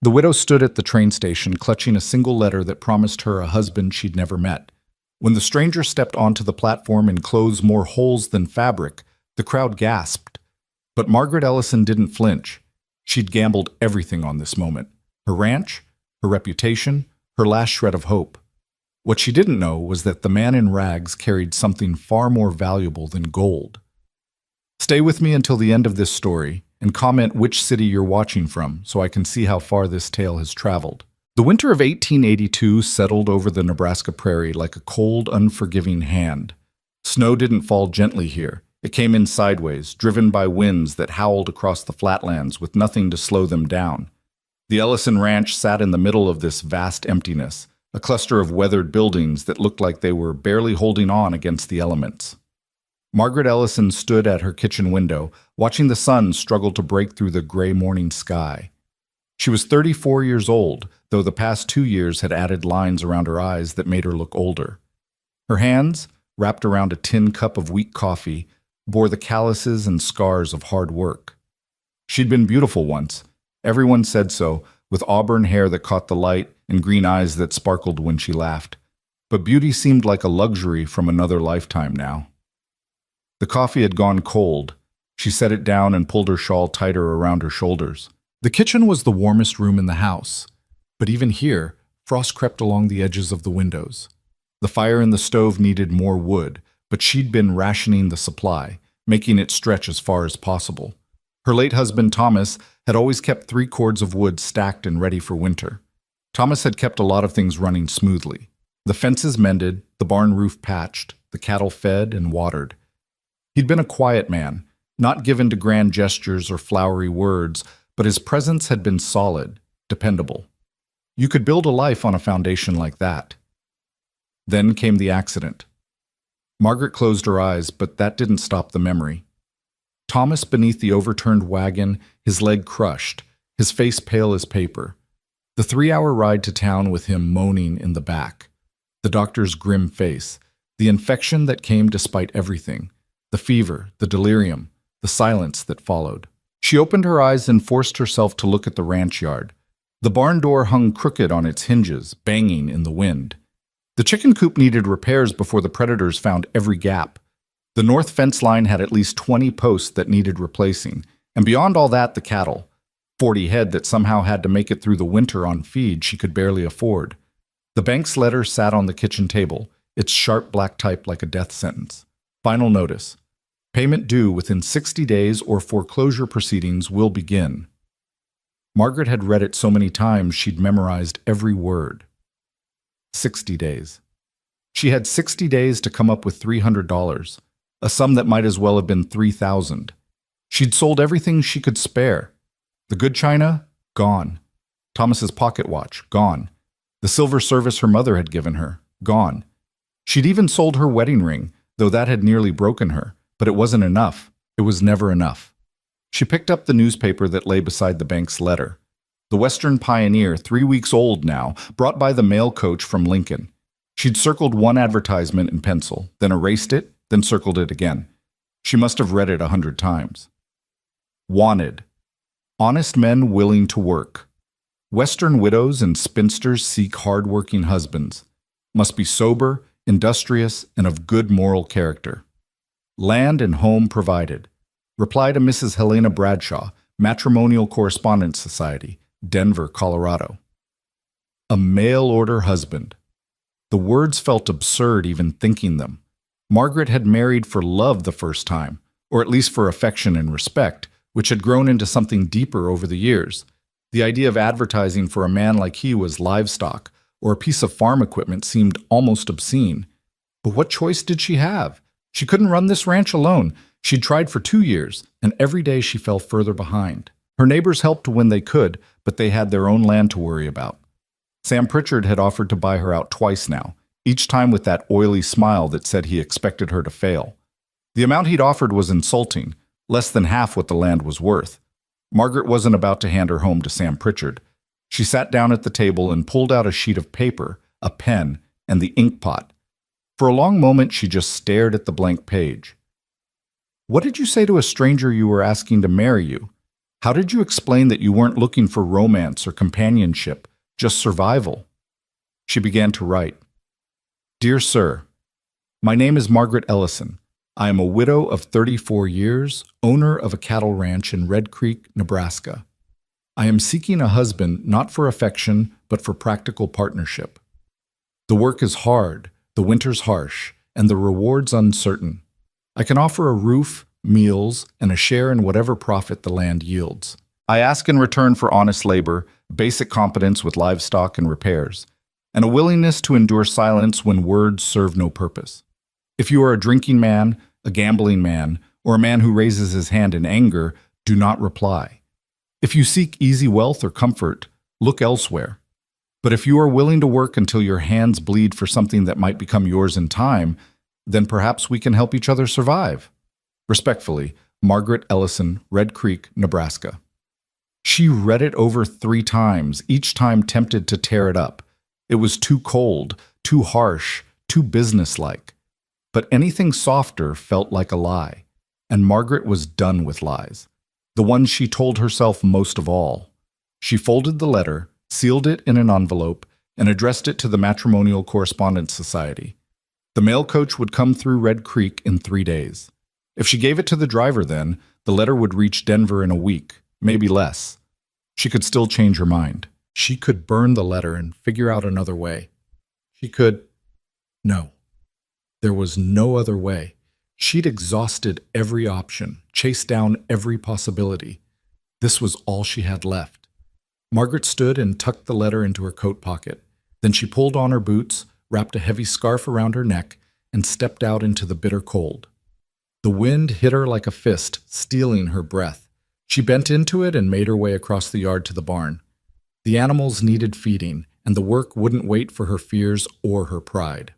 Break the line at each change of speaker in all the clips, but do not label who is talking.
The widow stood at the train station, clutching a single letter that promised her a husband she'd never met. When the stranger stepped onto the platform in clothes more holes than fabric, the crowd gasped. But Margaret Ellison didn't flinch. She'd gambled everything on this moment. Her ranch, her reputation, her last shred of hope. What she didn't know was that the man in rags carried something far more valuable than gold. Stay with me until the end of this story, and comment which city you're watching from so I can see how far this tale has traveled. The winter of 1882 settled over the Nebraska prairie like a cold, unforgiving hand. Snow didn't fall gently here. It came in sideways, driven by winds that howled across the flatlands with nothing to slow them down. The Ellison Ranch sat in the middle of this vast emptiness, a cluster of weathered buildings that looked like they were barely holding on against the elements. Margaret Ellison stood at her kitchen window, watching the sun struggle to break through the gray morning sky. She was 34 years old, though the past 2 years had added lines around her eyes that made her look older. Her hands, wrapped around a tin cup of weak coffee, bore the calluses and scars of hard work. She'd been beautiful once. Everyone said so, with auburn hair that caught the light and green eyes that sparkled when she laughed. But beauty seemed like a luxury from another lifetime now. The coffee had gone cold. She set it down and pulled her shawl tighter around her shoulders. The kitchen was the warmest room in the house, but even here, frost crept along the edges of the windows. The fire in the stove needed more wood, but she'd been rationing the supply, making it stretch as far as possible. Her late husband, Thomas, had always kept 3 cords of wood stacked and ready for winter. Thomas had kept a lot of things running smoothly. The fences mended, the barn roof patched, the cattle fed and watered. He'd been a quiet man, not given to grand gestures or flowery words, but his presence had been solid, dependable. You could build a life on a foundation like that. Then came the accident. Margaret closed her eyes, but that didn't stop the memory. Thomas beneath the overturned wagon, his leg crushed, his face pale as paper. The 3-hour ride to town with him moaning in the back. The doctor's grim face, the infection that came despite everything, the fever, the delirium, the silence that followed. She opened her eyes and forced herself to look at the ranch yard. The barn door hung crooked on its hinges, banging in the wind. The chicken coop needed repairs before the predators found every gap. The north fence line had at least 20 posts that needed replacing, and beyond all that, the cattle. 40 head that somehow had to make it through the winter on feed she could barely afford. The bank's letter sat on the kitchen table, its sharp black type like a death sentence. Final notice. Payment due within 60 days or foreclosure proceedings will begin. Margaret had read it so many times she'd memorized every word. 60 days. She had 60 days to come up with $300, a sum that might as well have been $3,000. She'd sold everything she could spare. The good china, gone. Thomas's pocket watch, gone. The silver service her mother had given her, gone. She'd even sold her wedding ring, though that had nearly broken her. But it wasn't enough. It was never enough. She picked up the newspaper that lay beside the bank's letter. The Western Pioneer, 3 weeks old now, brought by the mail coach from Lincoln. She'd circled one advertisement in pencil, then erased it, then circled it again. She must have read it 100 times. Wanted. Honest men willing to work. Western widows and spinsters seek hard-working husbands. Must be sober, industrious, and of good moral character. Land and home provided. Reply to Mrs. Helena Bradshaw, Matrimonial Correspondence Society, Denver, Colorado. A mail-order husband. The words felt absurd even thinking them. Margaret had married for love the first time, or at least for affection and respect, which had grown into something deeper over the years. The idea of advertising for a man like he was livestock, or a piece of farm equipment seemed almost obscene. But what choice did she have? She couldn't run this ranch alone. She'd tried for 2 years, and every day she fell further behind. Her neighbors helped when they could, but they had their own land to worry about. Sam Pritchard had offered to buy her out twice now, each time with that oily smile that said he expected her to fail. The amount he'd offered was insulting, less than half what the land was worth. Margaret wasn't about to hand her home to Sam Pritchard. She sat down at the table and pulled out a sheet of paper, a pen, and the ink pot. For a long moment, she just stared at the blank page. "What did you say to a stranger you were asking to marry you?" How did you explain that you weren't looking for romance or companionship, just survival? She began to write. Dear Sir, my name is Margaret Ellison. I am a widow of 34 years, owner of a cattle ranch in Red Creek, Nebraska. I am seeking a husband not for affection, but for practical partnership. The work is hard, the winter's harsh, and the reward's uncertain. I can offer a roof, meals, and a share in whatever profit the land yields. I ask in return for honest labor, basic competence with livestock and repairs, and a willingness to endure silence when words serve no purpose. If you are a drinking man, a gambling man, or a man who raises his hand in anger, do not reply. If you seek easy wealth or comfort, look elsewhere. But if you are willing to work until your hands bleed for something that might become yours in time, then perhaps we can help each other survive. Respectfully, Margaret Ellison, Red Creek, Nebraska. She read it over 3 times, each time tempted to tear it up. It was too cold, too harsh, too businesslike. But anything softer felt like a lie, and Margaret was done with lies. The one she told herself most of all. She folded the letter, sealed it in an envelope, and addressed it to the Matrimonial Correspondence Society. The mail coach would come through Red Creek in 3 days. If she gave it to the driver then, the letter would reach Denver in a week, maybe less. She could still change her mind. She could burn the letter and figure out another way. She could... No. There was no other way. She'd exhausted every option, chased down every possibility. This was all she had left. Margaret stood and tucked the letter into her coat pocket. Then she pulled on her boots, wrapped a heavy scarf around her neck, and stepped out into the bitter cold. The wind hit her like a fist, stealing her breath. She bent into it and made her way across the yard to the barn. The animals needed feeding, and the work wouldn't wait for her fears or her pride.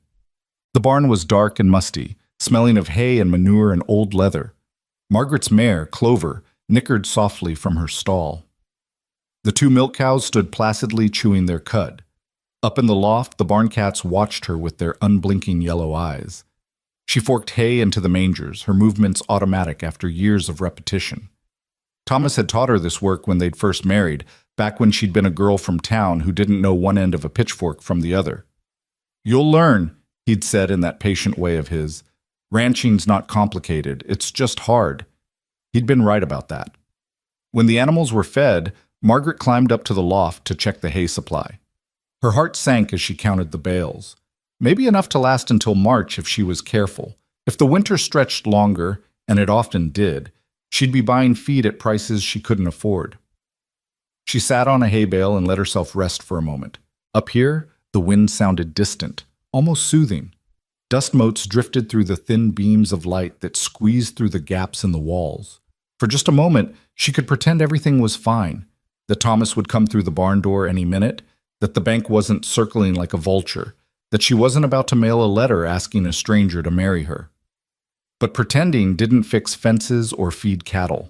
The barn was dark and musty, smelling of hay and manure and old leather. Margaret's mare, Clover, nickered softly from her stall. The 2 milk cows stood placidly chewing their cud. Up in the loft, the barn cats watched her with their unblinking yellow eyes. She forked hay into the mangers, her movements automatic after years of repetition. Thomas had taught her this work when they'd first married, back when she'd been a girl from town who didn't know one end of a pitchfork from the other. You'll learn, he'd said in that patient way of his. Ranching's not complicated, it's just hard. He'd been right about that. When the animals were fed, Margaret climbed up to the loft to check the hay supply. Her heart sank as she counted the bales. Maybe enough to last until March if she was careful. If the winter stretched longer, and it often did, she'd be buying feed at prices she couldn't afford. She sat on a hay bale and let herself rest for a moment. Up here, the wind sounded distant, almost soothing. Dust motes drifted through the thin beams of light that squeezed through the gaps in the walls. For just a moment, she could pretend everything was fine, that Thomas would come through the barn door any minute, that the bank wasn't circling like a vulture, that she wasn't about to mail a letter asking a stranger to marry her. But pretending didn't fix fences or feed cattle.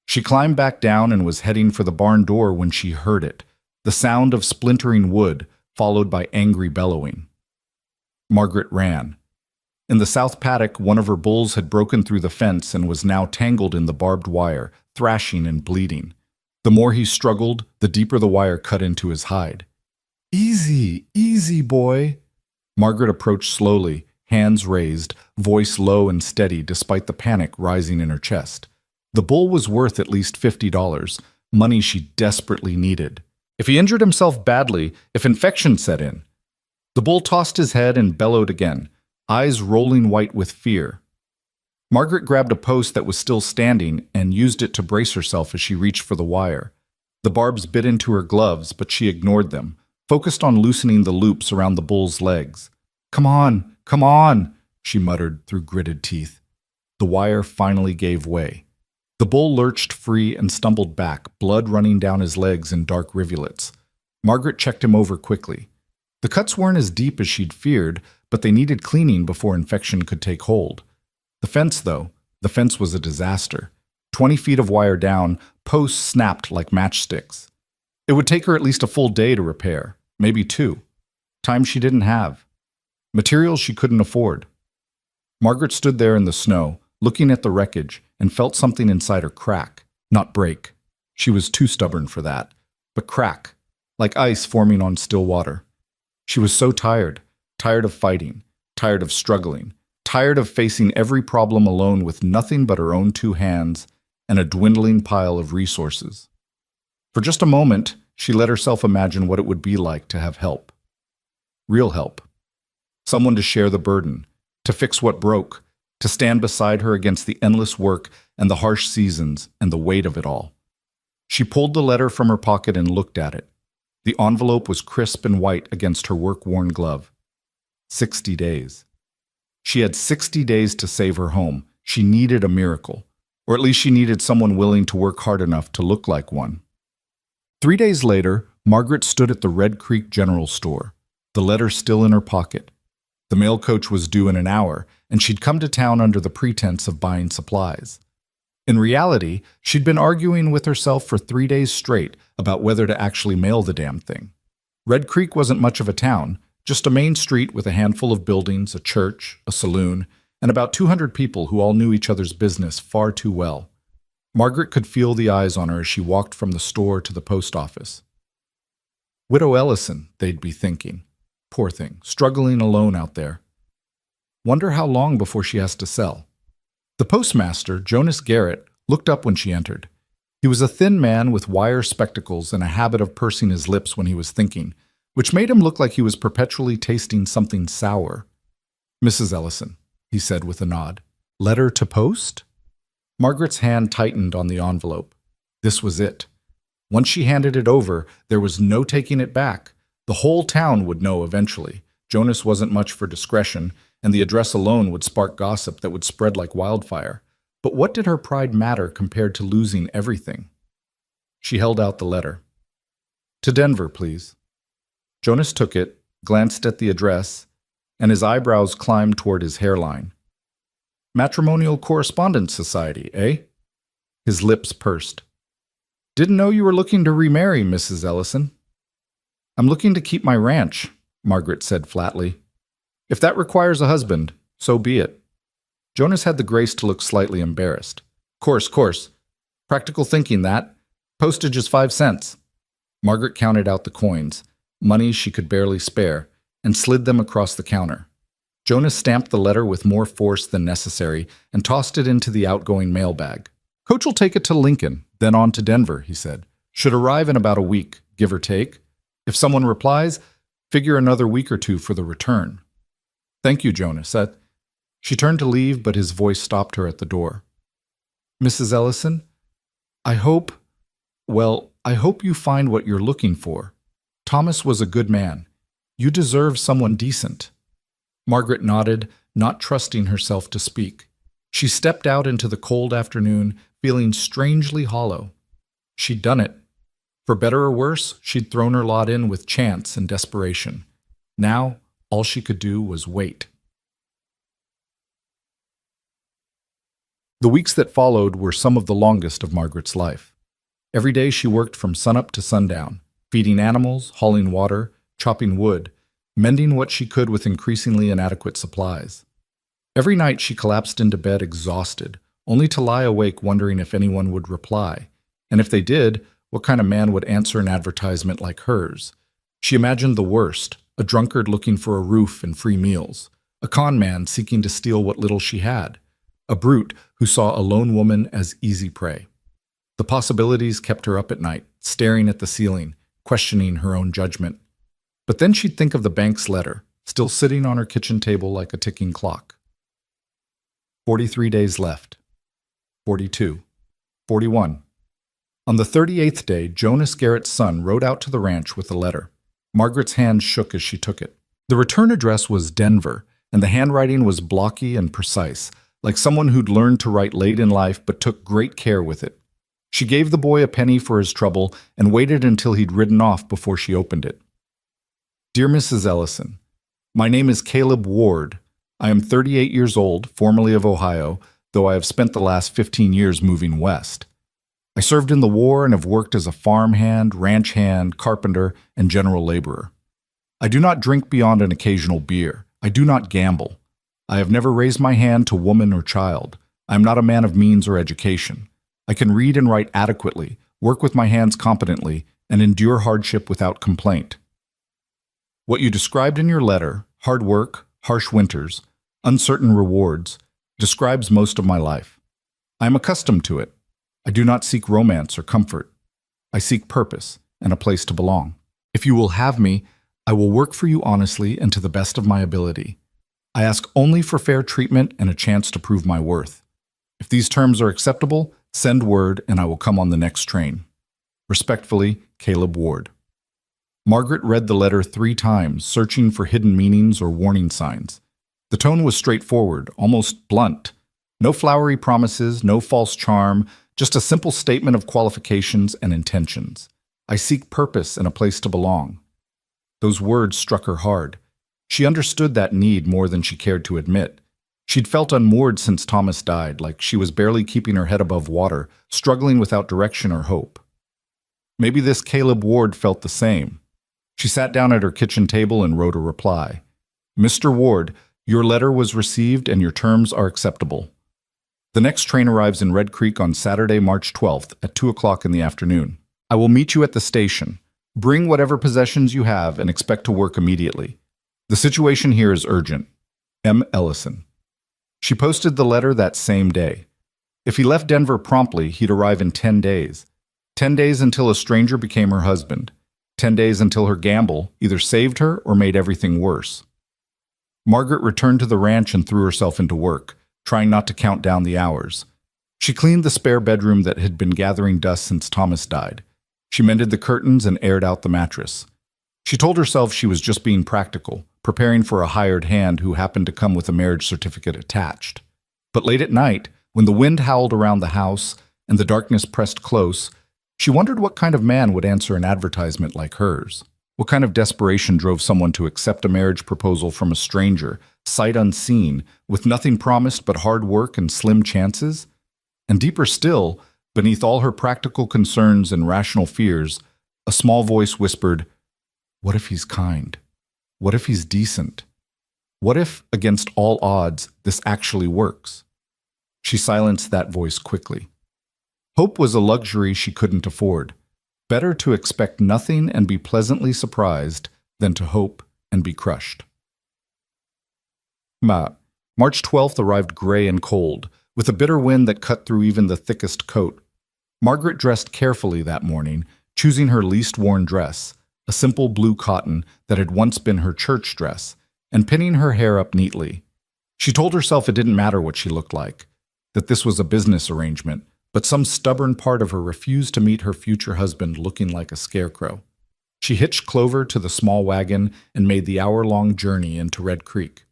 She climbed back down and was heading for the barn door when she heard it, the sound of splintering wood, followed by angry bellowing. Margaret ran. In the south paddock, one of her bulls had broken through the fence and was now tangled in the barbed wire, thrashing and bleeding. The more he struggled, the deeper the wire cut into his hide. Easy, easy, boy. Margaret approached slowly, hands raised, voice low and steady despite the panic rising in her chest. The bull was worth at least $50, money she desperately needed. If he injured himself badly, if infection set in. The bull tossed his head and bellowed again, eyes rolling white with fear. Margaret grabbed a post that was still standing and used it to brace herself as she reached for the wire. The barbs bit into her gloves, but she ignored them, focused on loosening the loops around the bull's legs. Come on, she muttered through gritted teeth. The wire finally gave way. The bull lurched free and stumbled back, blood running down his legs in dark rivulets. Margaret checked him over quickly. The cuts weren't as deep as she'd feared, but they needed cleaning before infection could take hold. The fence was a disaster. 20 feet of wire down, posts snapped like matchsticks. It would take her at least a full day to repair, maybe 2. Time she didn't have. Materials she couldn't afford. Margaret stood there in the snow, looking at the wreckage, and felt something inside her crack, not break. She was too stubborn for that. But crack, like ice forming on still water. She was so tired, tired of fighting, tired of struggling, tired of facing every problem alone with nothing but her own two hands and a dwindling pile of resources. For just a moment, she let herself imagine what it would be like to have help. Real help. Someone to share the burden, to fix what broke, to stand beside her against the endless work and the harsh seasons and the weight of it all. She pulled the letter from her pocket and looked at it. The envelope was crisp and white against her work-worn glove. 60 days. She had 60 days to save her home. She needed a miracle, or at least she needed someone willing to work hard enough to look like one. 3 days later, Margaret stood at the Red Creek General Store, the letter still in her pocket. The mail coach was due in an hour, and she'd come to town under the pretense of buying supplies. In reality, she'd been arguing with herself for 3 days straight about whether to actually mail the damn thing. Red Creek wasn't much of a town, just a main street with a handful of buildings, a church, a saloon, and about 200 people who all knew each other's business far too well. Margaret could feel the eyes on her as she walked from the store to the post office. Widow Ellison, they'd be thinking. Poor thing, struggling alone out there. Wonder how long before she has to sell. The postmaster, Jonas Garrett, looked up when she entered. He was a thin man with wire spectacles and a habit of pursing his lips when he was thinking, which made him look like he was perpetually tasting something sour. "Mrs. Ellison," he said with a nod. "Letter to post?" Margaret's hand tightened on the envelope. This was it. Once she handed it over, there was no taking it back. The whole town would know eventually. Jonas wasn't much for discretion, and the address alone would spark gossip that would spread like wildfire. But what did her pride matter compared to losing everything? She held out the letter. "To Denver, please." Jonas took it, glanced at the address, and his eyebrows climbed toward his hairline. "Matrimonial Correspondence Society, eh?" His lips pursed. "Didn't know you were looking to remarry, Mrs. Ellison." "I'm looking to keep my ranch," Margaret said flatly. "If that requires a husband, so be it." Jonas had the grace to look slightly embarrassed. Course. Practical thinking, that. Postage is 5 cents. Margaret counted out the coins, money she could barely spare, and slid them across the counter. Jonas stamped the letter with more force than necessary and tossed it into the outgoing mailbag. "Coach will take it to Lincoln, then on to Denver," he said. "Should arrive in about a week, give or take. If someone replies, figure another week or two for the return." "Thank you, Jonas." She turned to leave, but his voice stopped her at the door. "Mrs. Ellison, I hope you find what you're looking for. Thomas was a good man. You deserve someone decent." Margaret nodded, not trusting herself to speak. She stepped out into the cold afternoon, feeling strangely hollow. She'd done it. For better or worse, she'd thrown her lot in with chance and desperation. Now, all she could do was wait. The weeks that followed were some of the longest of Margaret's life. Every day she worked from sunup to sundown, feeding animals, hauling water, chopping wood, mending what she could with increasingly inadequate supplies. Every night she collapsed into bed exhausted, only to lie awake wondering if anyone would reply, and if they did, what kind of man would answer an advertisement like hers. She imagined the worst, a drunkard looking for a roof and free meals, a con man seeking to steal what little she had, a brute who saw a lone woman as easy prey. The possibilities kept her up at night, staring at the ceiling, questioning her own judgment. But then she'd think of the bank's letter, still sitting on her kitchen table like a ticking clock. 43 days left. 42. 41. On the 38th day, Jonas Garrett's son rode out to the ranch with the letter. Margaret's hand shook as she took it. The return address was Denver, and the handwriting was blocky and precise, like someone who'd learned to write late in life but took great care with it. She gave the boy a penny for his trouble and waited until he'd ridden off before she opened it. "Dear Mrs. Ellison, my name is Caleb Ward. I am 38 years old, formerly of Ohio, though I have spent the last 15 years moving west. I served in the war and have worked as a farmhand, ranch hand, carpenter, and general laborer. I do not drink beyond an occasional beer. I do not gamble. I have never raised my hand to woman or child. I am not a man of means or education. I can read and write adequately, work with my hands competently, and endure hardship without complaint. What you described in your letter, hard work, harsh winters, uncertain rewards, describes most of my life. I am accustomed to it. I do not seek romance or comfort. I seek purpose and a place to belong. If you will have me, I will work for you honestly and to the best of my ability. I ask only for fair treatment and a chance to prove my worth. If these terms are acceptable, send word and I will come on the next train. Respectfully, Caleb Ward. Margaret read the letter 3 times, searching for hidden meanings or warning signs. The tone was straightforward, almost blunt. No flowery promises, no false charm, just a simple statement of qualifications and intentions. I seek purpose and a place to belong. Those words struck her hard. She understood that need more than she cared to admit. She'd felt unmoored since Thomas died, like she was barely keeping her head above water, struggling without direction or hope. Maybe this Caleb Ward felt the same. She sat down at her kitchen table and wrote a reply. Mr. Ward, your letter was received and your terms are acceptable. The next train arrives in Red Creek on Saturday, March 12th at 2 o'clock in the afternoon. I will meet you at the station. Bring whatever possessions you have and expect to work immediately. The situation here is urgent. M. Ellison. She posted the letter that same day. If he left Denver promptly, he'd arrive in 10 days. 10 days until a stranger became her husband. 10 days until her gamble either saved her or made everything worse. Margaret returned to the ranch and threw herself into work, trying not to count down the hours. She cleaned the spare bedroom that had been gathering dust since Thomas died. She mended the curtains and aired out the mattress. She told herself she was just being practical, preparing for a hired hand who happened to come with a marriage certificate attached. But late at night, when the wind howled around the house and the darkness pressed close, she wondered what kind of man would answer an advertisement like hers. What kind of desperation drove someone to accept a marriage proposal from a stranger, sight unseen, with nothing promised but hard work and slim chances? And deeper still, beneath all her practical concerns and rational fears, a small voice whispered, "What if he's kind? What if he's decent? What if, against all odds, this actually works?" She silenced that voice quickly. Hope was a luxury she couldn't afford. Better to expect nothing and be pleasantly surprised than to hope and be crushed. March 12th arrived gray and cold, with a bitter wind that cut through even the thickest coat. Margaret dressed carefully that morning, choosing her least worn dress, a simple blue cotton that had once been her church dress, and pinning her hair up neatly. She told herself it didn't matter what she looked like, that this was a business arrangement, but some stubborn part of her refused to meet her future husband looking like a scarecrow. She hitched Clover to the small wagon and made the hour-long journey into Red Creek.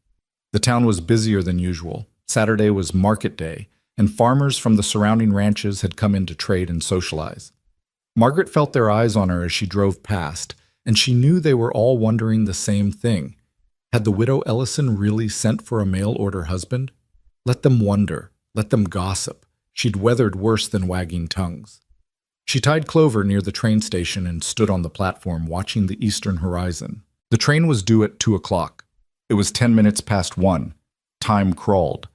The town was busier than usual. Saturday was market day, and farmers from the surrounding ranches had come in to trade and socialize. Margaret felt their eyes on her as she drove past, and she knew they were all wondering the same thing. Had the widow Ellison really sent for a mail-order husband? Let them wonder. Let them gossip. She'd weathered worse than wagging tongues. She tied Clover near the train station and stood on the platform watching the eastern horizon. The train was due at 2 o'clock. It was 10 minutes past 1. Time crawled.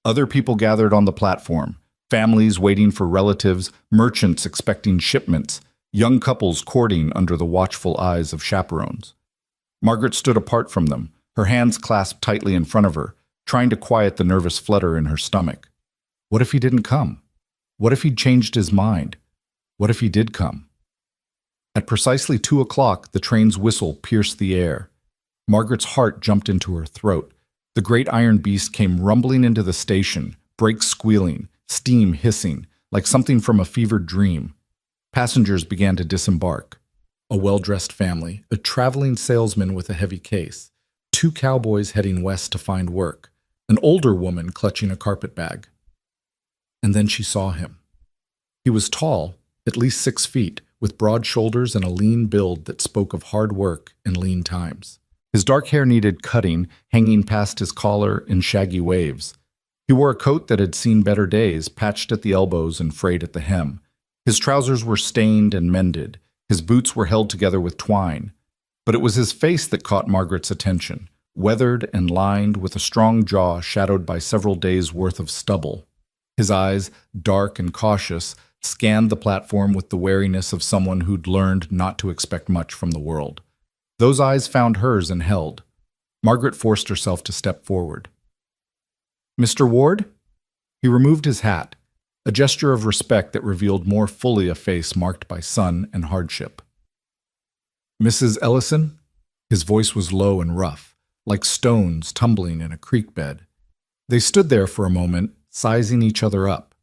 Other people gathered on the platform, families waiting for relatives, merchants expecting shipments, young couples courting under the watchful eyes of chaperones. Margaret stood apart from them, her hands clasped tightly in front of her, trying to quiet the nervous flutter in her stomach. What if he didn't come? What if he'd changed his mind? What if he did come? At precisely 2 o'clock, the train's whistle pierced the air. Margaret's heart jumped into her throat. The great iron beast came rumbling into the station, brakes squealing, steam hissing, like something from a fevered dream. Passengers began to disembark. A well-dressed family, a traveling salesman with a heavy case, 2 cowboys heading west to find work, an older woman clutching a carpet bag. And then she saw him. He was tall, at least 6 feet, with broad shoulders and a lean build that spoke of hard work and lean times. His dark hair needed cutting, hanging past his collar in shaggy waves. He wore a coat that had seen better days, patched at the elbows and frayed at the hem. His trousers were stained and mended. His boots were held together with twine. But it was his face that caught Margaret's attention, weathered and lined with a strong jaw shadowed by several days' worth of stubble. His eyes, dark and cautious, scanned the platform with the wariness of someone who'd learned not to expect much from the world. Those eyes found hers and held. Margaret forced herself to step forward. "Mr. Ward?" He removed his hat, a gesture of respect that revealed more fully a face marked by sun and hardship. "Mrs. Ellison?" His voice was low and rough, like stones tumbling in a creek bed. They stood there for a moment, sizing each other up.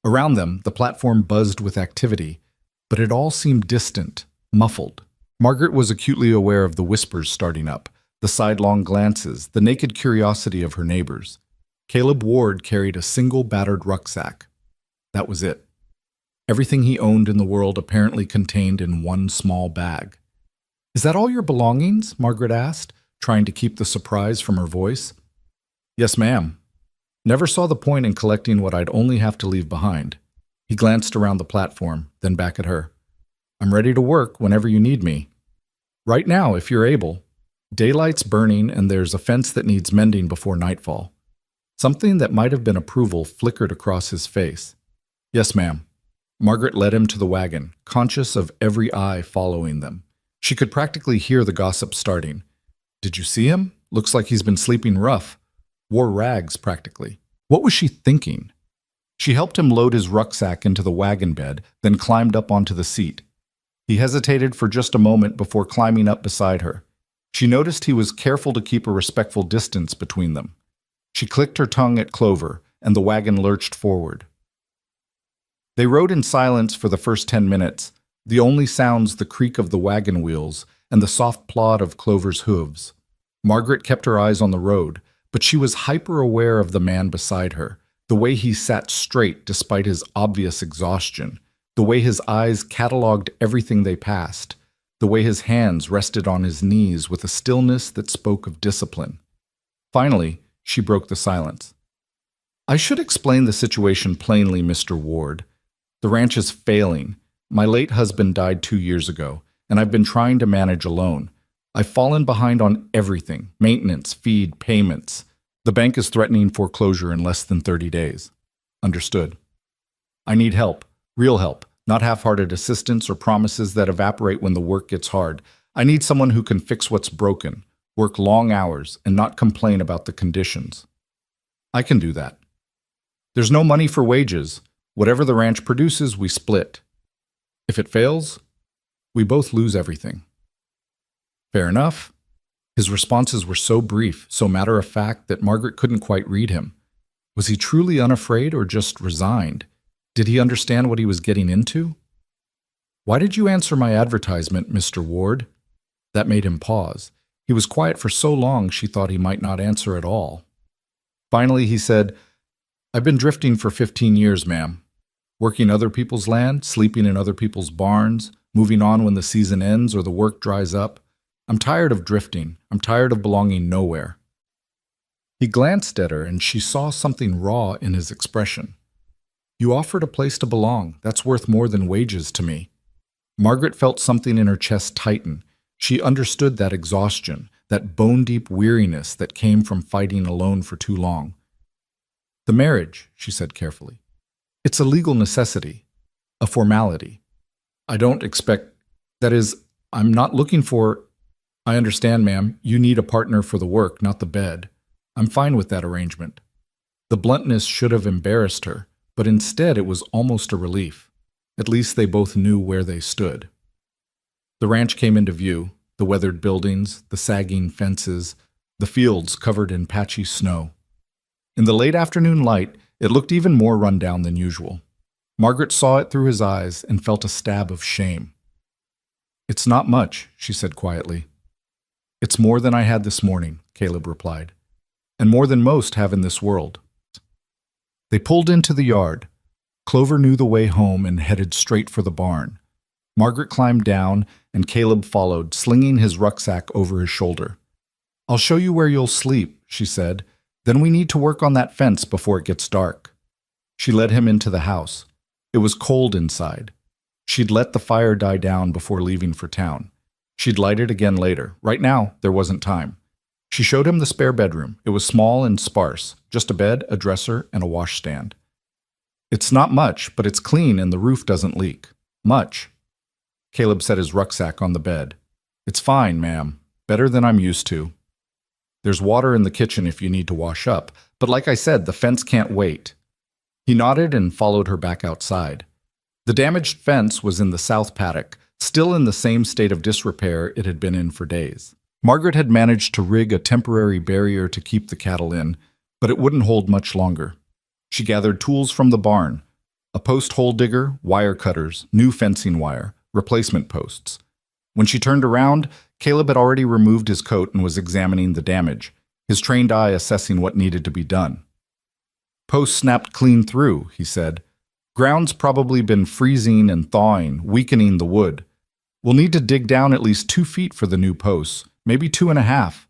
Around them, the platform buzzed with activity, but it all seemed distant, muffled. Margaret was acutely aware of the whispers starting up, the sidelong glances, the naked curiosity of her neighbors. Caleb Ward carried a single battered rucksack. That was it. Everything he owned in the world apparently contained in one small bag. "Is that all your belongings?" Margaret asked, trying to keep the surprise from her voice. "Yes, ma'am. Never saw the point in collecting what I'd only have to leave behind." He glanced around the platform, then back at her. "I'm ready to work whenever you need me. Right now, if you're able. Daylight's burning and there's a fence that needs mending before nightfall." Something that might have been approval flickered across his face. "Yes, ma'am." Margaret led him to the wagon, conscious of every eye following them. She could practically hear the gossip starting. "Did you see him? Looks like he's been sleeping rough. Wore rags, practically." What was she thinking? She helped him load his rucksack into the wagon bed, then climbed up onto the seat. He hesitated for just a moment before climbing up beside her. She noticed he was careful to keep a respectful distance between them. She clicked her tongue at Clover, and the wagon lurched forward. They rode in silence for the first 10 minutes, the only sounds the creak of the wagon wheels and the soft plod of Clover's hooves. Margaret kept her eyes on the road, but she was hyper-aware of the man beside her, the way he sat straight despite his obvious exhaustion, the way his eyes cataloged everything they passed, the way his hands rested on his knees with a stillness that spoke of discipline. Finally, she broke the silence. "I should explain the situation plainly, Mr. Ward. The ranch is failing. My late husband died 2 years ago, and I've been trying to manage alone. I've fallen behind on everything: maintenance, feed, payments. The bank is threatening foreclosure in less than 30 days. Understood. I need help, real help, not half-hearted assistance or promises that evaporate when the work gets hard. I need someone who can fix what's broken, work long hours, and not complain about the conditions. I can do that. There's no money for wages. Whatever the ranch produces, we split. If it fails, we both lose everything." "Fair enough." His responses were so brief, so matter-of-fact that Margaret couldn't quite read him. Was he truly unafraid or just resigned? Did he understand what he was getting into? "Why did you answer my advertisement, Mr. Ward?" That made him pause. He was quiet for so long she thought he might not answer at all. Finally, he said, "I've been drifting for 15 years, ma'am. Working other people's land, sleeping in other people's barns, moving on when the season ends or the work dries up. I'm tired of drifting. I'm tired of belonging nowhere." He glanced at her, and she saw something raw in his expression. "You offered a place to belong. That's worth more than wages to me." Margaret felt something in her chest tighten. She understood that exhaustion, that bone-deep weariness that came from fighting alone for too long. "The marriage," she said carefully. "It's a legal necessity, a formality. I don't expect, that is, I'm not looking for—" "I understand, ma'am. You need a partner for the work, not the bed. I'm fine with that arrangement." The bluntness should have embarrassed her, but instead it was almost a relief. At least they both knew where they stood. The ranch came into view, the weathered buildings, the sagging fences, the fields covered in patchy snow. In the late afternoon light, it looked even more run down than usual. Margaret saw it through his eyes and felt a stab of shame. "It's not much," she said quietly. "It's more than I had this morning," Caleb replied, "and more than most have in this world." They pulled into the yard. Clover knew the way home and headed straight for the barn. Margaret climbed down, and Caleb followed, slinging his rucksack over his shoulder. "I'll show you where you'll sleep," she said. "Then we need to work on that fence before it gets dark." She led him into the house. It was cold inside. She'd let the fire die down before leaving for town. She'd light it again later. Right now, there wasn't time. She showed him the spare bedroom. It was small and sparse, just a bed, a dresser, and a washstand. It's not much, but it's clean and the roof doesn't leak. Much. Caleb set his rucksack on the bed. It's fine, ma'am. Better than I'm used to. There's water in the kitchen if you need to wash up, but like I said, the fence can't wait. He nodded and followed her back outside. The damaged fence was in the south paddock, still in the same state of disrepair it had been in for days. Margaret had managed to rig a temporary barrier to keep the cattle in, but it wouldn't hold much longer. She gathered tools from the barn, a post hole digger, wire cutters, new fencing wire, replacement posts. When she turned around, Caleb had already removed his coat and was examining the damage, his trained eye assessing what needed to be done. Posts snapped clean through, he said. Ground's probably been freezing and thawing, weakening the wood. We'll need to dig down at least 2 feet for the new posts, maybe 2.5.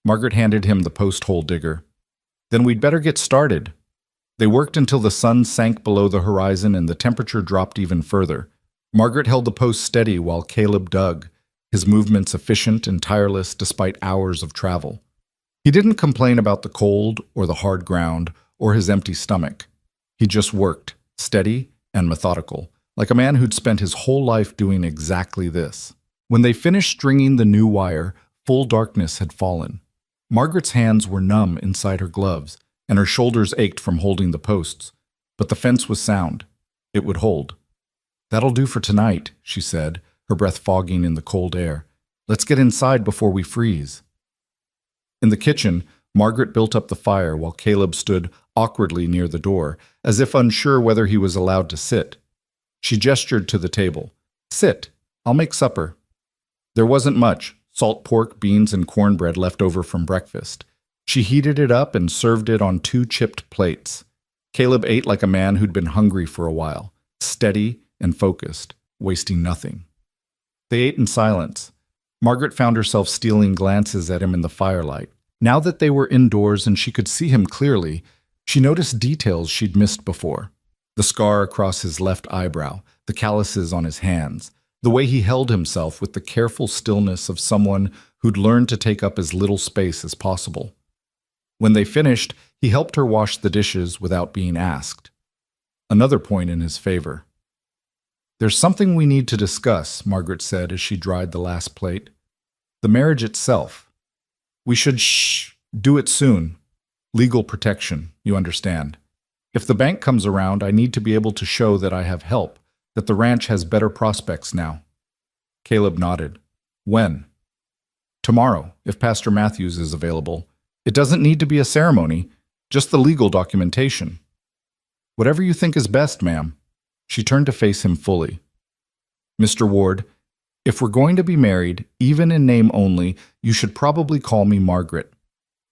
Margaret handed him the post hole digger. Then we'd better get started. They worked until the sun sank below the horizon and the temperature dropped even further. Margaret held the post steady while Caleb dug, his movements efficient and tireless despite hours of travel. He didn't complain about the cold or the hard ground or his empty stomach. He just worked, steady and methodical, like a man who'd spent his whole life doing exactly this. When they finished stringing the new wire, full darkness had fallen. Margaret's hands were numb inside her gloves, and her shoulders ached from holding the posts. But the fence was sound. It would hold. That'll do for tonight, she said, her breath fogging in the cold air. Let's get inside before we freeze. In the kitchen, Margaret built up the fire while Caleb stood awkwardly near the door, as if unsure whether he was allowed to sit. She gestured to the table. Sit. I'll make supper. There wasn't much, salt pork, beans, and cornbread left over from breakfast. She heated it up and served it on 2 chipped plates. Caleb ate like a man who'd been hungry for a while, steady and focused, wasting nothing. They ate in silence. Margaret found herself stealing glances at him in the firelight. Now that they were indoors and she could see him clearly, she noticed details she'd missed before. The scar across his left eyebrow, the calluses on his hands, the way he held himself with the careful stillness of someone who'd learned to take up as little space as possible. When they finished, he helped her wash the dishes without being asked. Another point in his favor. There's something we need to discuss, Margaret said as she dried the last plate. The marriage itself. We should do it soon. Legal protection, you understand. If the bank comes around, I need to be able to show that I have help, that the ranch has better prospects now. Caleb nodded. When? Tomorrow, if Pastor Matthews is available. It doesn't need to be a ceremony, just the legal documentation. Whatever you think is best, ma'am. She turned to face him fully. Mr. Ward, if we're going to be married, even in name only, you should probably call me Margaret.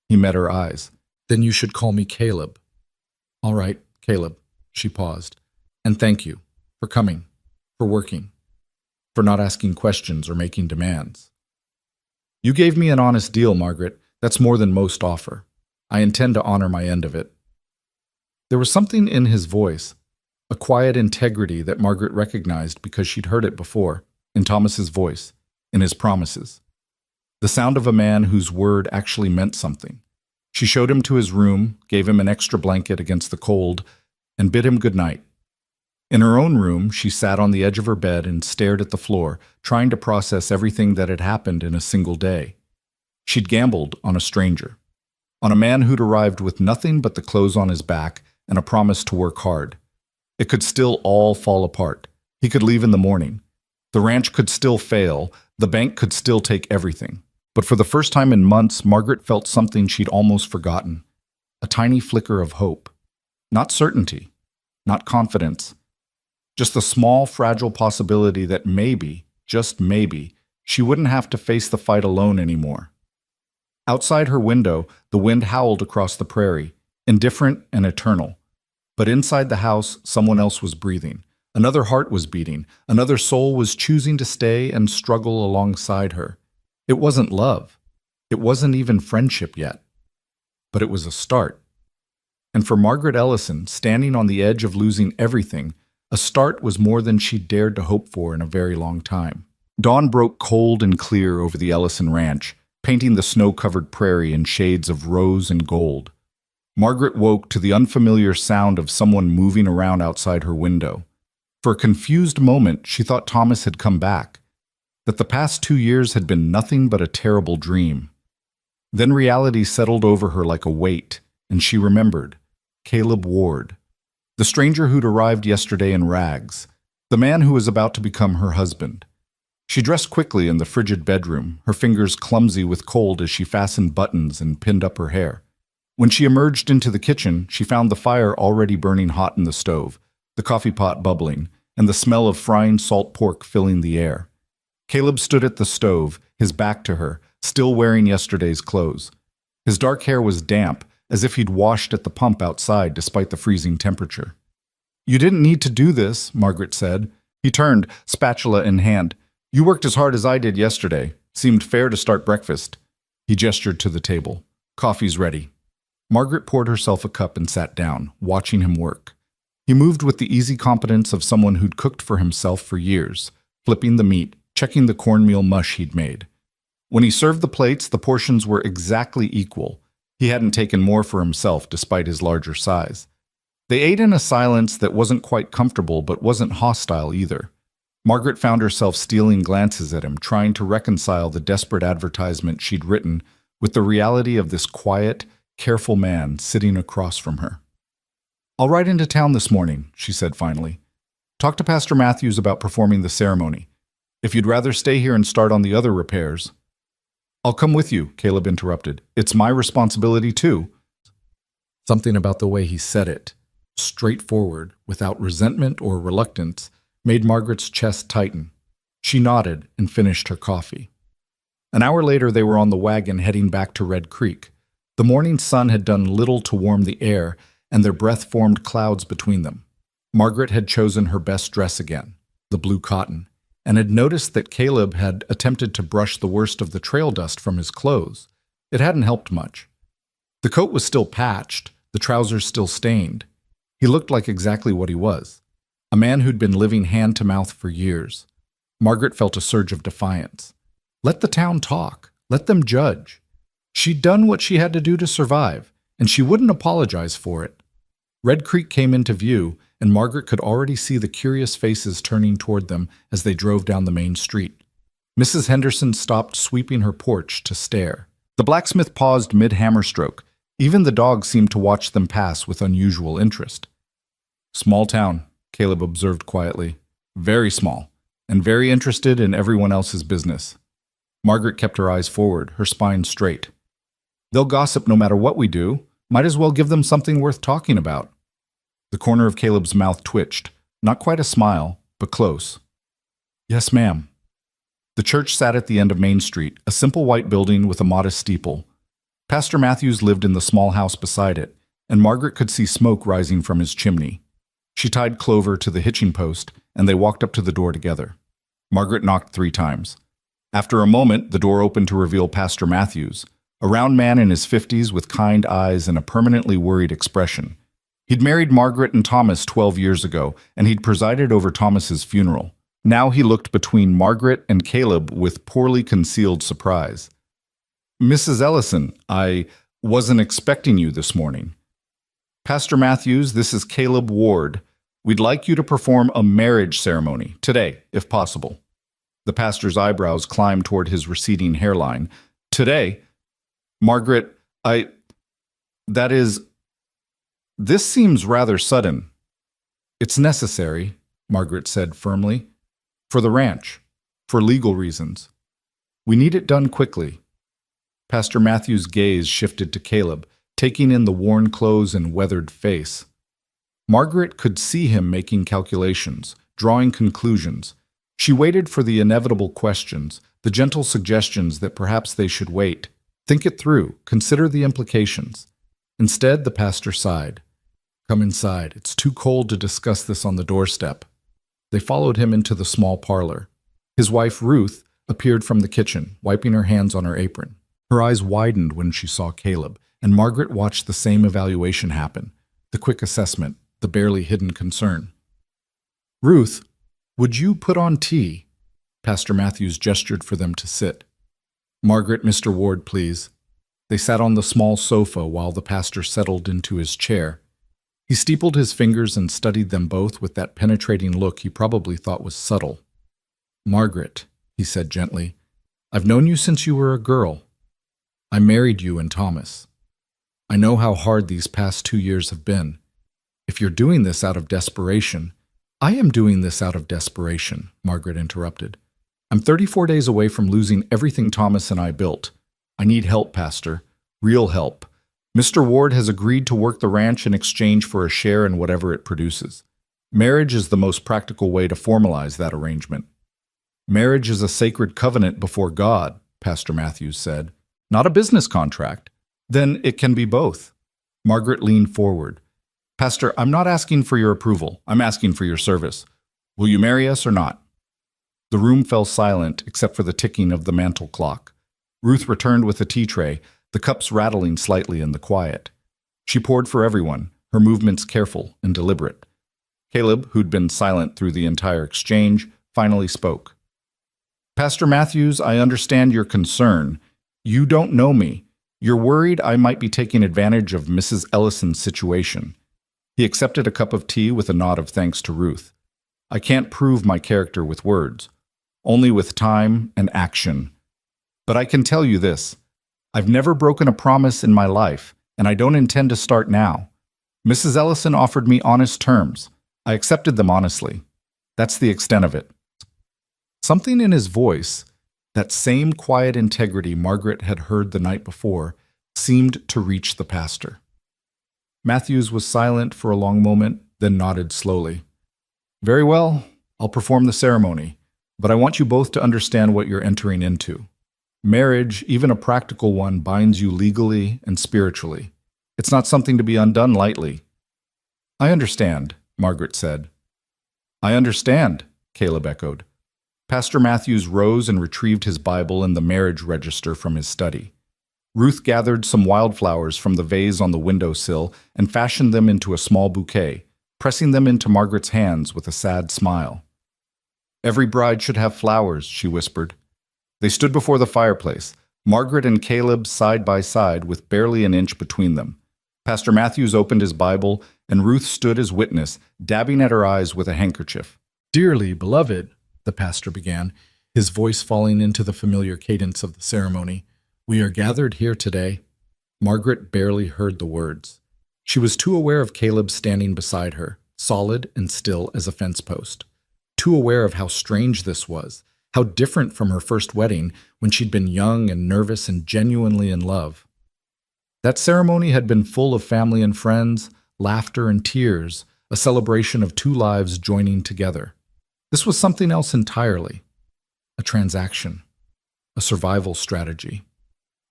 He met her eyes. Then you should call me Caleb. All right, Caleb, she paused. And thank you for coming, for working, for not asking questions or making demands. You gave me an honest deal, Margaret. That's more than most offer. I intend to honor my end of it. There was something in his voice, a quiet integrity that Margaret recognized because she'd heard it before, in Thomas's voice, in his promises. The sound of a man whose word actually meant something. She showed him to his room, gave him an extra blanket against the cold, and bid him good night. In her own room, she sat on the edge of her bed and stared at the floor, trying to process everything that had happened in a single day. She'd gambled on a stranger, on a man who'd arrived with nothing but the clothes on his back and a promise to work hard. It could still all fall apart. He could leave in the morning. The ranch could still fail. The bank could still take everything. But for the first time in months, Margaret felt something she'd almost forgotten. A tiny flicker of hope. Not certainty. Not confidence. Just the small, fragile possibility that maybe, just maybe, she wouldn't have to face the fight alone anymore. Outside her window, the wind howled across the prairie, indifferent and eternal. But inside the house, someone else was breathing. Another heart was beating. Another soul was choosing to stay and struggle alongside her. It wasn't love. It wasn't even friendship yet. But it was a start. And for Margaret Ellison, standing on the edge of losing everything, a start was more than she'd dared to hope for in a very long time. Dawn broke cold and clear over the Ellison ranch, painting the snow-covered prairie in shades of rose and gold. Margaret woke to the unfamiliar sound of someone moving around outside her window. For a confused moment, she thought Thomas had come back, that the past 2 years had been nothing but a terrible dream. Then reality settled over her like a weight, and she remembered Caleb Ward, the stranger who'd arrived yesterday in rags, the man who was about to become her husband. She dressed quickly in the frigid bedroom, her fingers clumsy with cold as she fastened buttons and pinned up her hair. When she emerged into the kitchen, she found the fire already burning hot in the stove, the coffee pot bubbling, and the smell of frying salt pork filling the air. Caleb stood at the stove, his back to her, still wearing yesterday's clothes. His dark hair was damp, as if he'd washed at the pump outside despite the freezing temperature. "You didn't need to do this," Margaret said. He turned, spatula in hand. "You worked as hard as I did yesterday. Seemed fair to start breakfast." He gestured to the table. "Coffee's ready." Margaret poured herself a cup and sat down, watching him work. He moved with the easy competence of someone who'd cooked for himself for years, flipping the meat, checking the cornmeal mush he'd made. When he served the plates, the portions were exactly equal. He hadn't taken more for himself despite his larger size. They ate in a silence that wasn't quite comfortable but wasn't hostile either. Margaret found herself stealing glances at him, trying to reconcile the desperate advertisement she'd written with the reality of this quiet, careful man sitting across from her. "I'll ride into town this morning," she said finally. "Talk to Pastor Matthews about performing the ceremony. If you'd rather stay here and start on the other repairs—" "I'll come with you," Caleb interrupted. "It's my responsibility too." Something about the way he said it, straightforward, without resentment or reluctance, made Margaret's chest tighten. She nodded and finished her coffee. An hour later, they were on the wagon heading back to Red Creek. The morning sun had done little to warm the air, and their breath formed clouds between them. Margaret had chosen her best dress again, the blue cotton, and had noticed that Caleb had attempted to brush the worst of the trail dust from his clothes. It hadn't helped much. The coat was still patched, the trousers still stained. He looked like exactly what he was, a man who'd been living hand to mouth for years. Margaret felt a surge of defiance. Let the town talk. Let them judge. She'd done what she had to do to survive, and she wouldn't apologize for it. Red Creek came into view, and Margaret could already see the curious faces turning toward them as they drove down the main street. Mrs. Henderson stopped sweeping her porch to stare. The blacksmith paused mid-hammer stroke. Even the dog seemed to watch them pass with unusual interest. "Small town," Caleb observed quietly. "Very small, and very interested in everyone else's business." Margaret kept her eyes forward, her spine straight. "They'll gossip no matter what we do. Might as well give them something worth talking about." The corner of Caleb's mouth twitched. Not quite a smile, but close. "Yes, ma'am." The church sat at the end of Main Street, a simple white building with a modest steeple. Pastor Matthews lived in the small house beside it, and Margaret could see smoke rising from his chimney. She tied Clover to the hitching post, and they walked up to the door together. Margaret knocked 3 times. After a moment, the door opened to reveal Pastor Matthews, a round man in his 50s with kind eyes and a permanently worried expression. He'd married Margaret and Thomas 12 years ago, and he'd presided over Thomas's funeral. Now he looked between Margaret and Caleb with poorly concealed surprise. "Mrs. Ellison, I wasn't expecting you this morning." "Pastor Matthews, this is Caleb Ward. We'd like you to perform a marriage ceremony today, if possible." The pastor's eyebrows climbed toward his receding hairline. "Today? Margaret, this seems rather sudden." "It's necessary," Margaret said firmly. "For the ranch. For legal reasons. We need it done quickly." Pastor Matthew's gaze shifted to Caleb, taking in the worn clothes and weathered face. Margaret could see him making calculations, drawing conclusions. She waited for the inevitable questions, the gentle suggestions that perhaps they should wait. Think it through, consider the implications. Instead, the pastor sighed. "Come inside. It's too cold to discuss this on the doorstep." They followed him into the small parlor. His wife, Ruth, appeared from the kitchen, wiping her hands on her apron. Her eyes widened when she saw Caleb, and Margaret watched the same evaluation happen, the quick assessment, the barely hidden concern. "Ruth, would you put on tea?" Pastor Matthews gestured for them to sit. "Margaret, Mr. Ward, please." They sat on the small sofa while the pastor settled into his chair. He steepled his fingers and studied them both with that penetrating look he probably thought was subtle. "Margaret," he said gently, "I've known you since you were a girl. I married you and Thomas. I know how hard these past 2 years have been. If you're doing this out of desperation—" "I am doing this out of desperation," Margaret interrupted. "I'm 34 days away from losing everything Thomas and I built. I need help, Pastor. Real help. Mr. Ward has agreed to work the ranch in exchange for a share in whatever it produces. Marriage is the most practical way to formalize that arrangement." "Marriage is a sacred covenant before God," Pastor Matthews said. "Not a business contract." "Then it can be both." Margaret leaned forward. "Pastor, I'm not asking for your approval. I'm asking for your service. Will you marry us or not?" The room fell silent except for the ticking of the mantel clock. Ruth returned with a tea tray, the cups rattling slightly in the quiet. She poured for everyone, her movements careful and deliberate. Caleb, who'd been silent through the entire exchange, finally spoke. "Pastor Matthews, I understand your concern. You don't know me. You're worried I might be taking advantage of Mrs. Ellison's situation." He accepted a cup of tea with a nod of thanks to Ruth. "I can't prove my character with words, only with time and action. But I can tell you this. I've never broken a promise in my life, and I don't intend to start now. Mrs. Ellison offered me honest terms. I accepted them honestly. That's the extent of it." Something in his voice, that same quiet integrity Margaret had heard the night before, seemed to reach the pastor. Matthews was silent for a long moment, then nodded slowly. "Very well, I'll perform the ceremony, but I want you both to understand what you're entering into. Marriage, even a practical one, binds you legally and spiritually. It's not something to be undone lightly." "I understand," Margaret said. "I understand," Caleb echoed. Pastor Matthews rose and retrieved his Bible and the marriage register from his study. Ruth gathered some wildflowers from the vase on the windowsill and fashioned them into a small bouquet, pressing them into Margaret's hands with a sad smile. "Every bride should have flowers," she whispered. They stood before the fireplace, Margaret and Caleb side by side with barely an inch between them. Pastor Matthews opened his Bible, and Ruth stood as witness, dabbing at her eyes with a handkerchief. "Dearly beloved," the pastor began, his voice falling into the familiar cadence of the ceremony, "we are gathered here today." Margaret barely heard the words. She was too aware of Caleb standing beside her, solid and still as a fence post. Too aware of how strange this was, how different from her first wedding when she'd been young and nervous and genuinely in love. That ceremony had been full of family and friends, laughter and tears, a celebration of two lives joining together. This was something else entirely. A transaction. A survival strategy.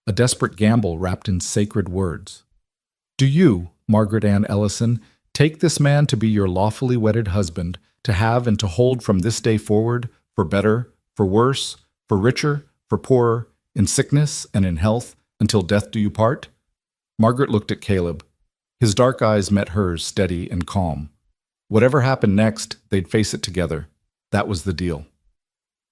A desperate gamble wrapped in sacred words. "Do you, Margaret Ann Ellison, take this man to be your lawfully wedded husband, to have and to hold from this day forward, for better, for worse, for richer, for poorer, in sickness and in health, until death do you part?" Margaret looked at Caleb. His dark eyes met hers, steady and calm. Whatever happened next, they'd face it together. That was the deal.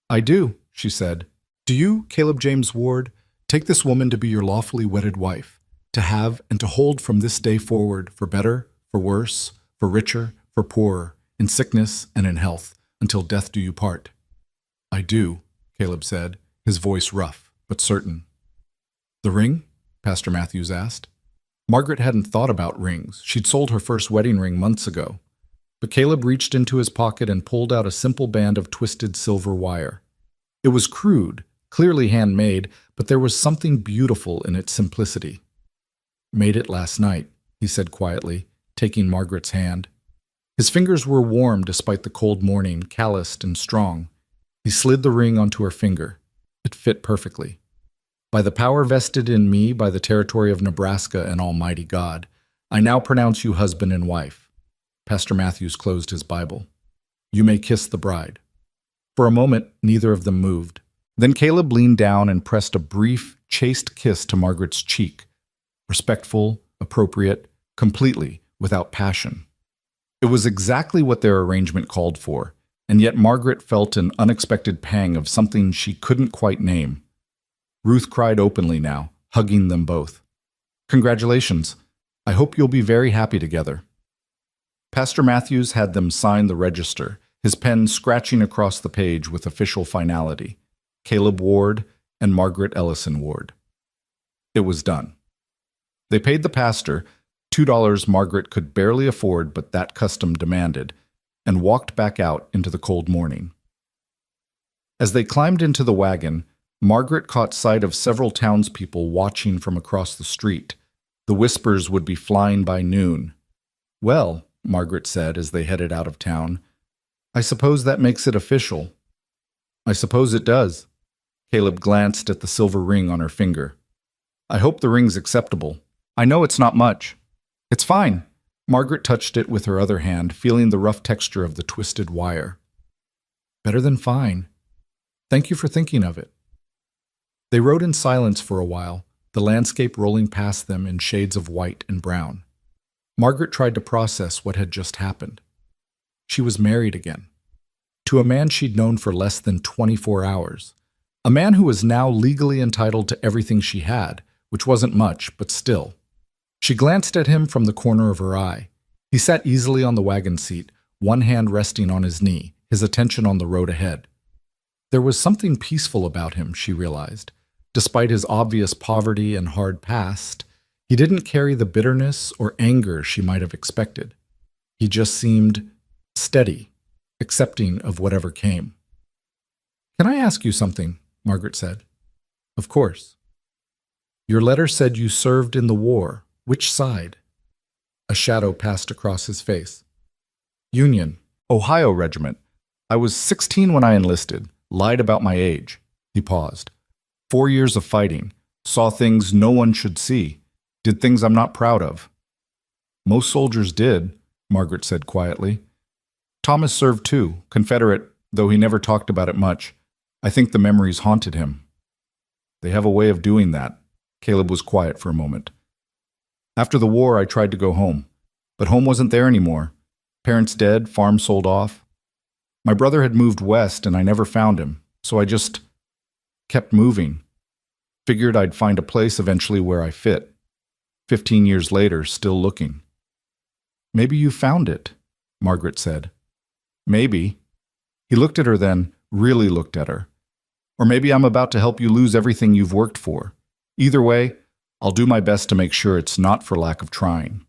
"I do," she said. "Do you, Caleb James Ward, take this woman to be your lawfully wedded wife, to have and to hold from this day forward, for better, for worse, for richer, for poorer, in sickness and in health, until death do you part?" "I do," Caleb said, his voice rough but certain. "The ring?" Pastor Matthews asked. Margaret hadn't thought about rings. She'd sold her first wedding ring months ago. But Caleb reached into his pocket and pulled out a simple band of twisted silver wire. It was crude, clearly handmade, but there was something beautiful in its simplicity. "Made it last night," he said quietly, taking Margaret's hand. His fingers were warm despite the cold morning, calloused and strong. He slid the ring onto her finger. It fit perfectly. "By the power vested in me by the territory of Nebraska and Almighty God, I now pronounce you husband and wife." Pastor Matthews closed his Bible. "You may kiss the bride." For a moment, neither of them moved. Then Caleb leaned down and pressed a brief, chaste kiss to Margaret's cheek. Respectful, appropriate, completely without passion. It was exactly what their arrangement called for, and yet Margaret felt an unexpected pang of something she couldn't quite name. Ruth cried openly now, hugging them both. Congratulations. I hope you'll be very happy together. Pastor Matthews had them sign the register, his pen scratching across the page with official finality. Caleb Ward and Margaret Ellison Ward. It was done. They paid the pastor, $2 Margaret could barely afford but that custom demanded, and walked back out into the cold morning. As they climbed into the wagon, Margaret caught sight of several townspeople watching from across the street. The whispers would be flying by noon. Well, Margaret said as they headed out of town, I suppose that makes it official. I suppose it does. Caleb glanced at the silver ring on her finger. I hope the ring's acceptable. I know it's not much. It's fine. Margaret touched it with her other hand, feeling the rough texture of the twisted wire. Better than fine. Thank you for thinking of it. They rode in silence for a while, the landscape rolling past them in shades of white and brown. Margaret tried to process what had just happened. She was married again. To a man she'd known for less than 24 hours. A man who was now legally entitled to everything she had, which wasn't much, but still. She glanced at him from the corner of her eye. He sat easily on the wagon seat, one hand resting on his knee, his attention on the road ahead. There was something peaceful about him, she realized. Despite his obvious poverty and hard past, he didn't carry the bitterness or anger she might have expected. He just seemed steady, accepting of whatever came. Can I ask you something? Margaret said. Of course. Your letter said you served in the war. Which side? A shadow passed across his face. Union, Ohio Regiment. I was 16 when I enlisted, lied about my age. He paused. 4 years of fighting, saw things no one should see, did things I'm not proud of. Most soldiers did, Margaret said quietly. Thomas served too, Confederate, though he never talked about it much. I think the memories haunted him. They have a way of doing that. Caleb was quiet for a moment. After the war, I tried to go home, but home wasn't there anymore. Parents dead, farm sold off. My brother had moved west and I never found him, so I just kept moving. Figured I'd find a place eventually where I fit. 15 years later, still looking. Maybe you found it, Margaret said. Maybe. He looked at her then, really looked at her. Or maybe I'm about to help you lose everything you've worked for. Either way, I'll do my best to make sure it's not for lack of trying.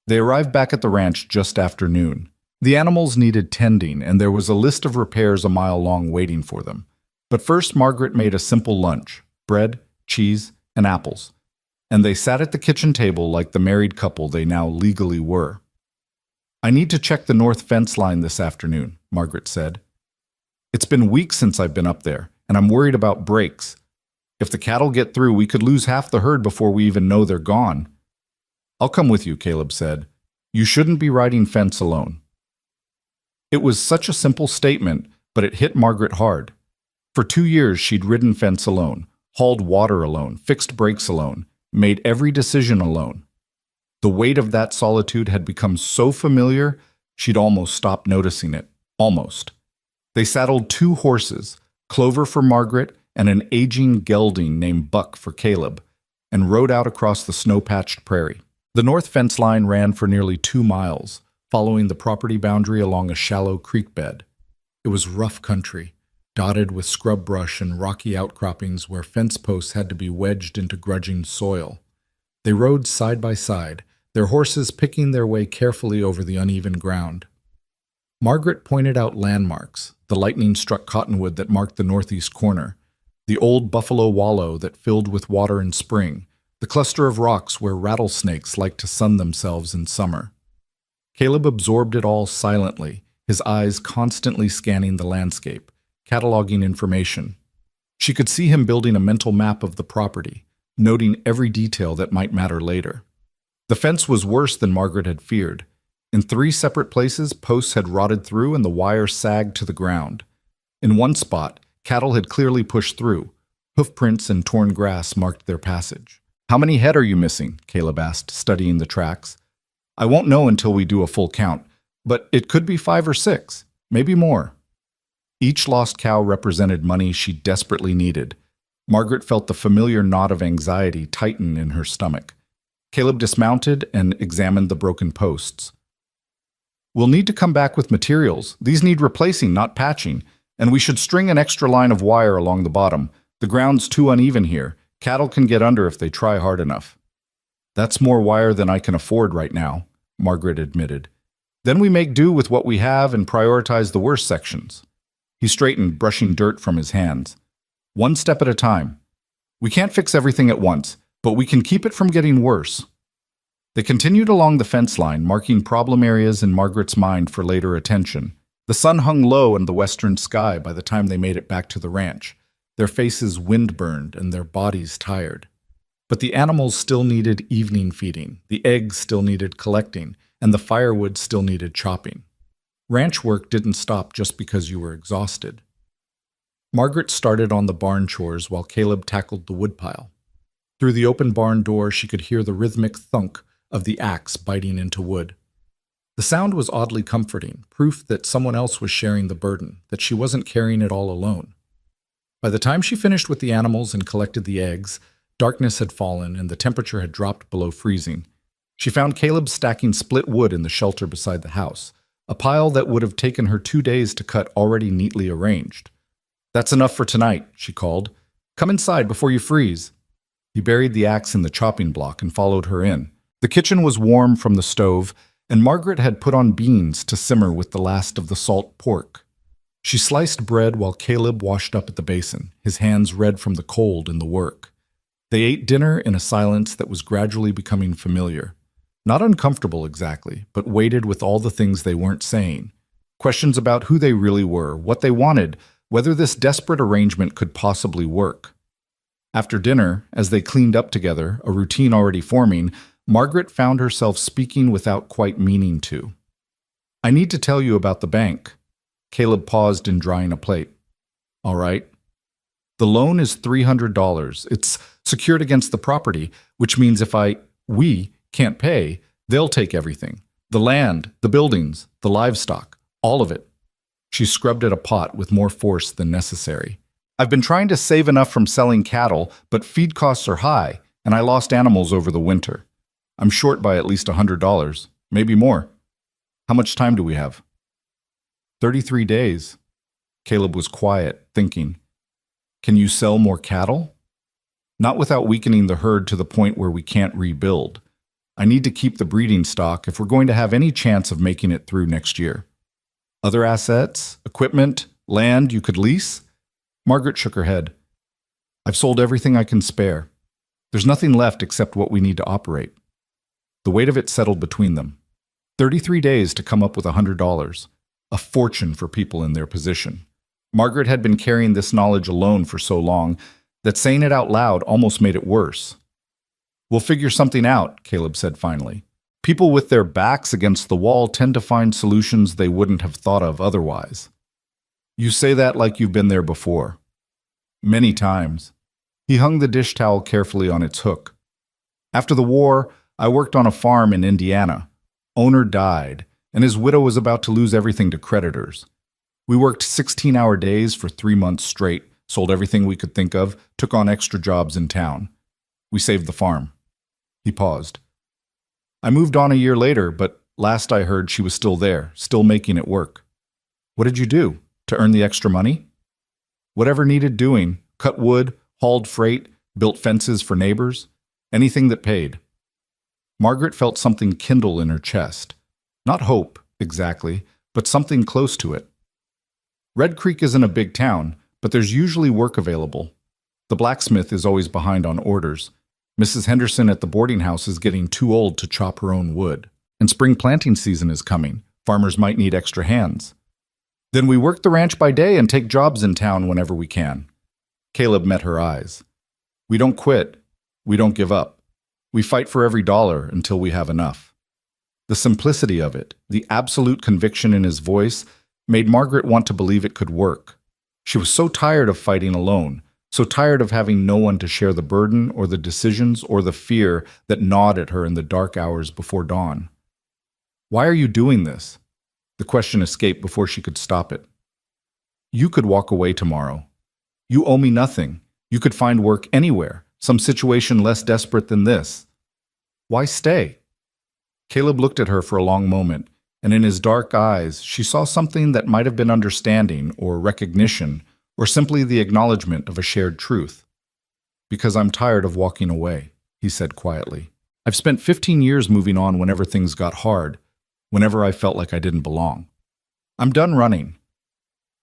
They arrived back at the ranch just after noon. The animals needed tending, and there was a list of repairs a mile long waiting for them. But first, Margaret made a simple lunch, bread, cheese, and apples, and they sat at the kitchen table like the married couple they now legally were. I need to check the north fence line this afternoon, Margaret said. It's been weeks since I've been up there, and I'm worried about breaks. If the cattle get through, we could lose half the herd before we even know they're gone. I'll come with you, Caleb said. You shouldn't be riding fence alone. It was such a simple statement, but it hit Margaret hard. For 2 years, she'd ridden fence alone, hauled water alone, fixed brakes alone, made every decision alone. The weight of that solitude had become so familiar, she'd almost stopped noticing it. Almost. They saddled 2 horses, Clover for Margaret and an aging gelding named Buck for Caleb, and rode out across the snow-patched prairie. The north fence line ran for nearly 2 miles, following the property boundary along a shallow creek bed. It was rough country, dotted with scrub brush and rocky outcroppings where fence posts had to be wedged into grudging soil. They rode side by side, their horses picking their way carefully over the uneven ground. Margaret pointed out landmarks, the lightning-struck cottonwood that marked the northeast corner, the old buffalo wallow that filled with water in spring, the cluster of rocks where rattlesnakes liked to sun themselves in summer. Caleb absorbed it all silently, his eyes constantly scanning the landscape, cataloging information. She could see him building a mental map of the property, noting every detail that might matter later. The fence was worse than Margaret had feared. In 3 separate places, posts had rotted through and the wire sagged to the ground. In one spot, cattle had clearly pushed through. Hoofprints and torn grass marked their passage. How many head are you missing? Caleb asked, studying the tracks. I won't know until we do a full count, but it could be 5 or 6, maybe more. Each lost cow represented money she desperately needed. Margaret felt the familiar knot of anxiety tighten in her stomach. Caleb dismounted and examined the broken posts. "We'll need to come back with materials. These need replacing, not patching. And we should string an extra line of wire along the bottom. The ground's too uneven here. Cattle can get under if they try hard enough." "That's more wire than I can afford right now," Margaret admitted. "Then we make do with what we have and prioritize the worst sections." He straightened, brushing dirt from his hands. "One step at a time. We can't fix everything at once, but we can keep it from getting worse." They continued along the fence line, marking problem areas in Margaret's mind for later attention. The sun hung low in the western sky by the time they made it back to the ranch, their faces wind-burned and their bodies tired. But the animals still needed evening feeding, the eggs still needed collecting, and the firewood still needed chopping. Ranch work didn't stop just because you were exhausted. Margaret started on the barn chores while Caleb tackled the woodpile. Through the open barn door, she could hear the rhythmic thunk of the axe biting into wood. The sound was oddly comforting, proof that someone else was sharing the burden, that she wasn't carrying it all alone. By the time she finished with the animals and collected the eggs, darkness had fallen and the temperature had dropped below freezing. She found Caleb stacking split wood in the shelter beside the house, a pile that would have taken her 2 days to cut already neatly arranged. "That's enough for tonight," she called. "Come inside before you freeze." He buried the axe in the chopping block and followed her in. The kitchen was warm from the stove, and Margaret had put on beans to simmer with the last of the salt pork. She sliced bread while Caleb washed up at the basin, his hands red from the cold and the work. They ate dinner in a silence that was gradually becoming familiar. Not uncomfortable exactly, but weighted with all the things they weren't saying. Questions about who they really were, what they wanted, whether this desperate arrangement could possibly work. After dinner, as they cleaned up together, a routine already forming, Margaret found herself speaking without quite meaning to. "I need to tell you about the bank." Caleb paused in drying a plate. "All right." "The loan is $300. It's secured against the property, which means if we can't pay, they'll take everything. The land, the buildings, the livestock, all of it." She scrubbed at a pot with more force than necessary. "I've been trying to save enough from selling cattle, but feed costs are high, and I lost animals over the winter. I'm short by at least $100, maybe more. How much time do we have?" 33 days. Caleb was quiet, thinking. "Can you sell more cattle?" "Not without weakening the herd to the point where we can't rebuild. I need to keep the breeding stock if we're going to have any chance of making it through next year." "Other assets, equipment, land you could lease?" Margaret shook her head. "I've sold everything I can spare. There's nothing left except what we need to operate." The weight of it settled between them. 33 days to come up with $100. A fortune for people in their position. Margaret had been carrying this knowledge alone for so long that saying it out loud almost made it worse. "We'll figure something out," Caleb said finally. "People with their backs against the wall tend to find solutions they wouldn't have thought of otherwise." "You say that like you've been there before." "Many times." He hung the dish towel carefully on its hook. "After the war, I worked on a farm in Indiana. Owner died, and his widow was about to lose everything to creditors. We worked 16-hour days for 3 months straight, sold everything we could think of, took on extra jobs in town. We saved the farm." He paused. "I moved on a year later, but last I heard she was still there, still making it work." "What did you do? To earn the extra money?" "Whatever needed doing. Cut wood, hauled freight, built fences for neighbors. Anything that paid." Margaret felt something kindle in her chest. Not hope, exactly, but something close to it. Red Creek isn't a big town, but there's usually work available. The blacksmith is always behind on orders. Mrs. Henderson at the boarding house is getting too old to chop her own wood. And spring planting season is coming. Farmers might need extra hands. Then we work the ranch by day and take jobs in town whenever we can. Caleb met her eyes. We don't quit. We don't give up. We fight for every dollar until we have enough. The simplicity of it, the absolute conviction in his voice, made Margaret want to believe it could work. She was so tired of fighting alone, so tired of having no one to share the burden or the decisions or the fear that gnawed at her in the dark hours before dawn. "Why are you doing this?" The question escaped before she could stop it. "You could walk away tomorrow. You owe me nothing. You could find work anywhere, some situation less desperate than this. Why stay? Caleb looked at her for a long moment, and in his dark eyes, she saw something that might have been understanding or recognition or simply the acknowledgement of a shared truth. Because I'm tired of walking away, he said quietly. I've spent 15 years moving on whenever things got hard, whenever I felt like I didn't belong. I'm done running.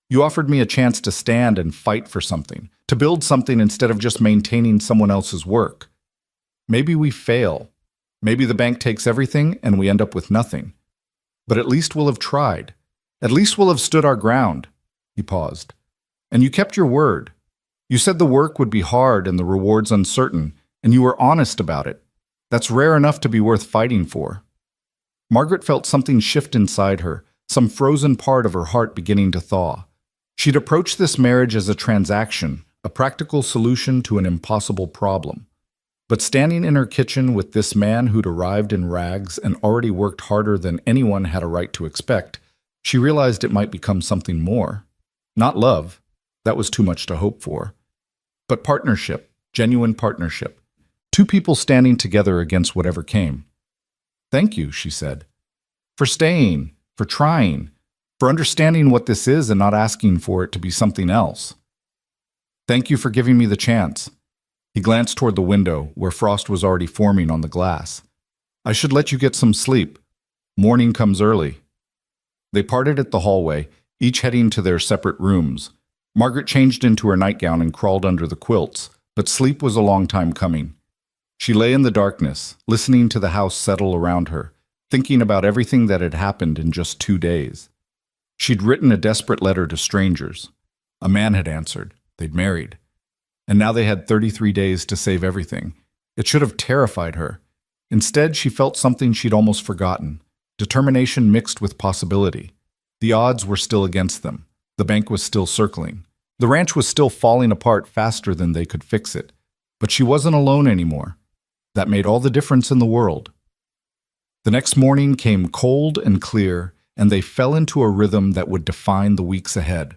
You offered me a chance to stand and fight for something, to build something instead of just maintaining someone else's work. Maybe we fail. Maybe the bank takes everything and we end up with nothing. But at least we'll have tried. At least we'll have stood our ground. He paused. And you kept your word. You said the work would be hard and the rewards uncertain, and you were honest about it. That's rare enough to be worth fighting for. Margaret felt something shift inside her, some frozen part of her heart beginning to thaw. She'd approached this marriage as a transaction, a practical solution to an impossible problem. But standing in her kitchen with this man who'd arrived in rags and already worked harder than anyone had a right to expect, she realized it might become something more. Not love. That was too much to hope for. But partnership, genuine partnership. Two people standing together against whatever came. Thank you, she said. For staying, for trying, for understanding what this is and not asking for it to be something else. Thank you for giving me the chance. He glanced toward the window, where frost was already forming on the glass. I should let you get some sleep. Morning comes early. They parted at the hallway, each heading to their separate rooms. Margaret changed into her nightgown and crawled under the quilts, but sleep was a long time coming. She lay in the darkness, listening to the house settle around her, thinking about everything that had happened in just 2 days. She'd written a desperate letter to strangers. A man had answered. They'd married. And now they had 33 days to save everything. It should have terrified her. Instead, she felt something she'd almost forgotten. Determination mixed with possibility. The odds were still against them. The bank was still circling. The ranch was still falling apart faster than they could fix it. But she wasn't alone anymore. That made all the difference in the world. The next morning came cold and clear, and they fell into a rhythm that would define the weeks ahead.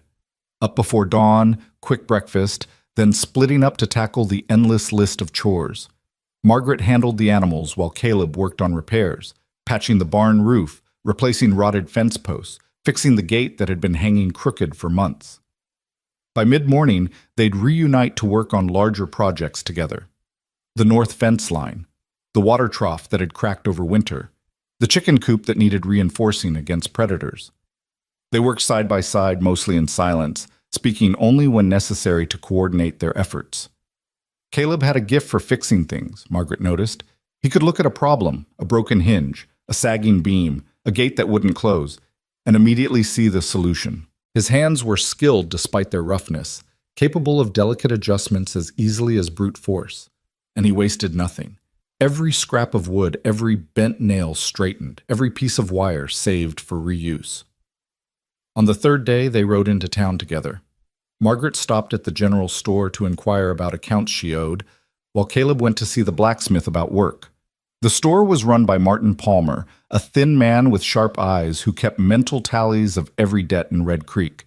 Up before dawn, quick breakfast, then splitting up to tackle the endless list of chores. Margaret handled the animals while Caleb worked on repairs, patching the barn roof, replacing rotted fence posts, fixing the gate that had been hanging crooked for months. By mid-morning, they'd reunite to work on larger projects together. The north fence line, the water trough that had cracked over winter, the chicken coop that needed reinforcing against predators. They worked side by side, mostly in silence, speaking only when necessary to coordinate their efforts. Caleb had a gift for fixing things, Margaret noticed. He could look at a problem, a broken hinge, a sagging beam, a gate that wouldn't close, and immediately see the solution. His hands were skilled despite their roughness, capable of delicate adjustments as easily as brute force. And he wasted nothing. Every scrap of wood, every bent nail straightened, every piece of wire saved for reuse. On the third day, they rode into town together. Margaret stopped at the general store to inquire about accounts she owed, while Caleb went to see the blacksmith about work. The store was run by Martin Palmer, a thin man with sharp eyes who kept mental tallies of every debt in Red Creek.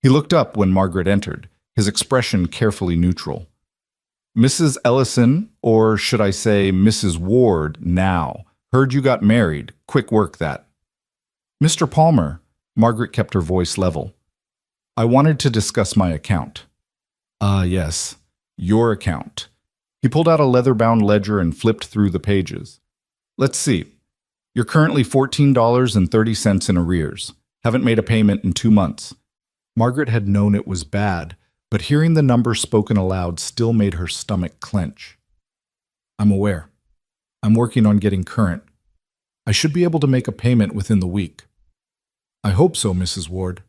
He looked up when Margaret entered, his expression carefully neutral. Mrs. Ellison, or should I say Mrs. Ward, now. Heard you got married. Quick work, that. Mr. Palmer, Margaret kept her voice level. I wanted to discuss my account. Yes, your account. He pulled out a leather-bound ledger and flipped through the pages. Let's see. You're currently $14.30 in arrears. Haven't made a payment in 2 months. Margaret had known it was bad, but hearing the number spoken aloud still made her stomach clench. I'm aware. I'm working on getting current. I should be able to make a payment within the week. I hope so, Mrs. Ward.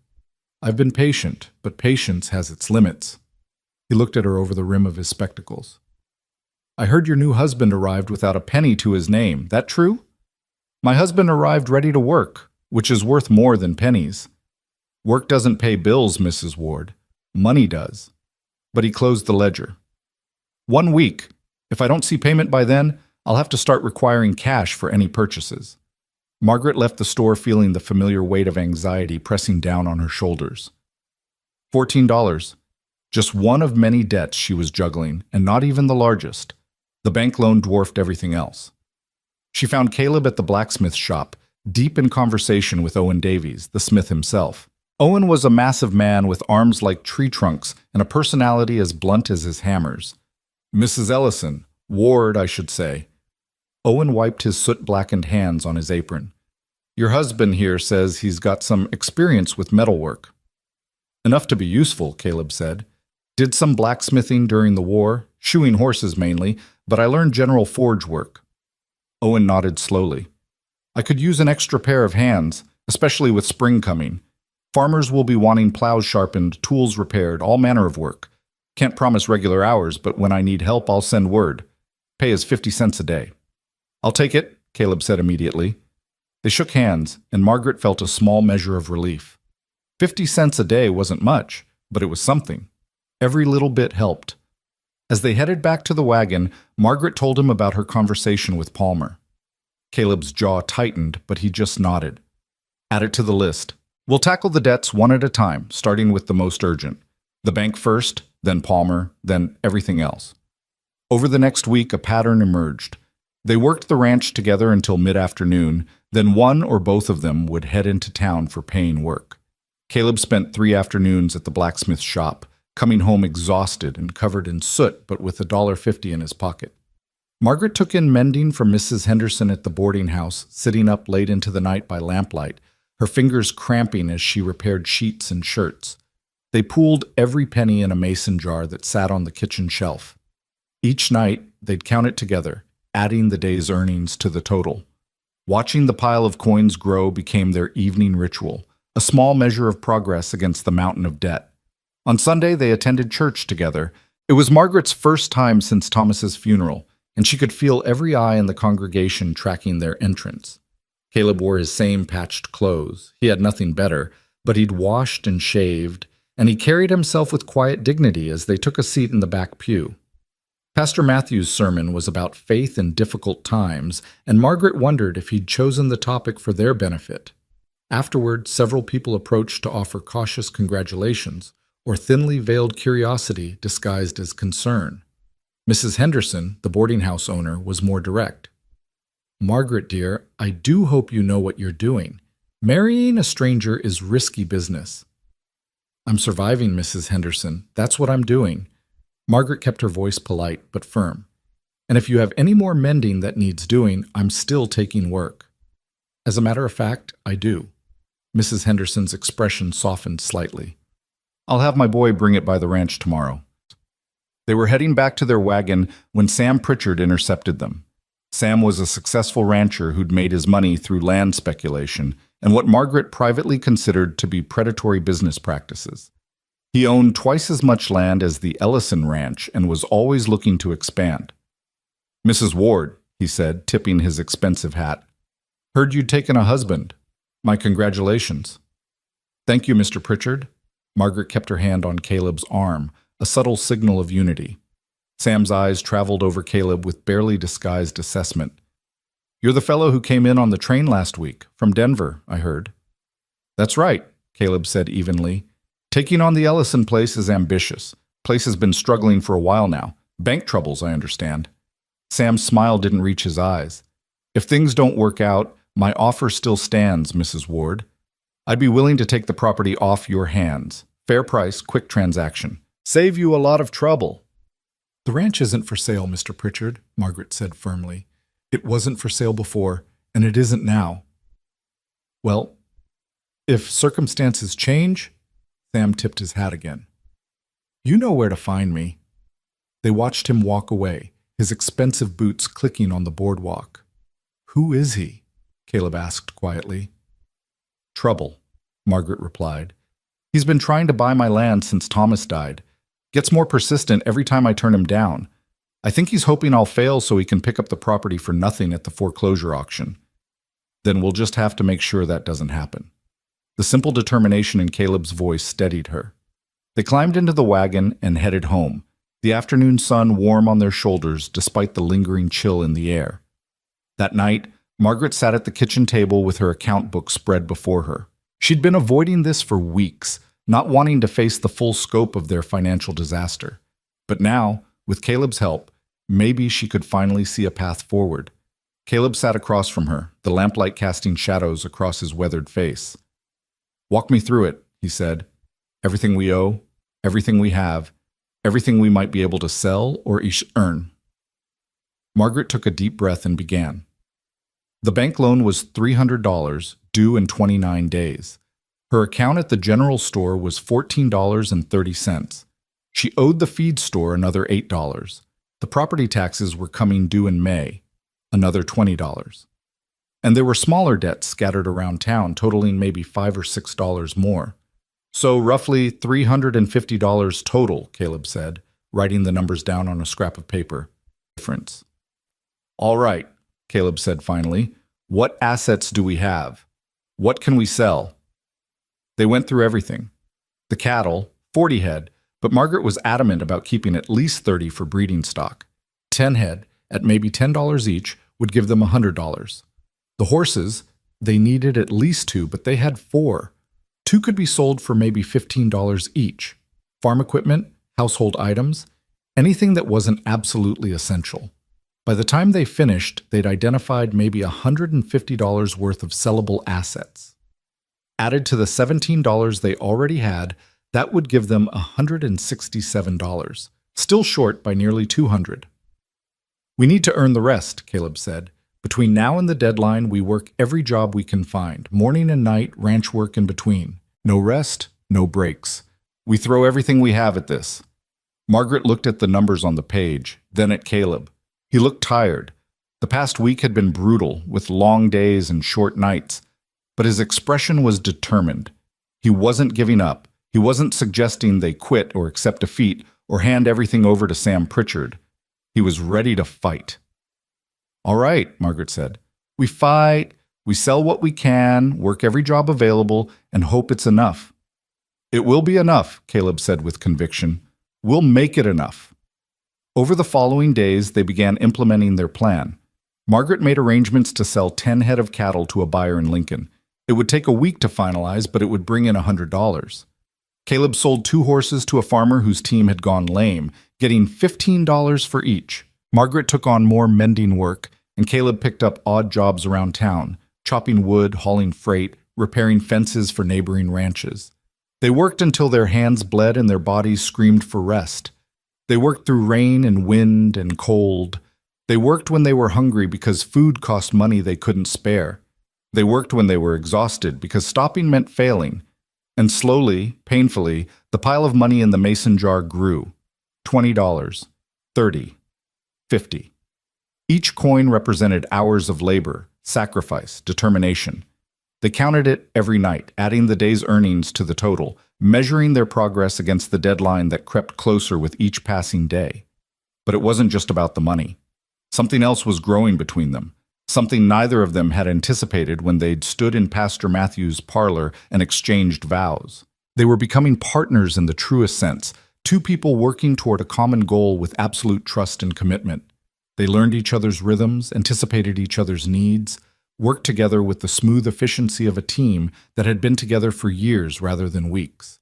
I've been patient, but patience has its limits. He looked at her over the rim of his spectacles. I heard your new husband arrived without a penny to his name. That true? My husband arrived ready to work, which is worth more than pennies. Work doesn't pay bills, Mrs. Ward. Money does. But he closed the ledger. 1 week. If I don't see payment by then, I'll have to start requiring cash for any purchases. Margaret left the store feeling the familiar weight of anxiety pressing down on her shoulders. $14. Just one of many debts she was juggling, and not even the largest. The bank loan dwarfed everything else. She found Caleb at the blacksmith shop, deep in conversation with Owen Davies, the smith himself. Owen was a massive man with arms like tree trunks and a personality as blunt as his hammers. "Mrs. Ellison, Ward, I should say." Owen wiped his soot-blackened hands on his apron. "Your husband here says he's got some experience with metalwork." "Enough to be useful," Caleb said. "Did some blacksmithing during the war, shoeing horses mainly, but I learned general forge work." Owen nodded slowly. "I could use an extra pair of hands, especially with spring coming. Farmers will be wanting plows sharpened, tools repaired, all manner of work. Can't promise regular hours, but when I need help, I'll send word. Pay is 50 cents a day." "I'll take it," Caleb said immediately. They shook hands, and Margaret felt a small measure of relief. 50 cents a day wasn't much, but it was something. Every little bit helped. As they headed back to the wagon, Margaret told him about her conversation with Palmer. Caleb's jaw tightened, but he just nodded. "Add it to the list. We'll tackle the debts one at a time, starting with the most urgent. The bank first, then Palmer, then everything else." Over the next week, a pattern emerged. They worked the ranch together until mid-afternoon, then one or both of them would head into town for paying work. Caleb spent 3 afternoons at the blacksmith shop, coming home exhausted and covered in soot but with $1.50 in his pocket. Margaret took in mending from Mrs. Henderson at the boarding house, sitting up late into the night by lamplight, her fingers cramping as she repaired sheets and shirts. They pooled every penny in a mason jar that sat on the kitchen shelf. Each night, they'd count it together, adding the day's earnings to the total. Watching the pile of coins grow became their evening ritual, a small measure of progress against the mountain of debt. On Sunday, they attended church together. It was Margaret's first time since Thomas's funeral, and she could feel every eye in the congregation tracking their entrance. Caleb wore his same patched clothes. He had nothing better, but he'd washed and shaved, and he carried himself with quiet dignity as they took a seat in the back pew. Pastor Matthew's sermon was about faith in difficult times, and Margaret wondered if he'd chosen the topic for their benefit. Afterward, several people approached to offer cautious congratulations, or thinly veiled curiosity disguised as concern. Mrs. Henderson, the boarding house owner, was more direct. "Margaret, dear, I do hope you know what you're doing. Marrying a stranger is risky business." "I'm surviving, Mrs. Henderson. That's what I'm doing." Margaret kept her voice polite but firm. "And if you have any more mending that needs doing, I'm still taking work." "As a matter of fact, I do." Mrs. Henderson's expression softened slightly. "I'll have my boy bring it by the ranch tomorrow." They were heading back to their wagon when Sam Pritchard intercepted them. Sam was a successful rancher who'd made his money through land speculation and what Margaret privately considered to be predatory business practices. He owned twice as much land as the Ellison Ranch and was always looking to expand. "Mrs. Ward," he said, tipping his expensive hat. "Heard you'd taken a husband. My congratulations." "Thank you, Mr. Pritchard." Margaret kept her hand on Caleb's arm, a subtle signal of unity. Sam's eyes traveled over Caleb with barely disguised assessment. "You're the fellow who came in on the train last week, from Denver, I heard." "That's right," Caleb said evenly. "Taking on the Ellison place is ambitious. Place has been struggling for a while now. Bank troubles, I understand." Sam's smile didn't reach his eyes. "If things don't work out, my offer still stands, Mrs. Ward. I'd be willing to take the property off your hands. Fair price, quick transaction. Save you a lot of trouble." "The ranch isn't for sale, Mr. Pritchard," Margaret said firmly. "It wasn't for sale before, and it isn't now." "Well, if circumstances change," Sam tipped his hat again. "You know where to find me." They watched him walk away, his expensive boots clicking on the boardwalk. "Who is he?" Caleb asked quietly. "Trouble," Margaret replied. "He's been trying to buy my land since Thomas died. Gets more persistent every time I turn him down. I think he's hoping I'll fail so he can pick up the property for nothing at the foreclosure auction. Then we'll just have to make sure that doesn't happen." The simple determination in Caleb's voice steadied her. They climbed into the wagon and headed home, the afternoon sun warm on their shoulders despite the lingering chill in the air. That night, Margaret sat at the kitchen table with her account book spread before her. She'd been avoiding this for weeks, not wanting to face the full scope of their financial disaster. But now, with Caleb's help, maybe she could finally see a path forward. Caleb sat across from her, the lamplight casting shadows across his weathered face. "Walk me through it," he said. "Everything we owe, everything we have, everything we might be able to sell or earn." Margaret took a deep breath and began. The bank loan was $300, due in 29 days. Her account at the general store was $14.30. She owed the feed store another $8. The property taxes were coming due in May, another $20. And there were smaller debts scattered around town, totaling maybe $5 or $6 more. So roughly $350 total, Caleb said, writing the numbers down on a scrap of paper. Difference. "All right," Caleb said finally. "What assets do we have? What can we sell?" They went through everything. The cattle, 40 head, but Margaret was adamant about keeping at least 30 for breeding stock. 10 head, at maybe $10 each, would give them $100. The horses, they needed at least 2, but they had 4. 2 could be sold for maybe $15 each. Farm equipment, household items, anything that wasn't absolutely essential. By the time they finished, they'd identified maybe $150 worth of sellable assets. Added to the $17 they already had, that would give them $167, still short by nearly $200. "We need to earn the rest," Caleb said. "Between now and the deadline, we work every job we can find, morning and night, ranch work in between. No rest, no breaks. We throw everything we have at this." Margaret looked at the numbers on the page, then at Caleb. He looked tired. The past week had been brutal, with long days and short nights, but his expression was determined. He wasn't giving up. He wasn't suggesting they quit or accept defeat or hand everything over to Sam Pritchard. He was ready to fight. "All right," Margaret said. "We fight, we sell what we can, work every job available, and hope it's enough." "It will be enough," Caleb said with conviction. "We'll make it enough." Over the following days, they began implementing their plan. Margaret made arrangements to sell 10 head of cattle to a buyer in Lincoln. It would take a week to finalize, but it would bring in $100. Caleb sold 2 horses to a farmer whose team had gone lame, getting $15 for each. Margaret took on more mending work, and Caleb picked up odd jobs around town, chopping wood, hauling freight, repairing fences for neighboring ranches. They worked until their hands bled and their bodies screamed for rest. They worked through rain and wind and cold. They worked when they were hungry because food cost money they couldn't spare. They worked when they were exhausted because stopping meant failing. And slowly, painfully, the pile of money in the mason jar grew. $20, $30, $50. Each coin represented hours of labor, sacrifice, determination. They counted it every night, adding the day's earnings to the total, measuring their progress against the deadline that crept closer with each passing day. But it wasn't just about the money. Something else was growing between them, something neither of them had anticipated when they'd stood in Pastor Matthew's parlor and exchanged vows. They were becoming partners in the truest sense, 2 people working toward a common goal with absolute trust and commitment. They learned each other's rhythms, anticipated each other's needs, worked together with the smooth efficiency of a team that had been together for years rather than weeks.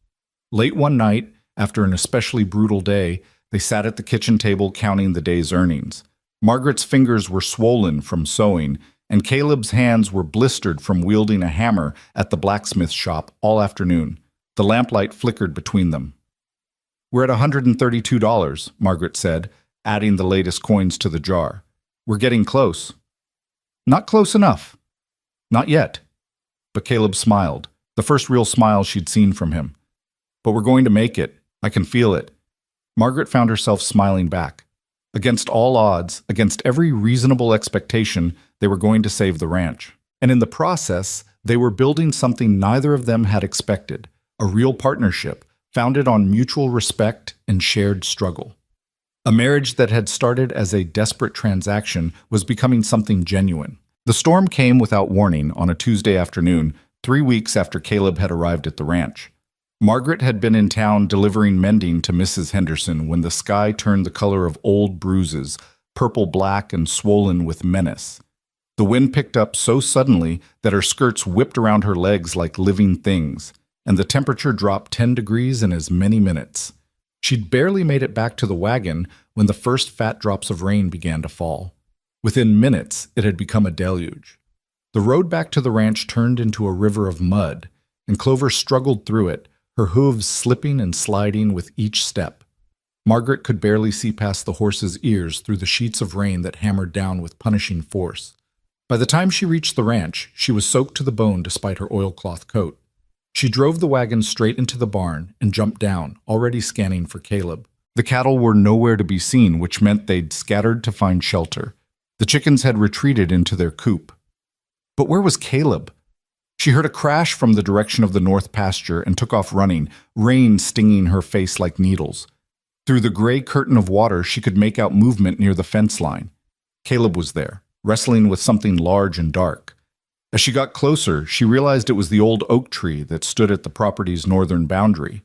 Late one night, after an especially brutal day, they sat at the kitchen table counting the day's earnings. Margaret's fingers were swollen from sewing, and Caleb's hands were blistered from wielding a hammer at the blacksmith shop all afternoon. The lamplight flickered between them. "We're at $132, Margaret said, adding the latest coins to the jar. "We're getting close." "Not close enough." "Not yet." But Caleb smiled, the first real smile she'd seen from him. "But we're going to make it. I can feel it." Margaret found herself smiling back. Against all odds, against every reasonable expectation, they were going to save the ranch. And in the process, they were building something neither of them had expected, a real partnership, founded on mutual respect and shared struggle. A marriage that had started as a desperate transaction was becoming something genuine. The storm came without warning on a Tuesday afternoon, 3 weeks after Caleb had arrived at the ranch. Margaret had been in town delivering mending to Mrs. Henderson when the sky turned the color of old bruises, purple-black and swollen with menace. The wind picked up so suddenly that her skirts whipped around her legs like living things. and the temperature dropped 10 degrees in as many minutes. She'd barely made it back to the wagon when the first fat drops of rain began to fall. Within minutes, it had become a deluge. The road back to the ranch turned into a river of mud, and Clover struggled through it, her hooves slipping and sliding with each step. Margaret could barely see past the horse's ears through the sheets of rain that hammered down with punishing force. By the time she reached the ranch, she was soaked to the bone despite her oilcloth coat. She drove the wagon straight into the barn and jumped down, already scanning for Caleb. The cattle were nowhere to be seen, which meant they'd scattered to find shelter. The chickens had retreated into their coop. But where was Caleb? She heard a crash from the direction of the north pasture and took off running, rain stinging her face like needles. Through the gray curtain of water, she could make out movement near the fence line. Caleb was there, wrestling with something large and dark. As she got closer, she realized it was the old oak tree that stood at the property's northern boundary.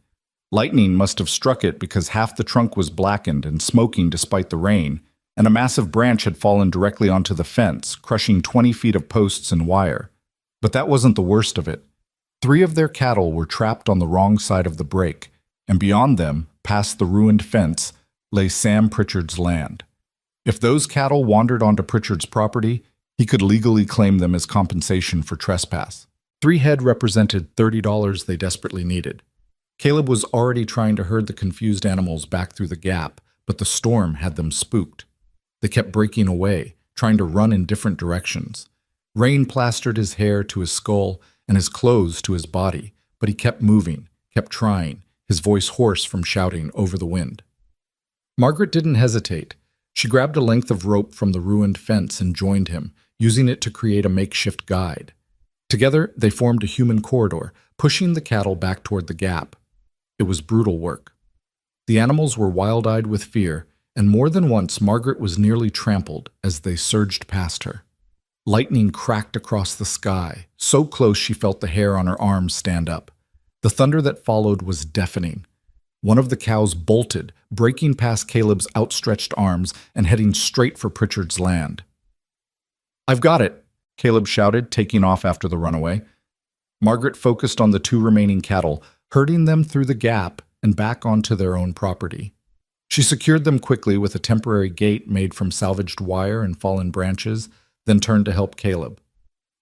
Lightning must have struck it because half the trunk was blackened and smoking despite the rain, and a massive branch had fallen directly onto the fence, crushing 20 feet of posts and wire. But that wasn't the worst of it. 3 of their cattle were trapped on the wrong side of the break, and beyond them, past the ruined fence, lay Sam Pritchard's land. If those cattle wandered onto Pritchard's property, he could legally claim them as compensation for trespass. 3 head represented $30 they desperately needed. Caleb was already trying to herd the confused animals back through the gap, but the storm had them spooked. They kept breaking away, trying to run in different directions. Rain plastered his hair to his skull and his clothes to his body, but he kept moving, kept trying, his voice hoarse from shouting over the wind. Margaret didn't hesitate. She grabbed a length of rope from the ruined fence and joined him, using it to create a makeshift guide. Together, they formed a human corridor, pushing the cattle back toward the gap. It was brutal work. The animals were wild-eyed with fear, and more than once Margaret was nearly trampled as they surged past her. Lightning cracked across the sky, so close she felt the hair on her arms stand up. The thunder that followed was deafening. One of the cows bolted, breaking past Caleb's outstretched arms and heading straight for Pritchard's land. "I've got it," Caleb shouted, taking off after the runaway. Margaret focused on the 2 remaining cattle, herding them through the gap and back onto their own property. She secured them quickly with a temporary gate made from salvaged wire and fallen branches, then turned to help Caleb.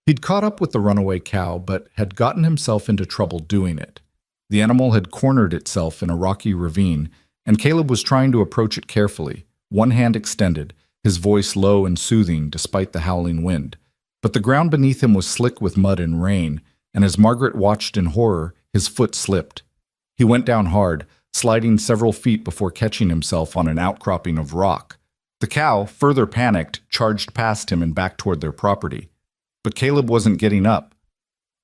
He'd caught up with the runaway cow, but had gotten himself into trouble doing it. The animal had cornered itself in a rocky ravine, and Caleb was trying to approach it carefully, one hand extended, his voice low and soothing despite the howling wind. But the ground beneath him was slick with mud and rain, and as Margaret watched in horror, his foot slipped. He went down hard, sliding several feet before catching himself on an outcropping of rock. The cow, further panicked, charged past him and back toward their property. But Caleb wasn't getting up.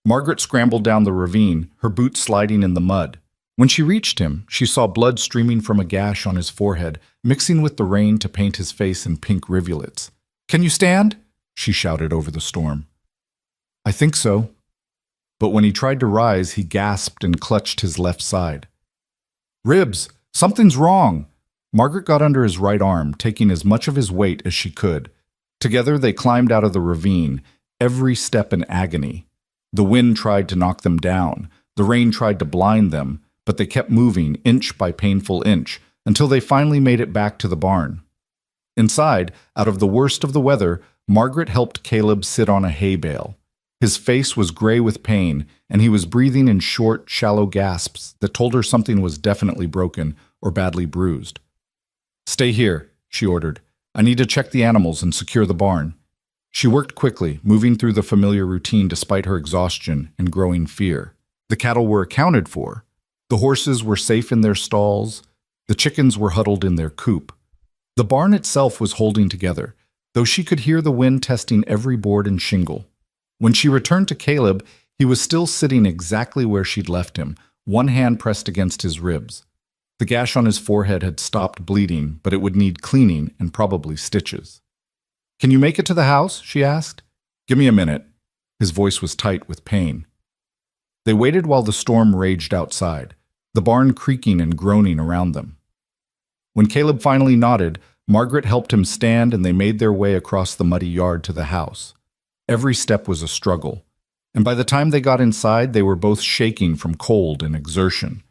Margaret scrambled down the ravine, her boots sliding in the mud. When she reached him, she saw blood streaming from a gash on his forehead, mixing with the rain to paint his face in pink rivulets. "Can you stand?" she shouted over the storm. "I think so." But when he tried to rise, he gasped and clutched his left side. "Ribs! Something's wrong!" Margaret got under his right arm, taking as much of his weight as she could. Together they climbed out of the ravine, every step in agony. The wind tried to knock them down, the rain tried to blind them, but they kept moving inch by painful inch until they finally made it back to the barn. Inside, out of the worst of the weather, Margaret helped Caleb sit on a hay bale. His face was gray with pain, and he was breathing in short, shallow gasps that told her something was definitely broken or badly bruised. "Stay here," she ordered. "I need to check the animals and secure the barn." She worked quickly, moving through the familiar routine despite her exhaustion and growing fear. The cattle were accounted for. The horses were safe in their stalls. The chickens were huddled in their coop. The barn itself was holding together, though she could hear the wind testing every board and shingle. When she returned to Caleb, he was still sitting exactly where she'd left him, one hand pressed against his ribs. The gash on his forehead had stopped bleeding, but it would need cleaning and probably stitches. "Can you make it to the house?" she asked. "Give me a minute." His voice was tight with pain. They waited while the storm raged outside, the barn creaking and groaning around them. When Caleb finally nodded, Margaret helped him stand and they made their way across the muddy yard to the house. Every step was a struggle. and by the time they got inside, they were both shaking from cold and exertion.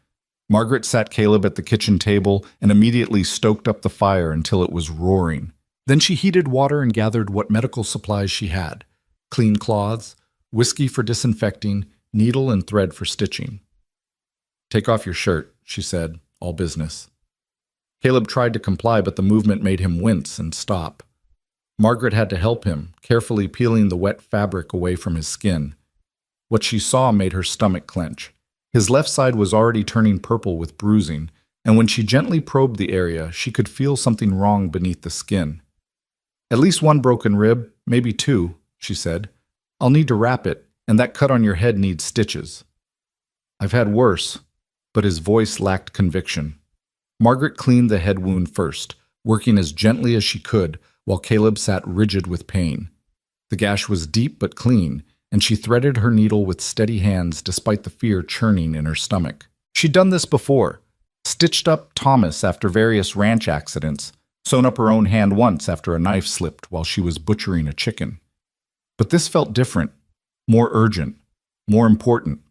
Margaret sat Caleb at the kitchen table and immediately stoked up the fire until it was roaring. Then she heated water and gathered what medical supplies she had: clean cloths, whiskey for disinfecting, needle and thread for stitching. "Take off your shirt," she said, all business. Caleb tried to comply, but the movement made him wince and stop. Margaret had to help him, carefully peeling the wet fabric away from his skin. What she saw made her stomach clench. His left side was already turning purple with bruising, and when she gently probed the area, she could feel something wrong beneath the skin. "At least one broken rib, maybe two," she said. "I'll need to wrap it, and that cut on your head needs stitches." "I've had worse," but his voice lacked conviction. Margaret cleaned the head wound first, working as gently as she could, while Caleb sat rigid with pain. The gash was deep but clean, and she threaded her needle with steady hands despite the fear churning in her stomach. She'd done this before, stitched up Thomas after various ranch accidents, sewn up her own hand once after a knife slipped while she was butchering a chicken. But this felt different, more urgent, more important.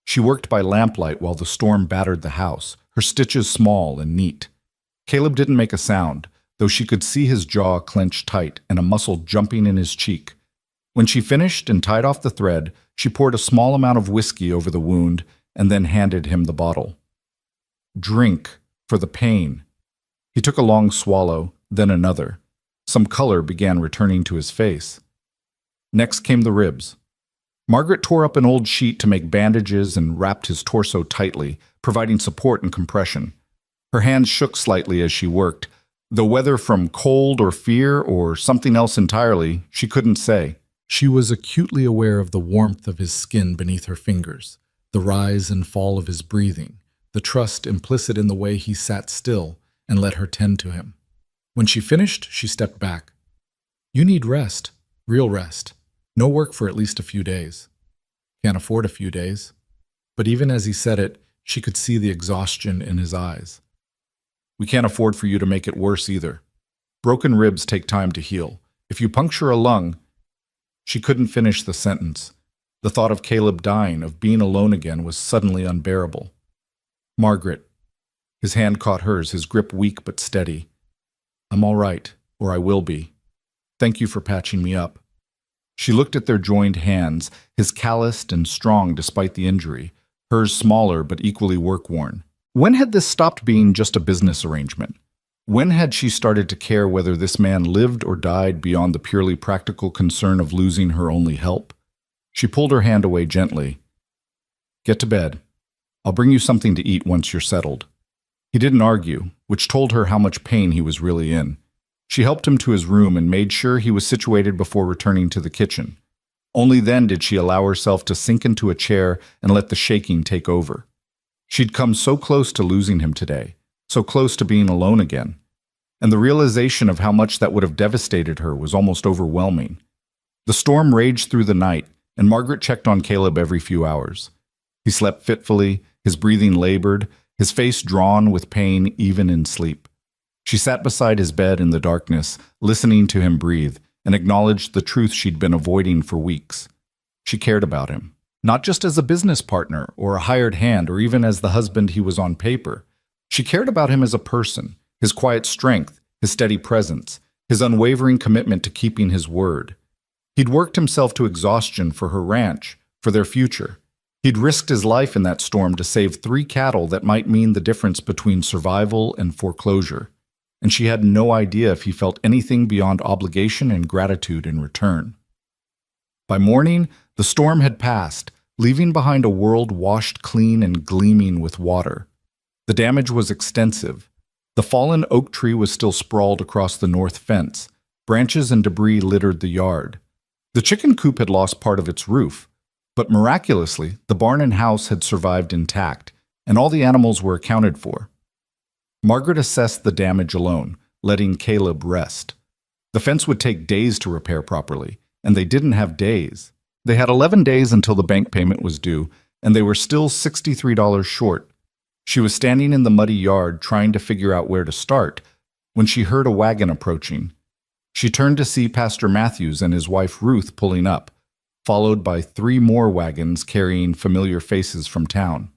She worked by lamplight while the storm battered the house, her stitches small and neat. Caleb didn't make a sound, though she could see his jaw clench tight and a muscle jumping in his cheek. When she finished and tied off the thread, she poured a small amount of whiskey over the wound and then handed him the bottle. "Drink, for the pain." He took a long swallow, then another. Some color began returning to his face. Next came the ribs. Margaret tore up an old sheet to make bandages and wrapped his torso tightly, providing support and compression. Her hands shook slightly as she worked, though whether from cold or fear or something else entirely, she couldn't say. She was acutely aware of the warmth of his skin beneath her fingers, the rise and fall of his breathing, the trust implicit in the way he sat still and let her tend to him. When she finished, she stepped back. "You need rest, real rest. No work for at least a few days." "Can't afford a few days." But even as he said it, she could see the exhaustion in his eyes. "We can't afford for you to make it worse either. Broken ribs take time to heal. If you puncture a lung—" She couldn't finish the sentence. The thought of Caleb dying, of being alone again, was suddenly unbearable. "Margaret." His hand caught hers, his grip weak but steady. "I'm all right, or I will be. Thank you for patching me up." She looked at their joined hands, his calloused and strong despite the injury, hers smaller but equally work-worn. When had this stopped being just a business arrangement? When had she started to care whether this man lived or died beyond the purely practical concern of losing her only help? She pulled her hand away gently. "Get to bed. I'll bring you something to eat once you're settled." He didn't argue, which told her how much pain he was really in. She helped him to his room and made sure he was situated before returning to the kitchen. Only then did she allow herself to sink into a chair and let the shaking take over. She'd come so close to losing him today, so close to being alone again, and the realization of how much that would have devastated her was almost overwhelming. The storm raged through the night, and Margaret checked on Caleb every few hours. He slept fitfully, his breathing labored, his face drawn with pain even in sleep. She sat beside his bed in the darkness, listening to him breathe, and acknowledged the truth she'd been avoiding for weeks. She cared about him, not just as a business partner or a hired hand or even as the husband he was on paper. She cared about him as a person, his quiet strength, his steady presence, his unwavering commitment to keeping his word. He'd worked himself to exhaustion for her ranch, for their future. He'd risked his life in that storm to save 3 cattle that might mean the difference between survival and foreclosure. And she had no idea if he felt anything beyond obligation and gratitude in return. By morning, the storm had passed, leaving behind a world washed clean and gleaming with water. The damage was extensive. The fallen oak tree was still sprawled across the north fence. Branches and debris littered the yard. The chicken coop had lost part of its roof, but miraculously, the barn and house had survived intact, and all the animals were accounted for. Margaret assessed the damage alone, letting Caleb rest. The fence would take days to repair properly, and they didn't have days. They had 11 days until the bank payment was due, and they were still $63 short. She was standing in the muddy yard trying to figure out where to start when she heard a wagon approaching. She turned to see Pastor Matthews and his wife Ruth pulling up. followed by 3 more wagons carrying familiar faces from town.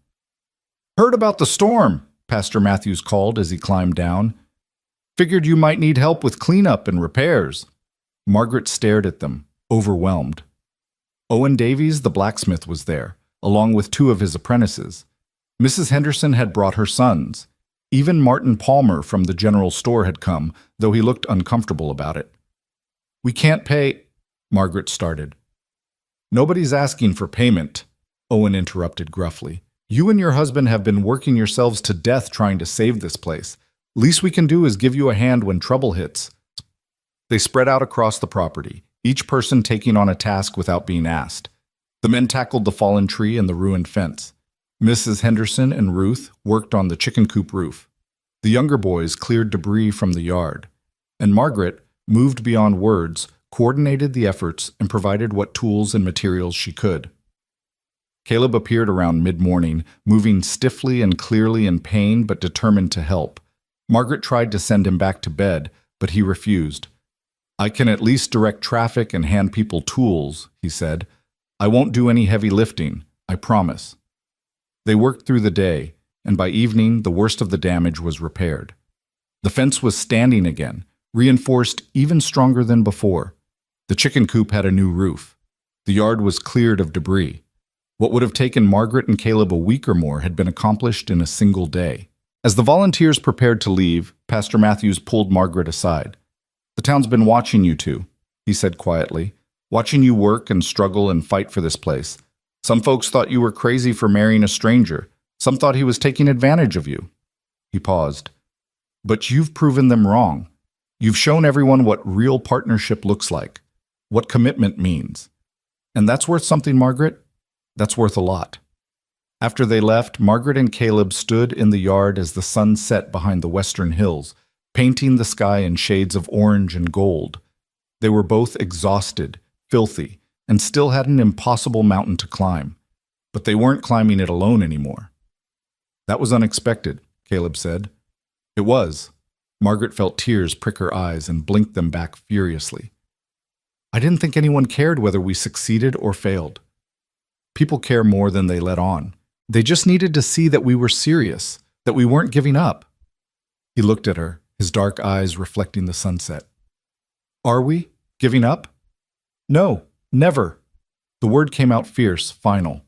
"Heard about the storm," Pastor Matthews called as he climbed down. "Figured you might need help with cleanup and repairs." Margaret stared at them, overwhelmed. Owen Davies, the blacksmith, was there, along with 2 of his apprentices. Mrs. Henderson had brought her sons. Even Martin Palmer from the general store had come, though he looked uncomfortable about it. "We can't pay," Margaret started. "Nobody's asking for payment," Owen interrupted gruffly. "You and your husband have been working yourselves to death trying to save this place. Least we can do is give you a hand when trouble hits." They spread out across the property, each person taking on a task without being asked. The men tackled the fallen tree and the ruined fence. Mrs. Henderson and Ruth worked on the chicken coop roof. The younger boys cleared debris from the yard. And Margaret, moved beyond words, coordinated the efforts and provided what tools and materials she could. Caleb appeared around mid-morning, moving stiffly and clearly in pain but determined to help. Margaret tried to send him back to bed, but he refused. "I can at least direct traffic and hand people tools," he said. "I won't do any heavy lifting, I promise." They worked through the day, and by evening the worst of the damage was repaired. The fence was standing again, reinforced even stronger than before. The chicken coop had a new roof. The yard was cleared of debris. What would have taken Margaret and Caleb a week or more had been accomplished in a single day. As the volunteers prepared to leave, Pastor Matthews pulled Margaret aside. "The town's been watching you 2, he said quietly, "watching you work and struggle and fight for this place. Some folks thought you were crazy for marrying a stranger. Some thought he was taking advantage of you." He paused. "But you've proven them wrong. You've shown everyone what real partnership looks like, what commitment means. And that's worth something, Margaret. That's worth a lot." After they left, Margaret and Caleb stood in the yard as the sun set behind the western hills, painting the sky in shades of orange and gold. They were both exhausted, filthy, and still had an impossible mountain to climb. But they weren't climbing it alone anymore. "That was unexpected," Caleb said. "It was." Margaret felt tears prick her eyes and blinked them back furiously. "I didn't think anyone cared whether we succeeded or failed. People care more than they let on. They just needed to see that we were serious, that we weren't giving up." He looked at her, his dark eyes reflecting the sunset. "Are we giving up?" "No, never." The word came out fierce, final.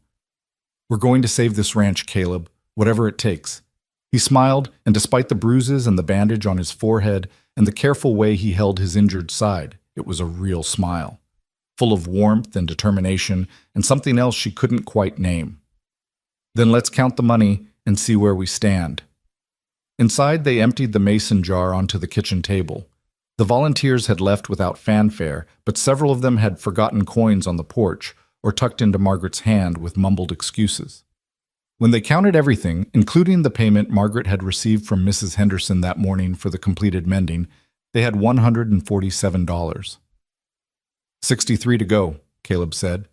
"We're going to save this ranch, Caleb, whatever it takes." He smiled, and despite the bruises and the bandage on his forehead and the careful way he held his injured side, it was a real smile, full of warmth and determination and something else she couldn't quite name. "Then let's count the money and see where we stand." Inside, they emptied the mason jar onto the kitchen table. The volunteers had left without fanfare, but several of them had forgotten coins on the porch or tucked into Margaret's hand with mumbled excuses. When they counted everything, including the payment Margaret had received from Mrs. Henderson that morning for the completed mending, they had $147. "63 to go," Caleb said.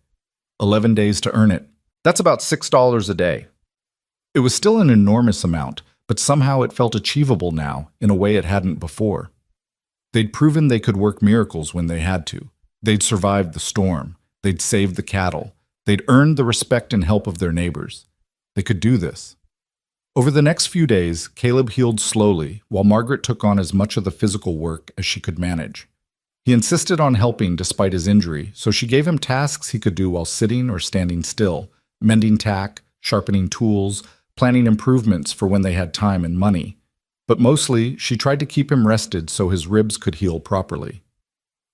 11 days to earn it. That's about $6 a day. It was still an enormous amount, but somehow it felt achievable now in a way it hadn't before. They'd proven they could work miracles when they had to. They'd survived the storm. They'd saved the cattle. They'd earned the respect and help of their neighbors. They could do this. Over the next few days, Caleb healed slowly, while Margaret took on as much of the physical work as she could manage. He insisted on helping despite his injury, so she gave him tasks he could do while sitting or standing still, mending tack, sharpening tools, planning improvements for when they had time and money. But mostly, she tried to keep him rested so his ribs could heal properly.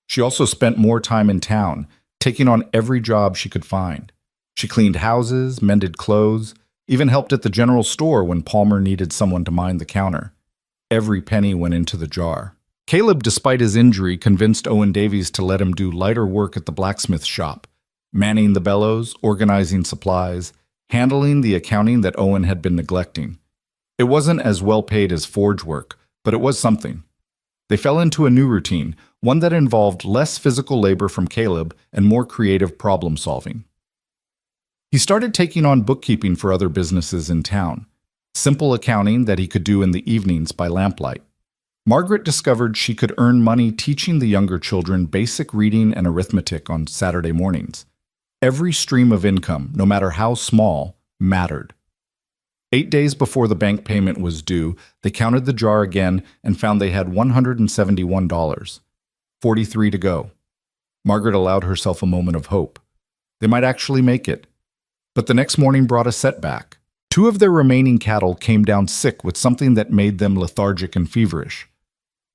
She also spent more time in town, taking on every job she could find. She cleaned houses, mended clothes, even helped at the general store when Palmer needed someone to mind the counter. Every penny went into the jar. Caleb, despite his injury, convinced Owen Davies to let him do lighter work at the blacksmith shop, manning the bellows, organizing supplies, handling the accounting that Owen had been neglecting. It wasn't as well paid as forge work, but it was something. They fell into a new routine, one that involved less physical labor from Caleb and more creative problem solving. He started taking on bookkeeping for other businesses in town, simple accounting that he could do in the evenings by lamplight. Margaret discovered she could earn money teaching the younger children basic reading and arithmetic on Saturday mornings. Every stream of income, no matter how small, mattered. 8 days before the bank payment was due, they counted the jar again and found they had $171. 43 to go. Margaret allowed herself a moment of hope. They might actually make it. But the next morning brought a setback. 2 of their remaining cattle came down sick with something that made them lethargic and feverish.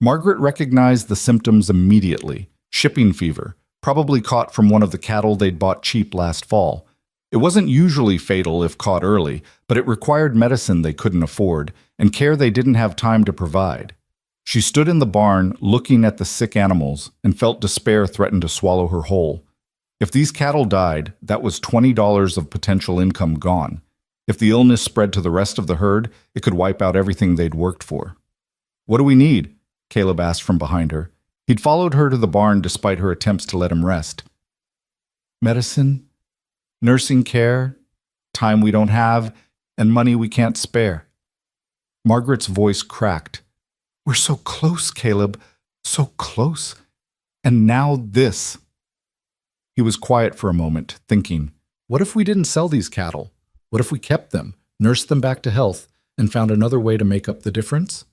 Margaret recognized the symptoms immediately. Shipping fever, probably caught from one of the cattle they'd bought cheap last fall. It wasn't usually fatal if caught early, but it required medicine they couldn't afford and care they didn't have time to provide. She stood in the barn looking at the sick animals and felt despair threaten to swallow her whole. If these cattle died, that was $20 of potential income gone. If the illness spread to the rest of the herd, it could wipe out everything they'd worked for. "What do we need?" Caleb asked from behind her. He'd followed her to the barn despite her attempts to let him rest. "Medicine, nursing care, time we don't have, and money we can't spare." Margaret's voice cracked. "We're so close, Caleb, so close. And now this." He was quiet for a moment, thinking, what if we didn't sell these cattle? What if we kept them, nursed them back to health, and found another way to make up the difference?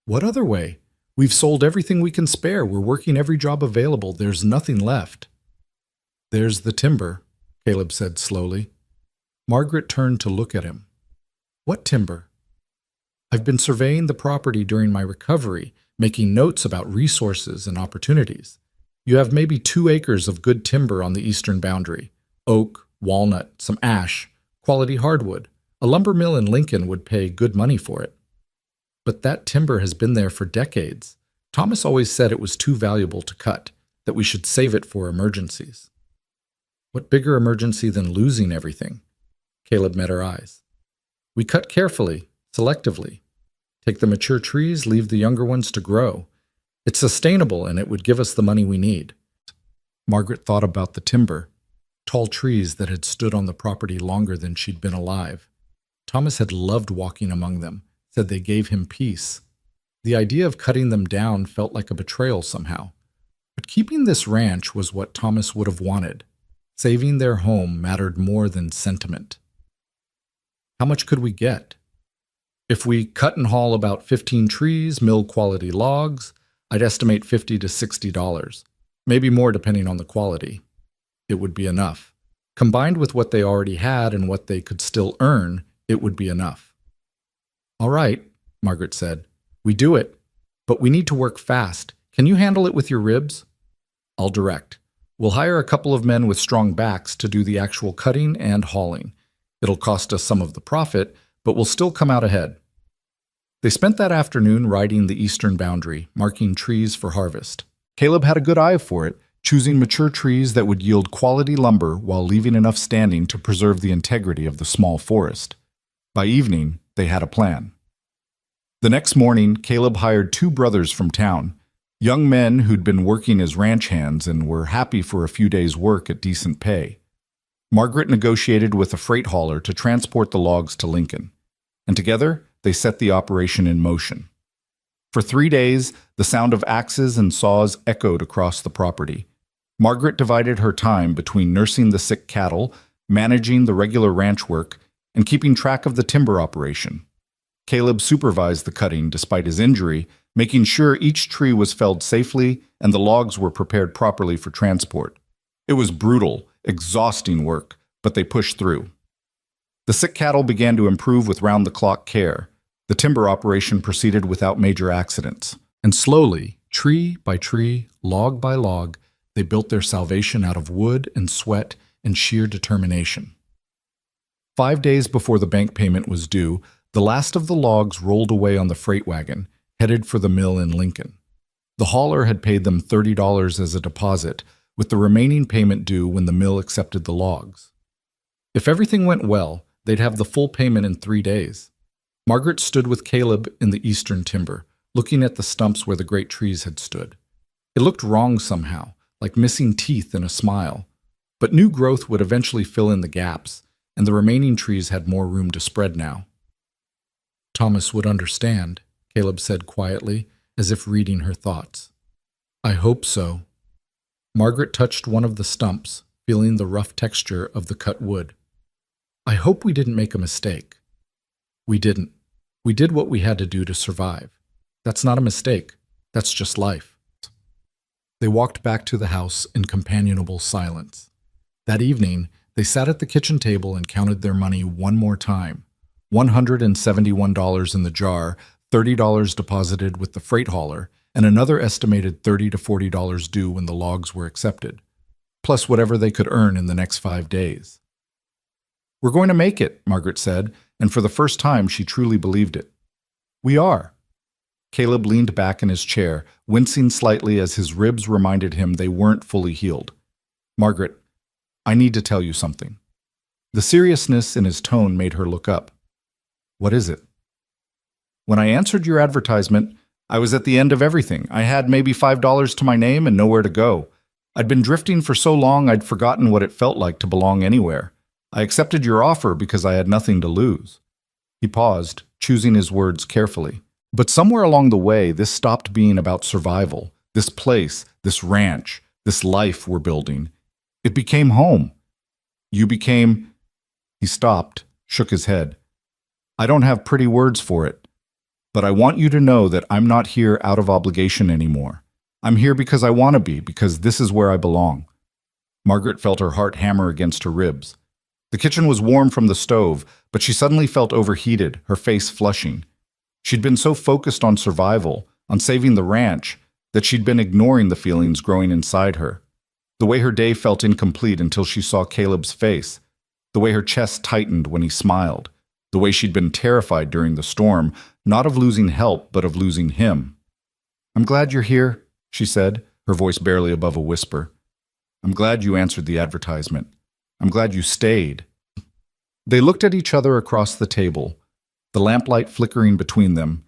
What other way? We've sold everything we can spare. We're working every job available. There's nothing left. "There's the timber," Caleb said slowly. Margaret turned to look at him. "What timber?" "I've been surveying the property during my recovery, making notes about resources and opportunities. You have maybe 2 acres of good timber on the eastern boundary. Oak, walnut, some ash, quality hardwood. A lumber mill in Lincoln would pay good money for it. But that timber has been there for decades. Thomas always said it was too valuable to cut, that we should save it for emergencies." "What bigger emergency than losing everything?" Caleb met her eyes. "We cut carefully, selectively. Take the mature trees, leave the younger ones to grow. It's sustainable, and it would give us the money we need." Margaret thought about the timber, tall trees that had stood on the property longer than she'd been alive. Thomas had loved walking among them, said they gave him peace. The idea of cutting them down felt like a betrayal somehow. But keeping this ranch was what Thomas would have wanted. Saving their home mattered more than sentiment. "How much could we get?" "If we cut and haul about 15 trees, mill-quality logs, I'd estimate $50 to $60. Maybe more depending on the quality. It would be enough. Combined with what they already had and what they could still earn, it would be enough." "All right," Margaret said. "We do it. But we need to work fast. Can you handle it with your ribs?" "I'll direct. We'll hire a couple of men with strong backs to do the actual cutting and hauling. It'll cost us some of the profit, but we'll still come out ahead." They spent that afternoon riding the eastern boundary, marking trees for harvest. Caleb had a good eye for it, choosing mature trees that would yield quality lumber while leaving enough standing to preserve the integrity of the small forest. By evening, they had a plan. The next morning, Caleb hired 2 brothers from town, young men who'd been working as ranch hands and were happy for a few days' work at decent pay. Margaret negotiated with a freight hauler to transport the logs to Lincoln, and together they set the operation in motion. For 3 days, the sound of axes and saws echoed across the property. Margaret divided her time between nursing the sick cattle, managing the regular ranch work, and keeping track of the timber operation. Caleb supervised the cutting despite his injury, making sure each tree was felled safely and the logs were prepared properly for transport. It was brutal, exhausting work, but they pushed through. The sick cattle began to improve with round-the-clock care. The timber operation proceeded without major accidents. And slowly, tree by tree, log by log, they built their salvation out of wood and sweat and sheer determination. 5 days before the bank payment was due, the last of the logs rolled away on the freight wagon, headed for the mill in Lincoln. The hauler had paid them $30 as a deposit, with the remaining payment due when the mill accepted the logs. If everything went well, they'd have the full payment in 3 days. Margaret stood with Caleb in the eastern timber, looking at the stumps where the great trees had stood. It looked wrong somehow, like missing teeth in a smile. But new growth would eventually fill in the gaps, and the remaining trees had more room to spread now. "Thomas would understand," Caleb said quietly, as if reading her thoughts. "I hope so." Margaret touched one of the stumps, feeling the rough texture of the cut wood. I hope we didn't make a mistake. We didn't. We did what we had to do to survive. That's not a mistake. That's just life. They walked back to the house in companionable silence. That evening, they sat at the kitchen table and counted their money one more time. $171 in the jar, $30 deposited with the freight hauler, and another estimated $30 to $40 due when the logs were accepted, plus whatever they could earn in the next 5 days. "We're going to make it," Margaret said, and for the first time she truly believed it. "We are." Caleb leaned back in his chair, wincing slightly as his ribs reminded him they weren't fully healed. "Margaret, I need to tell you something." The seriousness in his tone made her look up. "What is it?" "When I answered your advertisement, I was at the end of everything. I had maybe $5 to my name and nowhere to go. I'd been drifting for so long I'd forgotten what it felt like to belong anywhere. I accepted your offer because I had nothing to lose." He paused, choosing his words carefully. But somewhere along the way, this stopped being about survival. This place, this ranch, this life we're building. It became home. You became... He stopped, shook his head. "I don't have pretty words for it. But I want you to know that I'm not here out of obligation anymore. I'm here because I want to be, because this is where I belong." Margaret felt her heart hammer against her ribs. The kitchen was warm from the stove, but she suddenly felt overheated, her face flushing. She'd been so focused on survival, on saving the ranch, that she'd been ignoring the feelings growing inside her. The way her day felt incomplete until she saw Caleb's face, the way her chest tightened when he smiled, the way she'd been terrified during the storm, not of losing help, but of losing him. "I'm glad you're here," she said, her voice barely above a whisper. "I'm glad you answered the advertisement. I'm glad you stayed." They looked at each other across the table, the lamplight flickering between them,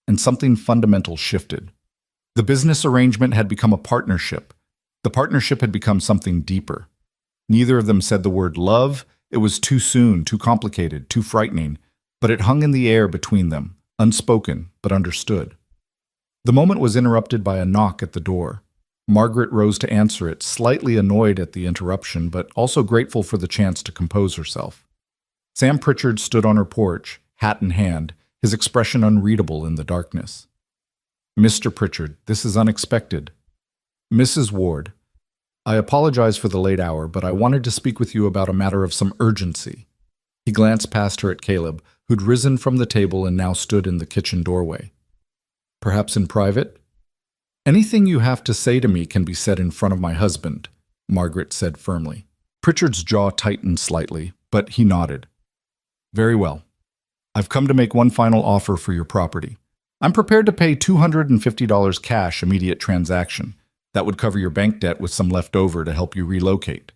and something fundamental shifted. The business arrangement had become a partnership. The partnership had become something deeper. Neither of them said the word love. It was too soon, too complicated, too frightening, but it hung in the air between them, unspoken, but understood. The moment was interrupted by a knock at the door. Margaret rose to answer it, slightly annoyed at the interruption, but also grateful for the chance to compose herself. Sam Pritchard stood on her porch, hat in hand, his expression unreadable in the darkness. "Mr. Pritchard, this is unexpected." "Mrs. Ward, I apologize for the late hour, but I wanted to speak with you about a matter of some urgency." He glanced past her at Caleb, who'd risen from the table and now stood in the kitchen doorway. "Perhaps in private?" "Anything you have to say to me can be said in front of my husband," Margaret said firmly. Pritchard's jaw tightened slightly, but he nodded. "Very well. I've come to make one final offer for your property. I'm prepared to pay $250 cash immediate transaction. That would cover your bank debt with some left over to help you relocate."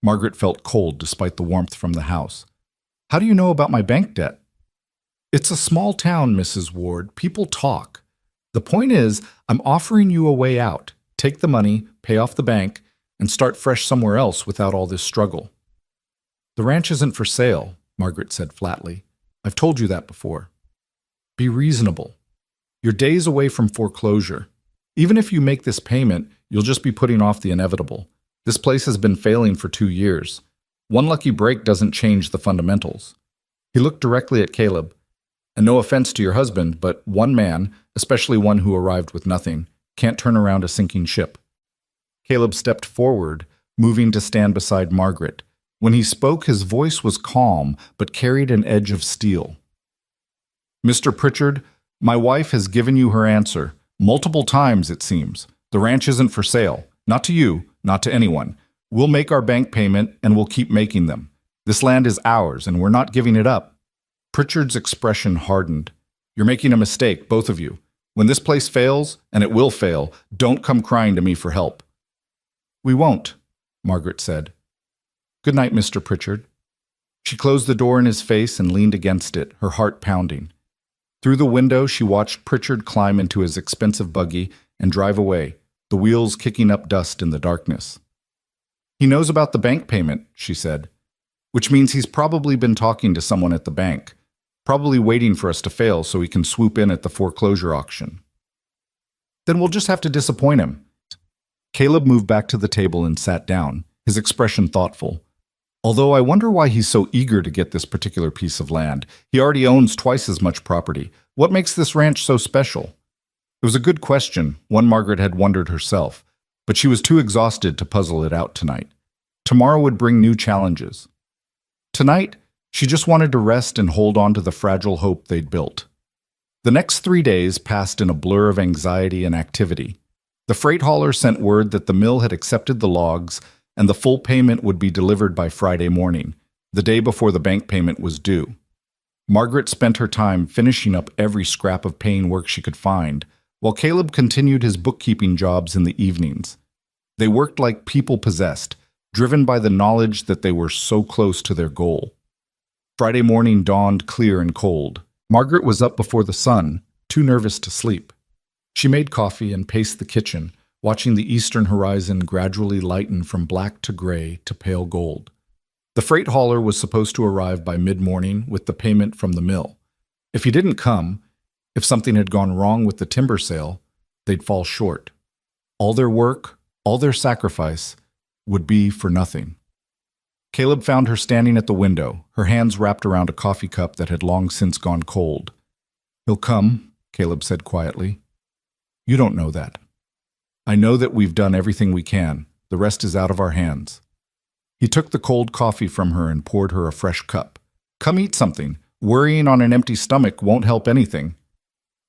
Margaret felt cold despite the warmth from the house. "How do you know about my bank debt?" "It's a small town, Mrs. Ward. People talk. The point is, I'm offering you a way out. Take the money, pay off the bank, and start fresh somewhere else without all this struggle." "The ranch isn't for sale," Margaret said flatly. "I've told you that before. Be reasonable. You're days away from foreclosure. Even if you make this payment, you'll just be putting off the inevitable. This place has been failing for 2 years. One lucky break doesn't change the fundamentals." He looked directly at Caleb. "And no offense to your husband, but one man, especially one who arrived with nothing, can't turn around a sinking ship." Caleb stepped forward, moving to stand beside Margaret. When he spoke, his voice was calm, but carried an edge of steel. "Mr. Pritchard, my wife has given you her answer. Multiple times, it seems. The ranch isn't for sale. Not to you, not to anyone. We'll make our bank payment, and we'll keep making them. This land is ours, and we're not giving it up." Pritchard's expression hardened. "You're making a mistake, both of you. When this place fails, and it will fail, don't come crying to me for help." "We won't," Margaret said. "Good night, Mr. Pritchard." She closed the door in his face and leaned against it, her heart pounding. Through the window, she watched Pritchard climb into his expensive buggy and drive away, the wheels kicking up dust in the darkness. "He knows about the bank payment," she said, "which means he's probably been talking to someone at the bank, probably waiting for us to fail so he can swoop in at the foreclosure auction." "Then we'll just have to disappoint him." Caleb moved back to the table and sat down. his expression thoughtful. Although I wonder why he's so eager to get this particular piece of land. He already owns twice as much property. What makes this ranch so special? It was a good question, one Margaret had wondered herself, but she was too exhausted to puzzle it out tonight. Tomorrow would bring new challenges. Tonight, she just wanted to rest and hold on to the fragile hope they'd built. The next 3 days passed in a blur of anxiety and activity. The freight hauler sent word that the mill had accepted the logs and the full payment would be delivered by Friday morning, the day before the bank payment was due. Margaret spent her time finishing up every scrap of paying work she could find, while Caleb continued his bookkeeping jobs in the evenings. They worked like people possessed, driven by the knowledge that they were so close to their goal. Friday morning dawned clear and cold. Margaret was up before the sun, too nervous to sleep. She made coffee and paced the kitchen, watching the eastern horizon gradually lighten from black to gray to pale gold. The freight hauler was supposed to arrive by mid-morning with the payment from the mill. If he didn't come, if something had gone wrong with the timber sale, they'd fall short. All their work, all their sacrifice, would be for nothing. Caleb found her standing at the window, her hands wrapped around a coffee cup that had long since gone cold. "He'll come," Caleb said quietly. "You don't know that. I know that we've done everything we can. The rest is out of our hands." He took the cold coffee from her and poured her a fresh cup. "Come eat something. Worrying on an empty stomach won't help anything."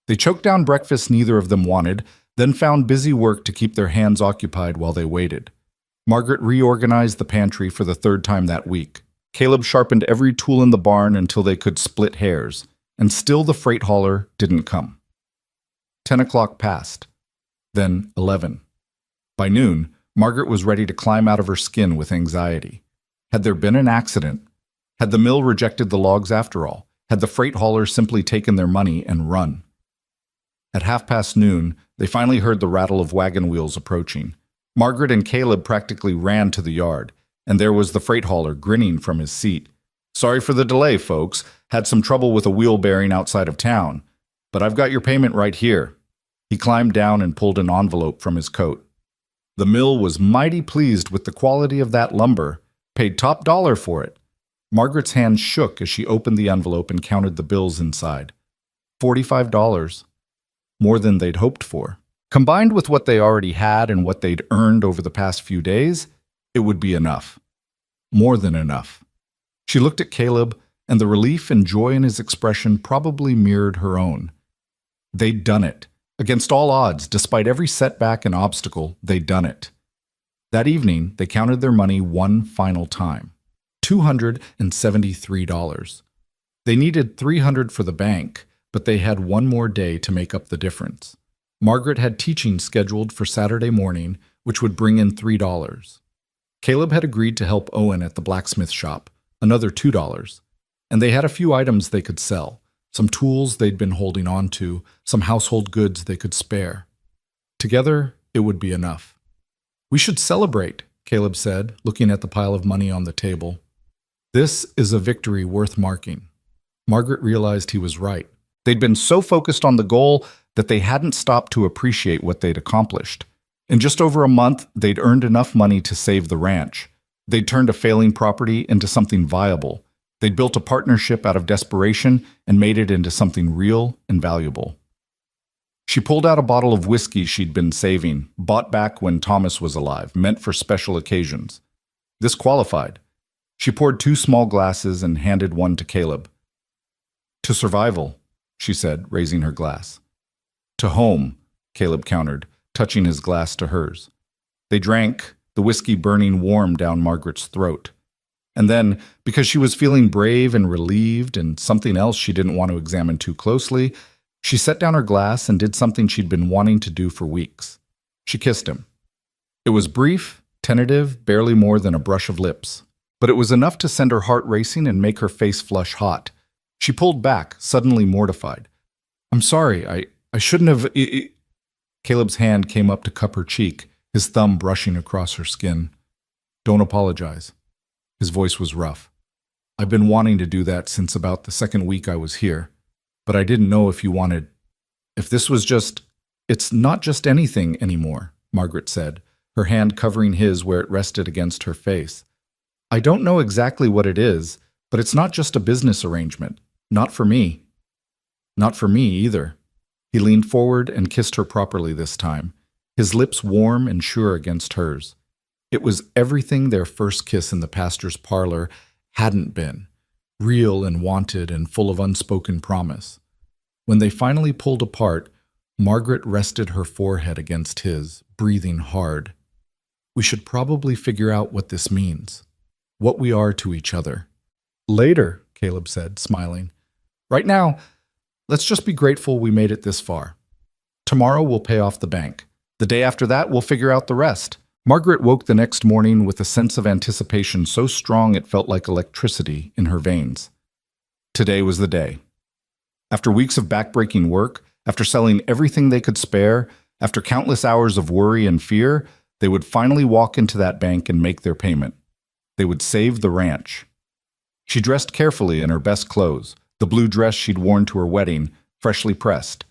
They choked down breakfast neither of them wanted, then found busy work to keep their hands occupied while they waited. Margaret reorganized the pantry for the third time that week. Caleb sharpened every tool in the barn until they could split hairs, and still the freight hauler didn't come. 10 o'clock passed. Then 11. By noon, Margaret was ready to climb out of her skin with anxiety. Had there been an accident? Had the mill rejected the logs after all? Had the freight hauler simply taken their money and run? At noon, they finally heard the rattle of wagon wheels approaching. Margaret and Caleb practically ran to the yard, and there was the freight hauler grinning from his seat. "Sorry for the delay, folks. Had some trouble with a wheel bearing outside of town. But I've got your payment right here." He climbed down and pulled an envelope from his coat. The mill was mighty pleased with the quality of that lumber, paid top dollar for it. Margaret's hand shook as she opened the envelope and counted the bills inside. $45. More than they'd hoped for. Combined with what they already had and what they'd earned over the past few days, it would be enough. More than enough. She looked at Caleb, and the relief and joy in his expression probably mirrored her own. They'd done it. Against all odds, despite every setback and obstacle, they'd done it. That evening, they counted their money one final time. $273. They needed $300 for the bank, but they had one more day to make up the difference. Margaret had teaching scheduled for Saturday morning, which would bring in $3. Caleb had agreed to help Owen at the blacksmith shop, another $2, and they had a few items they could sell. Some tools they'd been holding on to, some household goods they could spare. Together, it would be enough. "We should celebrate," Caleb said, looking at the pile of money on the table. "This is a victory worth marking." Margaret realized he was right. They'd been so focused on the goal that they hadn't stopped to appreciate what they'd accomplished. In just over a month, they'd earned enough money to save the ranch. They'd turned a failing property into something viable. They'd built a partnership out of desperation and made it into something real and valuable. She pulled out a bottle of whiskey she'd been saving, bought back when Thomas was alive, meant for special occasions. This qualified. She poured 2 small glasses and handed one to Caleb. "To survival," she said, raising her glass. "To home," Caleb countered, touching his glass to hers. They drank, the whiskey burning warm down Margaret's throat. And then, because she was feeling brave and relieved and something else she didn't want to examine too closely, she set down her glass and did something she'd been wanting to do for weeks. She kissed him. It was brief, tentative, barely more than a brush of lips. But it was enough to send her heart racing and make her face flush hot. She pulled back, suddenly mortified. "I'm sorry, I shouldn't have..." Caleb's hand came up to cup her cheek, his thumb brushing across her skin. "Don't apologize." His voice was rough. "I've been wanting to do that since about the second week I was here, but I didn't know if you wanted... If this was just... It's not just anything anymore," Margaret said, her hand covering his where it rested against her face. "I don't know exactly what it is, but it's not just a business arrangement. Not for me." "Not for me either." He leaned forward and kissed her properly this time, his lips warm and sure against hers. It was everything their first kiss in the pastor's parlor hadn't been, real and wanted and full of unspoken promise. When they finally pulled apart, Margaret rested her forehead against his, breathing hard. "We should probably figure out what this means, what we are to each other." "Later," Caleb said, smiling. "Right now, let's just be grateful we made it this far. Tomorrow we'll pay off the bank. The day after that, we'll figure out the rest." Margaret woke the next morning with a sense of anticipation so strong it felt like electricity in her veins. Today was the day. After weeks of backbreaking work, after selling everything they could spare, after countless hours of worry and fear, they would finally walk into that bank and make their payment. They would save the ranch. She dressed carefully in her best clothes, the blue dress she'd worn to her wedding, freshly pressed.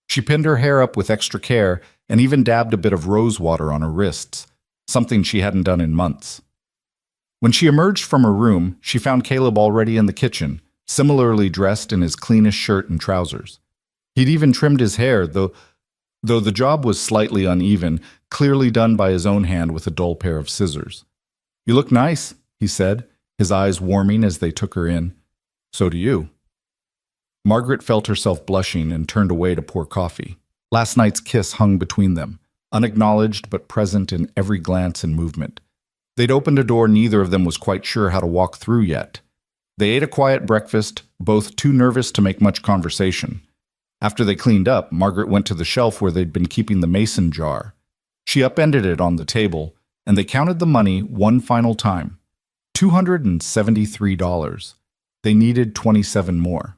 She pinned her hair up with extra care and even dabbed a bit of rose water on her wrists, something she hadn't done in months. When she emerged from her room, she found Caleb already in the kitchen, similarly dressed in his cleanest shirt and trousers. He'd even trimmed his hair, though the job was slightly uneven, clearly done by his own hand with a dull pair of scissors. "You look nice," he said, his eyes warming as they took her in. "So do you." Margaret felt herself blushing and turned away to pour coffee. Last night's kiss hung between them, unacknowledged but present in every glance and movement. They'd opened a door neither of them was quite sure how to walk through yet. They ate a quiet breakfast, both too nervous to make much conversation. After they cleaned up, Margaret went to the shelf where they'd been keeping the mason jar. She upended it on the table, and they counted the money one final time. $273. They needed 27 more.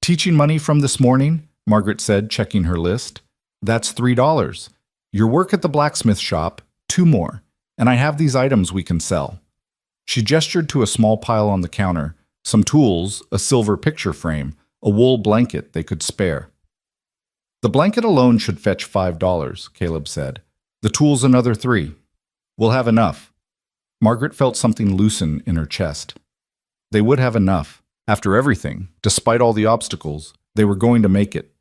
"Teaching money from this morning," Margaret said, checking her list. "That's $3. Your work at the blacksmith shop, 2 more. And I have these items we can sell." She gestured to a small pile on the counter, some tools, a silver picture frame, a wool blanket they could spare. "The blanket alone should fetch $5, Caleb said. "The tools another 3. We'll have enough." Margaret felt something loosen in her chest. They would have enough. After everything, despite all the obstacles, they were going to make it.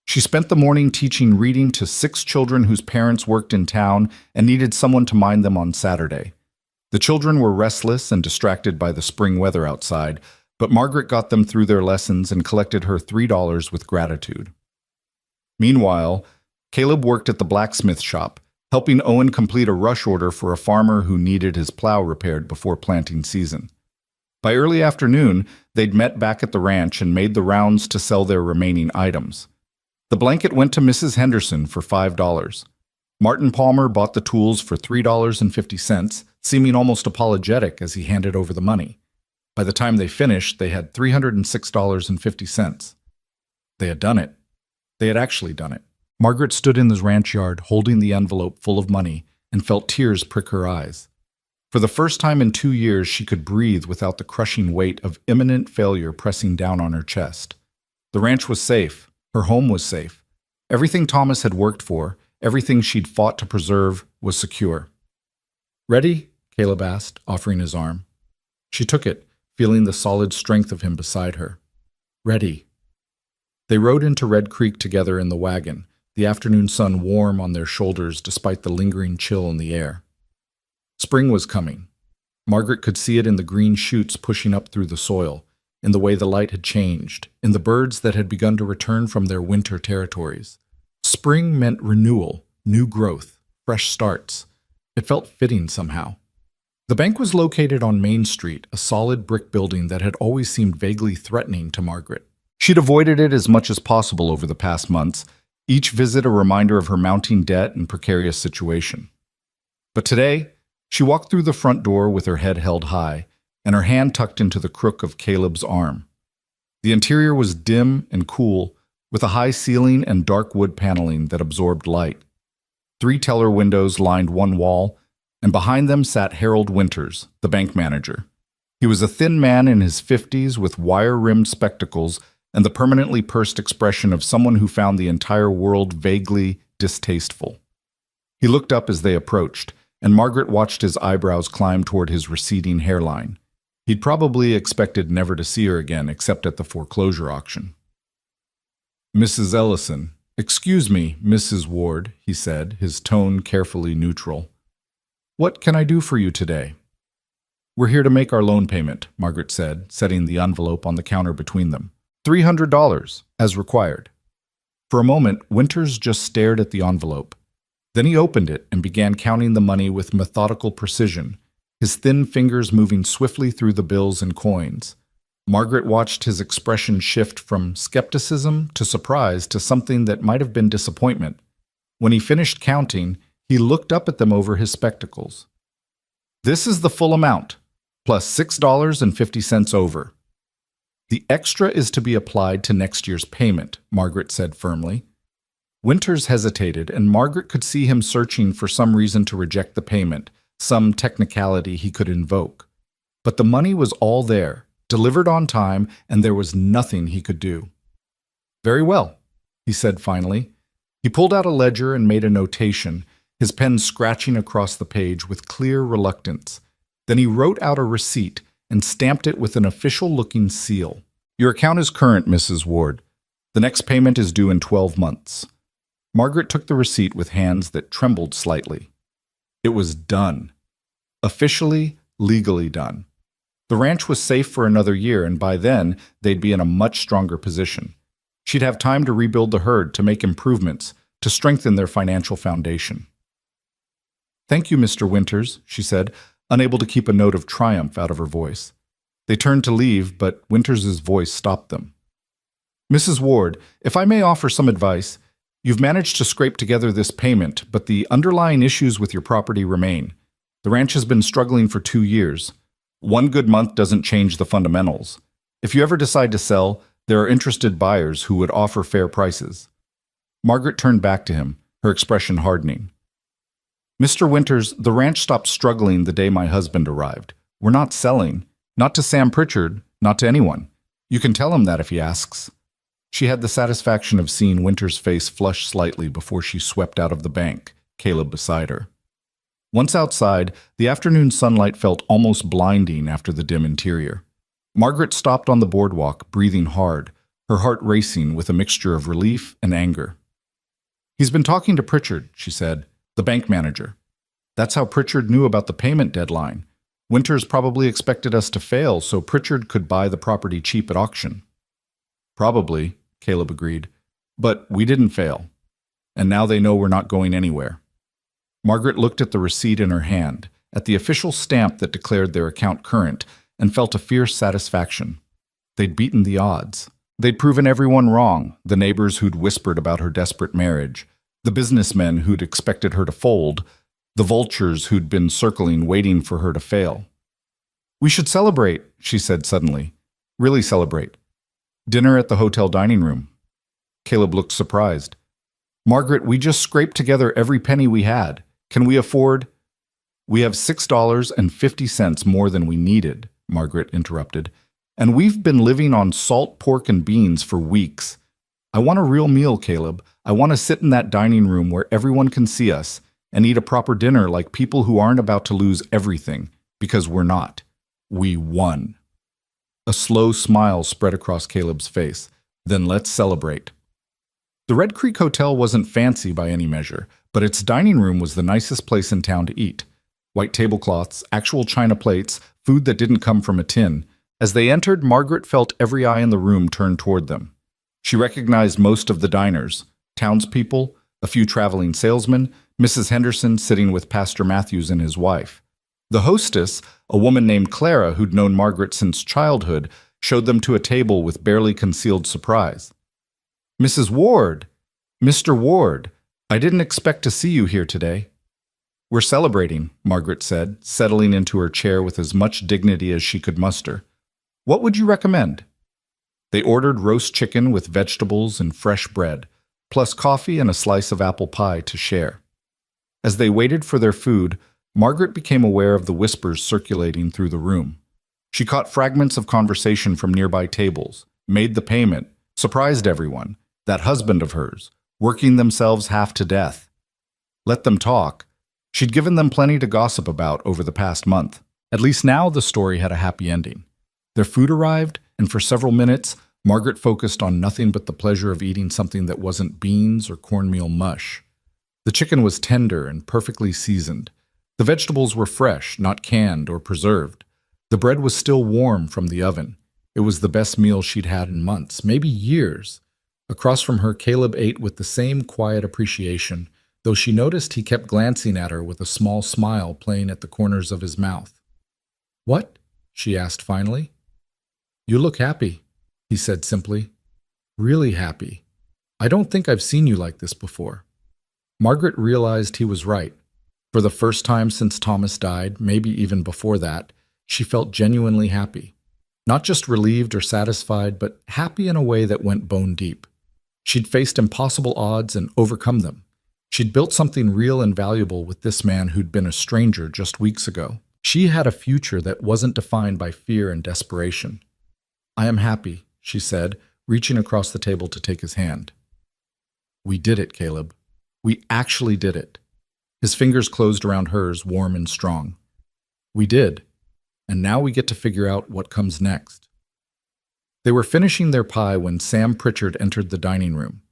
She spent the morning teaching reading to 6 children whose parents worked in town and needed someone to mind them on Saturday. The children were restless and distracted by the spring weather outside, but Margaret got them through their lessons and collected her $3 with gratitude. Meanwhile, Caleb worked at the blacksmith shop, helping Owen complete a rush order for a farmer who needed his plow repaired before planting season. By early afternoon, they'd met back at the ranch and made the rounds to sell their remaining items. The blanket went to Mrs. Henderson for $5. Martin Palmer bought the tools for $3.50, seeming almost apologetic as he handed over the money. By the time they finished, they had $306.50. They had done it. They had actually done it. Margaret stood in the ranch yard, holding the envelope full of money, and felt tears prick her eyes. For the first time in 2 years, she could breathe without the crushing weight of imminent failure pressing down on her chest. The ranch was safe. Her home was safe. Everything Thomas had worked for, everything she'd fought to preserve, was secure. "Ready?" Caleb asked, offering his arm. She took it, feeling the solid strength of him beside her. "Ready." They rode into Red Creek together in the wagon, the afternoon sun warm on their shoulders despite the lingering chill in the air. Spring was coming. Margaret could see it in the green shoots pushing up through the soil, in the way the light had changed, in the birds that had begun to return from their winter territories. Spring meant renewal, new growth, fresh starts. It felt fitting somehow. The bank was located on Main Street, a solid brick building that had always seemed vaguely threatening to Margaret. She'd avoided it as much as possible over the past months, each visit a reminder of her mounting debt and precarious situation. But today, she walked through the front door with her head held high, and her hand tucked into the crook of Caleb's arm. The interior was dim and cool, with a high ceiling and dark wood paneling that absorbed light. 3 teller windows lined one wall, and behind them sat Harold Winters, the bank manager. He was a thin man in his 50s with wire-rimmed spectacles and the permanently pursed expression of someone who found the entire world vaguely distasteful. He looked up as they approached, and Margaret watched his eyebrows climb toward his receding hairline. He'd probably expected never to see her again except at the foreclosure auction. "Mrs. Ellison, excuse me, Mrs. Ward," he said, his tone carefully neutral. "What can I do for you today?" "We're here to make our loan payment," Margaret said, setting the envelope on the counter between them. $300, as required. For a moment, Winters just stared at the envelope. Then he opened it and began counting the money with methodical precision, his thin fingers moving swiftly through the bills and coins. Margaret watched his expression shift from skepticism to surprise to something that might have been disappointment. When he finished counting, he looked up at them over his spectacles. "This is the full amount, plus $6.50 over. The extra is to be applied to next year's payment," Margaret said firmly. Winters hesitated, and Margaret could see him searching for some reason to reject the payment, some technicality he could invoke. But the money was all there, delivered on time, and there was nothing he could do. "Very well," he said finally. He pulled out a ledger and made a notation, his pen scratching across the page with clear reluctance. Then he wrote out a receipt and stamped it with an official-looking seal. "Your account is current, Mrs. Ward. The next payment is due in 12 months. Margaret took the receipt with hands that trembled slightly. It was done. Officially, legally done. The ranch was safe for another year, and by then, they'd be in a much stronger position. She'd have time to rebuild the herd, to make improvements, to strengthen their financial foundation. "Thank you, Mr. Winters," she said, unable to keep a note of triumph out of her voice. They turned to leave, but Winters's voice stopped them. "Mrs. Ward, if I may offer some advice, you've managed to scrape together this payment, but the underlying issues with your property remain. The ranch has been struggling for 2 years. One good month doesn't change the fundamentals. If you ever decide to sell, there are interested buyers who would offer fair prices." Margaret turned back to him, her expression hardening. "Mr. Winters, the ranch stopped struggling the day my husband arrived. We're not selling. Not to Sam Pritchard, not to anyone. You can tell him that if he asks." She had the satisfaction of seeing Winters' face flush slightly before she swept out of the bank, Caleb beside her. Once outside, the afternoon sunlight felt almost blinding after the dim interior. Margaret stopped on the boardwalk, breathing hard, her heart racing with a mixture of relief and anger. "He's been talking to Pritchard," she said, "the bank manager. That's how Pritchard knew about the payment deadline. Winters probably expected us to fail so Pritchard could buy the property cheap at auction." "Probably," Caleb agreed, "but we didn't fail. And now they know we're not going anywhere." Margaret looked at the receipt in her hand, at the official stamp that declared their account current, and felt a fierce satisfaction. They'd beaten the odds. They'd proven everyone wrong, the neighbors who'd whispered about her desperate marriage, the businessmen who'd expected her to fold, the vultures who'd been circling waiting for her to fail. "We should celebrate," she said suddenly. "Really celebrate. Dinner at the hotel dining room." Caleb looked surprised. "Margaret, we just scraped together every penny we had. Can we afford—" "We have $6.50 more than we needed," Margaret interrupted. "And we've been living on salt pork and beans for weeks. I want a real meal, Caleb. I want to sit in that dining room where everyone can see us and eat a proper dinner like people who aren't about to lose everything, because we're not. We won." A slow smile spread across Caleb's face. "Then let's celebrate." The Red Creek Hotel wasn't fancy by any measure, but its dining room was the nicest place in town to eat. White tablecloths, actual china plates, food that didn't come from a tin. As they entered, Margaret felt every eye in the room turn toward them. She recognized most of the diners, townspeople, a few traveling salesmen, Mrs. Henderson sitting with Pastor Matthews and his wife. The hostess, a woman named Clara who'd known Margaret since childhood, showed them to a table with barely concealed surprise. "Mrs. Ward! Mr. Ward! I didn't expect to see you here today." "We're celebrating," Margaret said, settling into her chair with as much dignity as she could muster. "What would you recommend?" They ordered roast chicken with vegetables and fresh bread, plus coffee and a slice of apple pie to share. As they waited for their food, Margaret became aware of the whispers circulating through the room. She caught fragments of conversation from nearby tables, made the payment, surprised everyone, that husband of hers, working themselves half to death. Let them talk. She'd given them plenty to gossip about over the past month. At least now the story had a happy ending. Their food arrived, and for several minutes, Margaret focused on nothing but the pleasure of eating something that wasn't beans or cornmeal mush. The chicken was tender and perfectly seasoned. The vegetables were fresh, not canned or preserved. The bread was still warm from the oven. It was the best meal she'd had in months, maybe years. Across from her, Caleb ate with the same quiet appreciation, though she noticed he kept glancing at her with a small smile playing at the corners of his mouth. "What?" she asked finally. "You look happy," he said simply. "Really happy. I don't think I've seen you like this before." Margaret realized he was right. For the first time since Thomas died, maybe even before that, she felt genuinely happy. Not just relieved or satisfied, but happy in a way that went bone deep. She'd faced impossible odds and overcome them. She'd built something real and valuable with this man who'd been a stranger just weeks ago. She had a future that wasn't defined by fear and desperation. "I am happy," she said, reaching across the table to take his hand. "We did it, Caleb. We actually did it." His fingers closed around hers, warm and strong. "We did. And now we get to figure out what comes next." They were finishing their pie when Sam Pritchard entered the dining room.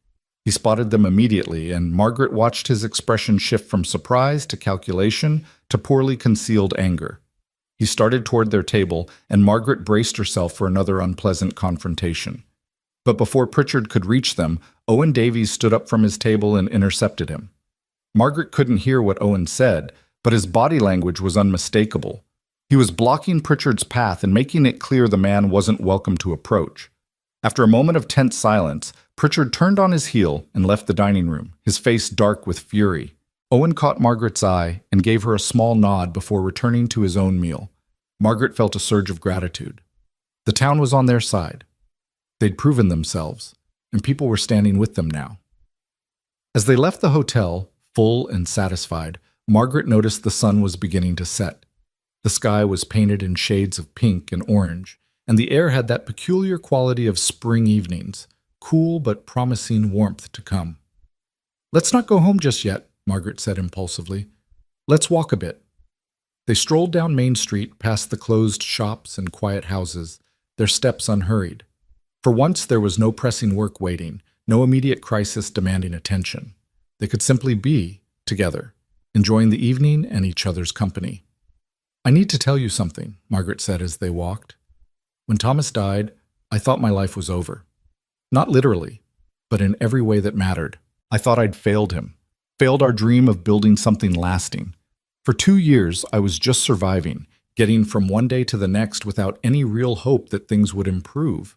He spotted them immediately, and Margaret watched his expression shift from surprise to calculation to poorly concealed anger. He started toward their table, and Margaret braced herself for another unpleasant confrontation. But before Pritchard could reach them, Owen Davies stood up from his table and intercepted him. Margaret couldn't hear what Owen said, but his body language was unmistakable. He was blocking Pritchard's path and making it clear the man wasn't welcome to approach. After a moment of tense silence, Pritchard turned on his heel and left the dining room, his face dark with fury. Owen caught Margaret's eye and gave her a small nod before returning to his own meal. Margaret felt a surge of gratitude. The town was on their side. They'd proven themselves, and people were standing with them now. As they left the hotel, full and satisfied, Margaret noticed the sun was beginning to set. The sky was painted in shades of pink and orange, and the air had that peculiar quality of spring evenings, cool but promising warmth to come. "Let's not go home just yet," Margaret said impulsively. "Let's walk a bit." They strolled down Main Street past the closed shops and quiet houses, their steps unhurried. For once there was no pressing work waiting, no immediate crisis demanding attention. They could simply be together, enjoying the evening and each other's company. "I need to tell you something," Margaret said as they walked. "When Thomas died, I thought my life was over. Not literally, but in every way that mattered. I thought I'd failed him, failed our dream of building something lasting. For 2 years, I was just surviving, getting from one day to the next without any real hope that things would improve."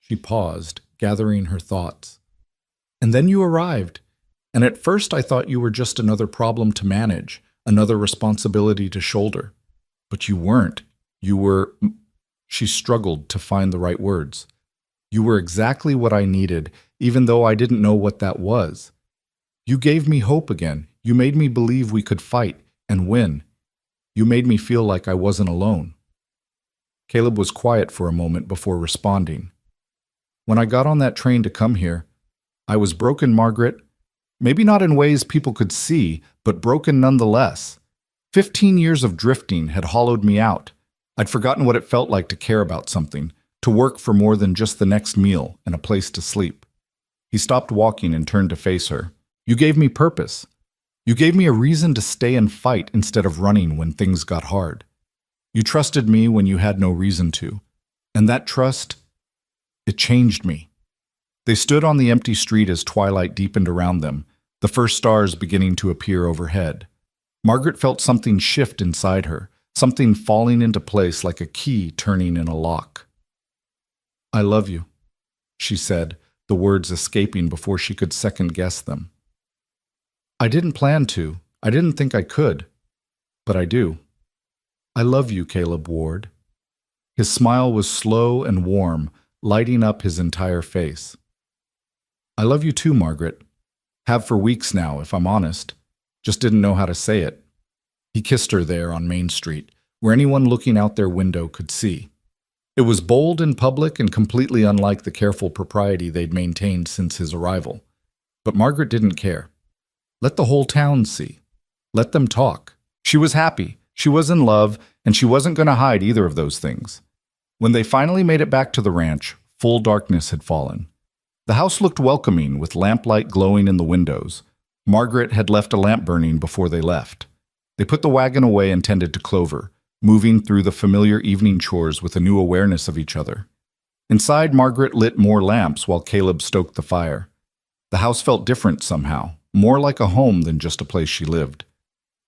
She paused, gathering her thoughts. "And then you arrived, and at first I thought you were just another problem to manage, another responsibility to shoulder. But you weren't. You were—" She struggled to find the right words. "You were exactly what I needed, even though I didn't know what that was. You gave me hope again. You made me believe we could fight and win. You made me feel like I wasn't alone." Caleb was quiet for a moment before responding. "When I got on that train to come here, I was broken, Margaret. Maybe not in ways people could see, but broken nonetheless. 15 years of drifting had hollowed me out. I'd forgotten what it felt like to care about something, to work for more than just the next meal and a place to sleep." He stopped walking and turned to face her. "You gave me purpose. You gave me a reason to stay and fight instead of running when things got hard. You trusted me when you had no reason to. And that trust, it changed me." They stood on the empty street as twilight deepened around them, the first stars beginning to appear overhead. Margaret felt something shift inside her, something falling into place like a key turning in a lock. "I love you," she said, the words escaping before she could second-guess them. "I didn't plan to. I didn't think I could. But I do. I love you, Caleb Ward." His smile was slow and warm, lighting up his entire face. "I love you too, Margaret. Have for weeks now, if I'm honest. Just didn't know how to say it." He kissed her there on Main Street, where anyone looking out their window could see. It was bold in public and completely unlike the careful propriety they'd maintained since his arrival. But Margaret didn't care. Let the whole town see. Let them talk. She was happy. She was in love, and she wasn't going to hide either of those things. When they finally made it back to the ranch, full darkness had fallen. The house looked welcoming, with lamplight glowing in the windows. Margaret had left a lamp burning before they left. They put the wagon away and tended to Clover, moving through the familiar evening chores with a new awareness of each other. Inside, Margaret lit more lamps while Caleb stoked the fire. The house felt different somehow, more like a home than just a place she lived.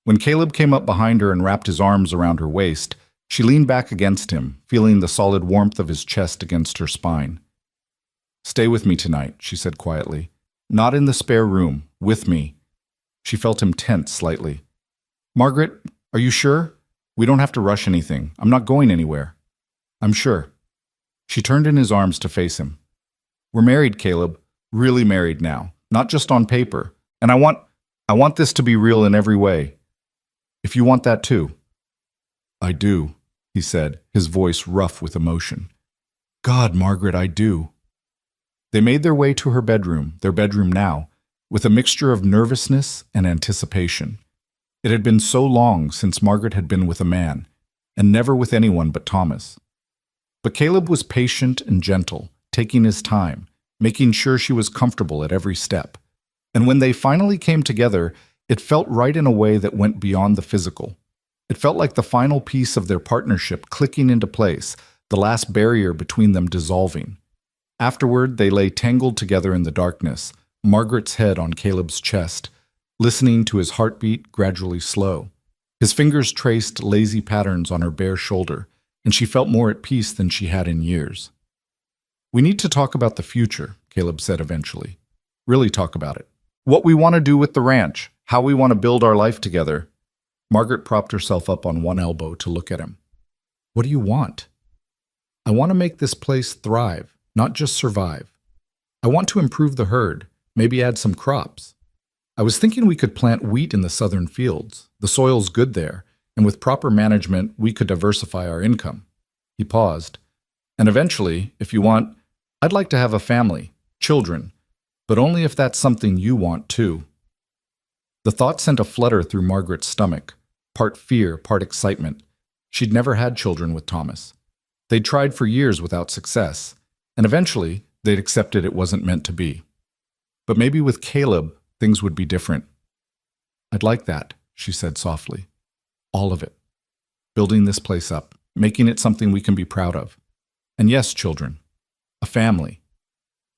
When Caleb came up behind her and wrapped his arms around her waist, she leaned back against him, feeling the solid warmth of his chest against her spine. "Stay with me tonight," she said quietly. "Not in the spare room, with me." She felt him tense slightly. "Margaret, are you sure? We don't have to rush anything. I'm not going anywhere." "I'm sure." She turned in his arms to face him. "We're married, Caleb. Really married now. Not just on paper. And I want this to be real in every way. If you want that too." "I do," he said, his voice rough with emotion. "God, Margaret, I do." They made their way to her bedroom, their bedroom now, with a mixture of nervousness and anticipation. It had been so long since Margaret had been with a man, and never with anyone but Thomas. But Caleb was patient and gentle, taking his time, making sure she was comfortable at every step. And when they finally came together, it felt right in a way that went beyond the physical. It felt like the final piece of their partnership clicking into place, the last barrier between them dissolving. Afterward, they lay tangled together in the darkness, Margaret's head on Caleb's chest, listening to his heartbeat gradually slow. His fingers traced lazy patterns on her bare shoulder, and she felt more at peace than she had in years. "We need to talk about the future," Caleb said eventually. "Really talk about it. What we want to do with the ranch, how we want to build our life together." Margaret propped herself up on one elbow to look at him. "What do you want?" "I want to make this place thrive, not just survive. I want to improve the herd, maybe add some crops. I was thinking we could plant wheat in the southern fields. The soil's good there, and with proper management, we could diversify our income." He paused. "And eventually, if you want, I'd like to have a family, children, but only if that's something you want too." The thought sent a flutter through Margaret's stomach, part fear, part excitement. She'd never had children with Thomas. They'd tried for years without success, and eventually they'd accepted it wasn't meant to be. But maybe with Caleb, things would be different. "I'd like that," she said softly. "All of it. Building this place up, making it something we can be proud of. And yes, children. A family."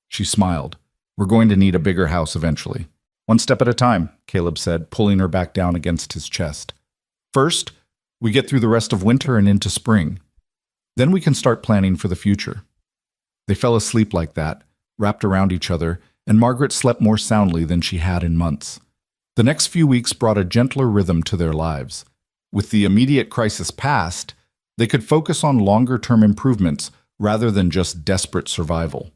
She smiled. "We're going to need a bigger house eventually. One step at a time," Caleb said, pulling her back down against his chest. "First, we get through the rest of winter and into spring. Then we can start planning for the future." They fell asleep like that, wrapped around each other, and Margaret slept more soundly than she had in months. The next few weeks brought a gentler rhythm to their lives. With the immediate crisis past, they could focus on longer-term improvements rather than just desperate survival.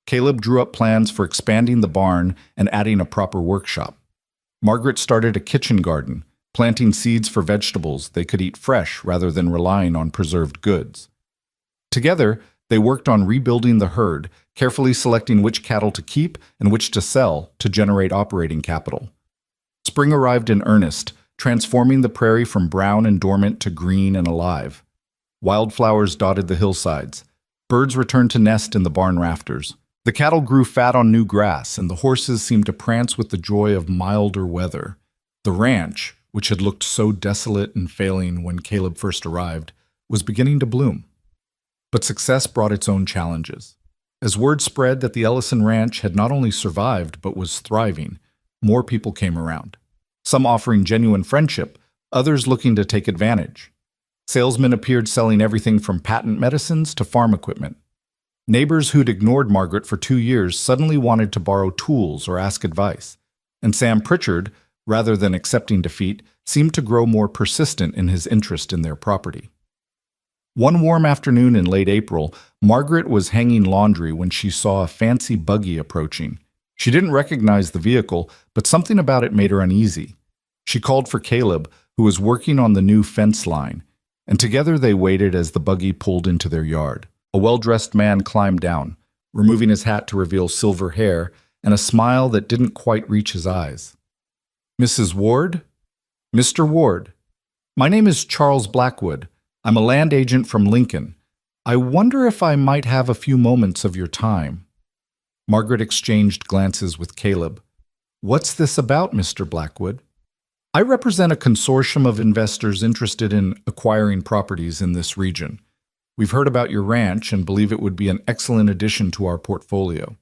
Caleb drew up plans for expanding the barn and adding a proper workshop. Margaret started a kitchen garden, planting seeds for vegetables they could eat fresh rather than relying on preserved goods. Together, they worked on rebuilding the herd, carefully selecting which cattle to keep and which to sell to generate operating capital. Spring arrived in earnest, transforming the prairie from brown and dormant to green and alive. Wildflowers dotted the hillsides. Birds returned to nest in the barn rafters. The cattle grew fat on new grass, and the horses seemed to prance with the joy of milder weather. The ranch, which had looked so desolate and failing when Caleb first arrived, was beginning to bloom. But success brought its own challenges. As word spread that the Ellison Ranch had not only survived but was thriving, more people came around. Some offering genuine friendship, others looking to take advantage. Salesmen appeared selling everything from patent medicines to farm equipment. Neighbors who'd ignored Margaret for 2 years suddenly wanted to borrow tools or ask advice. And Sam Pritchard, rather than accepting defeat, seemed to grow more persistent in his interest in their property. One warm afternoon in late April, Margaret was hanging laundry when she saw a fancy buggy approaching. She didn't recognize the vehicle, but something about it made her uneasy. She called for Caleb, who was working on the new fence line, and together they waited as the buggy pulled into their yard. A well-dressed man climbed down, removing his hat to reveal silver hair and a smile that didn't quite reach his eyes. Mrs. Ward? Mr. Ward. My name is Charles Blackwood. I'm a land agent from Lincoln. I wonder if I might have a few moments of your time. Margaret exchanged glances with Caleb. What's this about, Mr. Blackwood? I represent a consortium of investors interested in acquiring properties in this region. We've heard about your ranch and believe it would be an excellent addition to our portfolio.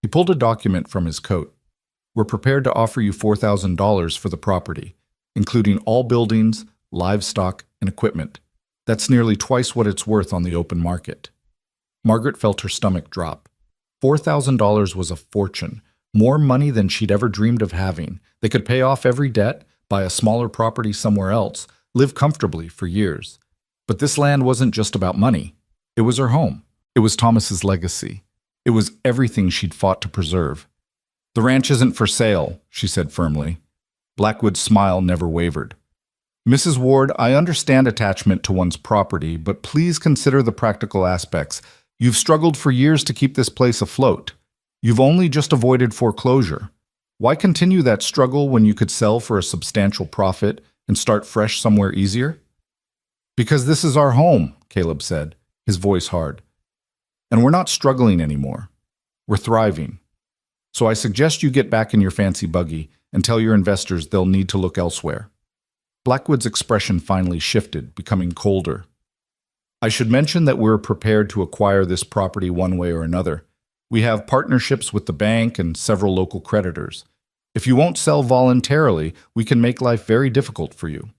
He pulled a document from his coat. We're prepared to offer you $4,000 for the property, including all buildings, livestock, and equipment. That's nearly twice what it's worth on the open market. Margaret felt her stomach drop. $4,000 was a fortune, more money than she'd ever dreamed of having. They could pay off every debt, buy a smaller property somewhere else, live comfortably for years. But this land wasn't just about money. It was her home. It was Thomas's legacy. It was everything she'd fought to preserve. The ranch isn't for sale, she said firmly. Blackwood's smile never wavered. Mrs. Ward, I understand attachment to one's property, but please consider the practical aspects. You've struggled for years to keep this place afloat. You've only just avoided foreclosure. Why continue that struggle when you could sell for a substantial profit and start fresh somewhere easier? Because this is our home, Caleb said, his voice hard. And we're not struggling anymore. We're thriving. So I suggest you get back in your fancy buggy and tell your investors they'll need to look elsewhere. Blackwood's expression finally shifted, becoming colder. I should mention that we're prepared to acquire this property one way or another. We have partnerships with the bank and several local creditors. If you won't sell voluntarily, we can make life very difficult for you.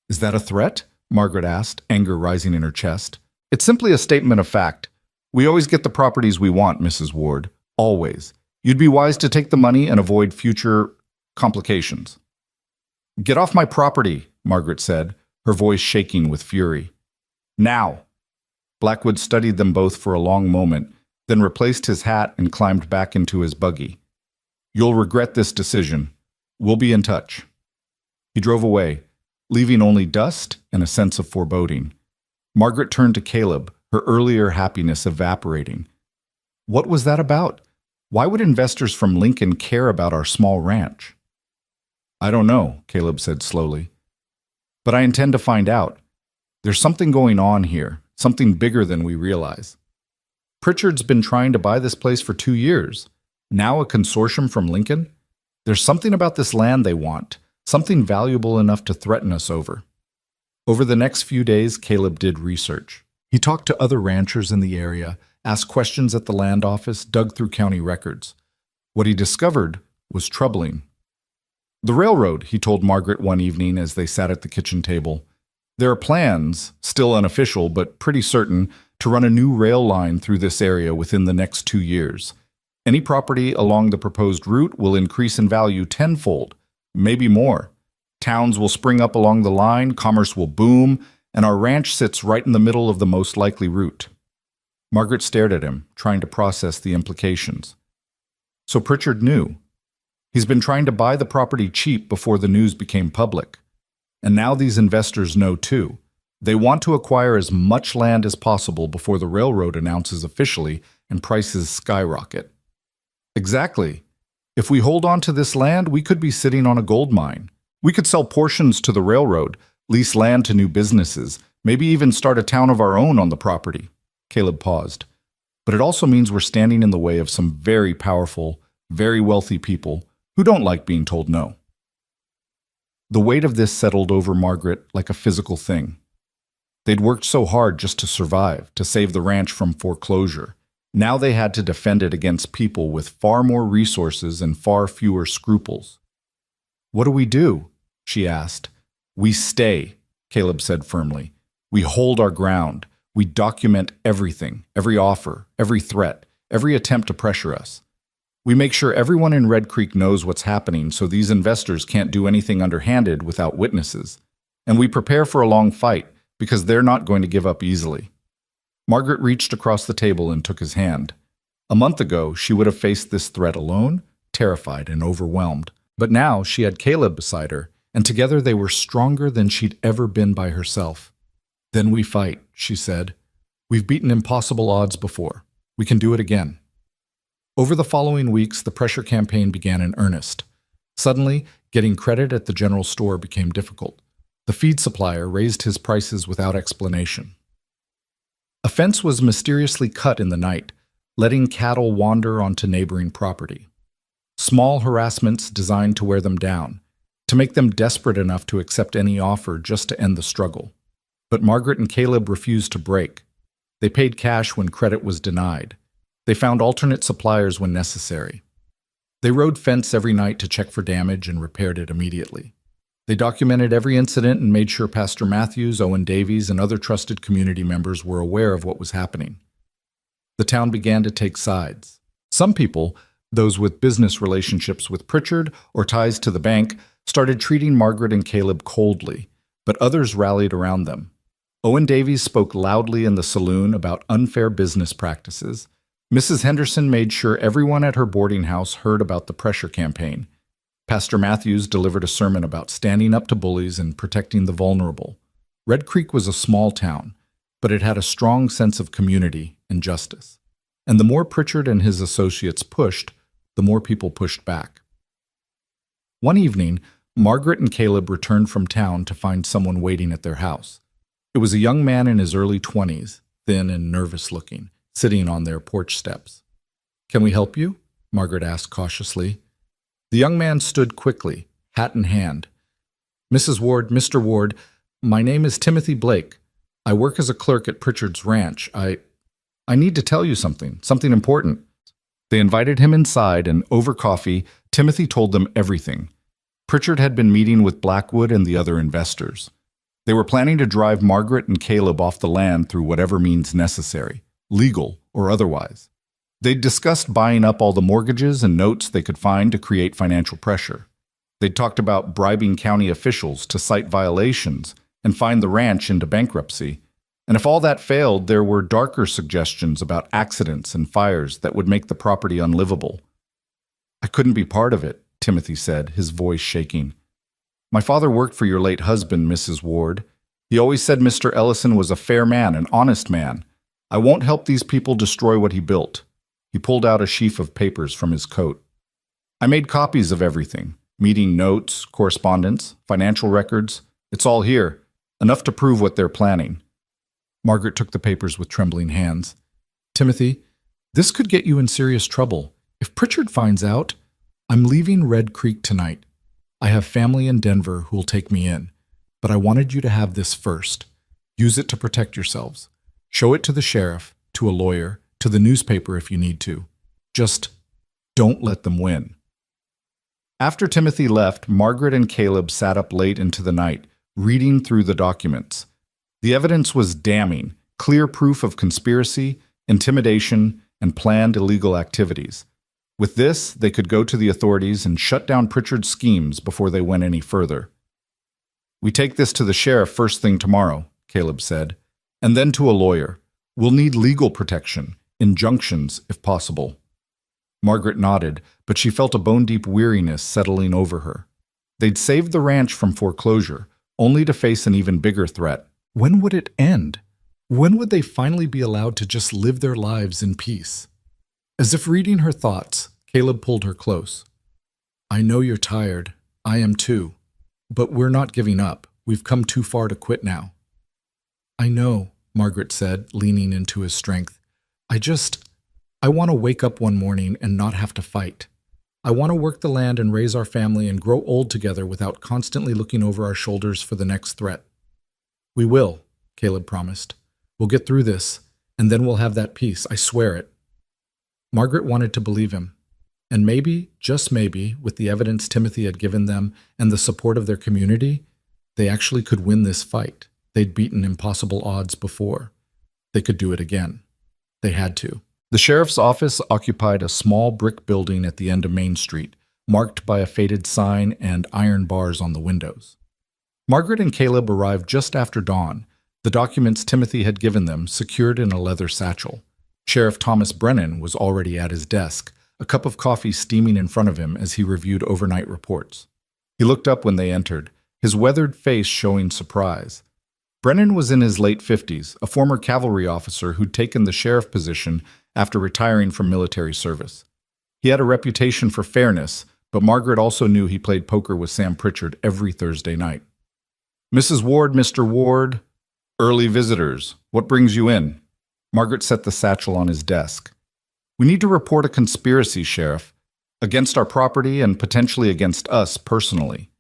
Is that a threat? Margaret asked, anger rising in her chest. It's simply a statement of fact. We always get the properties we want, Mrs. Ward. Always. You'd be wise to take the money and avoid future complications. Get off my property, Margaret said, her voice shaking with fury. Now! Blackwood studied them both for a long moment, then replaced his hat and climbed back into his buggy. You'll regret this decision. We'll be in touch. He drove away, leaving only dust and a sense of foreboding. Margaret turned to Caleb, her earlier happiness evaporating. What was that about? Why would investors from Lincoln care about our small ranch? I don't know, Caleb said slowly. But I intend to find out. There's something going on here, something bigger than we realize. Pritchard's been trying to buy this place for 2 years. Now a consortium from Lincoln? There's something about this land they want, something valuable enough to threaten us over. Over the next few days, Caleb did research. He talked to other ranchers in the area, asked questions at the land office, dug through county records. What he discovered was troubling. The railroad, he told Margaret one evening as they sat at the kitchen table. There are plans, still unofficial but pretty certain, to run a new rail line through this area within the next 2 years. Any property along the proposed route will increase in value tenfold, maybe more. Towns will spring up along the line, commerce will boom, and our ranch sits right in the middle of the most likely route. Margaret stared at him, trying to process the implications. So Pritchard knew. He's been trying to buy the property cheap before the news became public. And now these investors know too. They want to acquire as much land as possible before the railroad announces officially and prices skyrocket. Exactly. If we hold on to this land, we could be sitting on a gold mine. We could sell portions to the railroad, lease land to new businesses, maybe even start a town of our own on the property. Caleb paused. But it also means we're standing in the way of some very powerful, very wealthy people who don't like being told no. The weight of this settled over Margaret like a physical thing. They'd worked so hard just to survive, to save the ranch from foreclosure. Now they had to defend it against people with far more resources and far fewer scruples. What do? She asked. We stay, Caleb said firmly. We hold our ground. We document everything, every offer, every threat, every attempt to pressure us. We make sure everyone in Red Creek knows what's happening so these investors can't do anything underhanded without witnesses. And we prepare for a long fight because they're not going to give up easily. Margaret reached across the table and took his hand. A month ago, she would have faced this threat alone, terrified and overwhelmed. But now she had Caleb beside her, and together they were stronger than she'd ever been by herself. Then we fight, she said. We've beaten impossible odds before. We can do it again. Over the following weeks, the pressure campaign began in earnest. Suddenly, Getting credit at the general store became difficult. The feed supplier raised his prices without explanation. A fence was mysteriously cut in the night, letting cattle wander onto neighboring property. Small harassments designed to wear them down, to make them desperate enough to accept any offer just to end the struggle. But Margaret and Caleb refused to break. They paid cash when credit was denied. They found alternate suppliers when necessary. They rode fence every night to check for damage and repaired it immediately. They documented every incident and made sure Pastor Matthews, Owen Davies, and other trusted community members were aware of what was happening. The town began to take sides. Some people, those with business relationships with Pritchard or ties to the bank, started treating Margaret and Caleb coldly, but others rallied around them. Owen Davies spoke loudly in the saloon about unfair business practices. Mrs. Henderson made sure everyone at her boarding house heard about the pressure campaign. Pastor Matthews delivered a sermon about standing up to bullies and protecting the vulnerable. Red Creek was a small town, but it had a strong sense of community and justice. And the more Pritchard and his associates pushed, the more people pushed back. One evening, Margaret and Caleb returned from town to find someone waiting at their house. It was a young man in his early 20s, thin and nervous-looking, sitting on their porch steps. "Can we help you?" Margaret asked cautiously. The young man stood quickly, hat in hand. "Mrs. Ward, Mr. Ward, my name is Timothy Blake. I work as a clerk at Pritchard's ranch. I need to tell you something important." They invited him inside, and over coffee, Timothy told them everything. Pritchard had been meeting with Blackwood and the other investors. They were planning to drive Margaret and Caleb off the land through whatever means necessary, legal or otherwise. They'd discussed buying up all the mortgages and notes they could find to create financial pressure. They'd talked about bribing county officials to cite violations and find the ranch into bankruptcy. And if all that failed, there were darker suggestions about accidents and fires that would make the property unlivable. "I couldn't be part of it," Timothy said, his voice shaking. "My father worked for your late husband, Mrs. Ward. He always said Mr. Ellison was a fair man, an honest man. I won't help these people destroy what he built." He pulled out a sheaf of papers from his coat. "I made copies of everything, meeting notes, correspondence, financial records. It's all here, enough to prove what they're planning." Margaret took the papers with trembling hands. "Timothy, this could get you in serious trouble. If Pritchard finds out, I'm leaving Red Creek tonight. I have family in Denver who will take me in, but I wanted you to have this first. Use it to protect yourselves. Show it to the sheriff, to a lawyer, to the newspaper if you need to. Just don't let them win." After Timothy left, Margaret and Caleb sat up late into the night, reading through the documents. The evidence was damning, clear proof of conspiracy, intimidation, and planned illegal activities. With this, they could go to the authorities and shut down Pritchard's schemes before they went any further. "We take this to the sheriff first thing tomorrow," Caleb said, "and then to a lawyer. We'll need legal protection, injunctions if possible." Margaret nodded, but she felt a bone-deep weariness settling over her. They'd saved the ranch from foreclosure, only to face an even bigger threat. When would it end? When would they finally be allowed to just live their lives in peace? As if reading her thoughts, Caleb pulled her close. "I know you're tired. I am too. But we're not giving up. We've come too far to quit now." "I know," Margaret said, leaning into his strength. I want to wake up one morning and not have to fight. I want to work the land and raise our family and grow old together without constantly looking over our shoulders for the next threat." "We will," Caleb promised. "We'll get through this, and then we'll have that peace, I swear it." Margaret wanted to believe him. And maybe, just maybe, with the evidence Timothy had given them and the support of their community, they actually could win this fight. They'd beaten impossible odds before. They could do it again. They had to. The sheriff's office occupied a small brick building at the end of Main Street, marked by a faded sign and iron bars on the windows. Margaret and Caleb arrived just after dawn, the documents Timothy had given them secured in a leather satchel. Sheriff Thomas Brennan was already at his desk, a cup of coffee steaming in front of him as he reviewed overnight reports. He looked up when they entered, his weathered face showing surprise. Brennan was in his late 50s, a former cavalry officer who'd taken the sheriff position after retiring from military service. He had a reputation for fairness, but Margaret also knew he played poker with Sam Pritchard every Thursday night. "Mrs. Ward, Mr. Ward." "Early visitors. What brings you in?" Margaret set the satchel on his desk. "We need to report a conspiracy, Sheriff, against our property and potentially against us personally."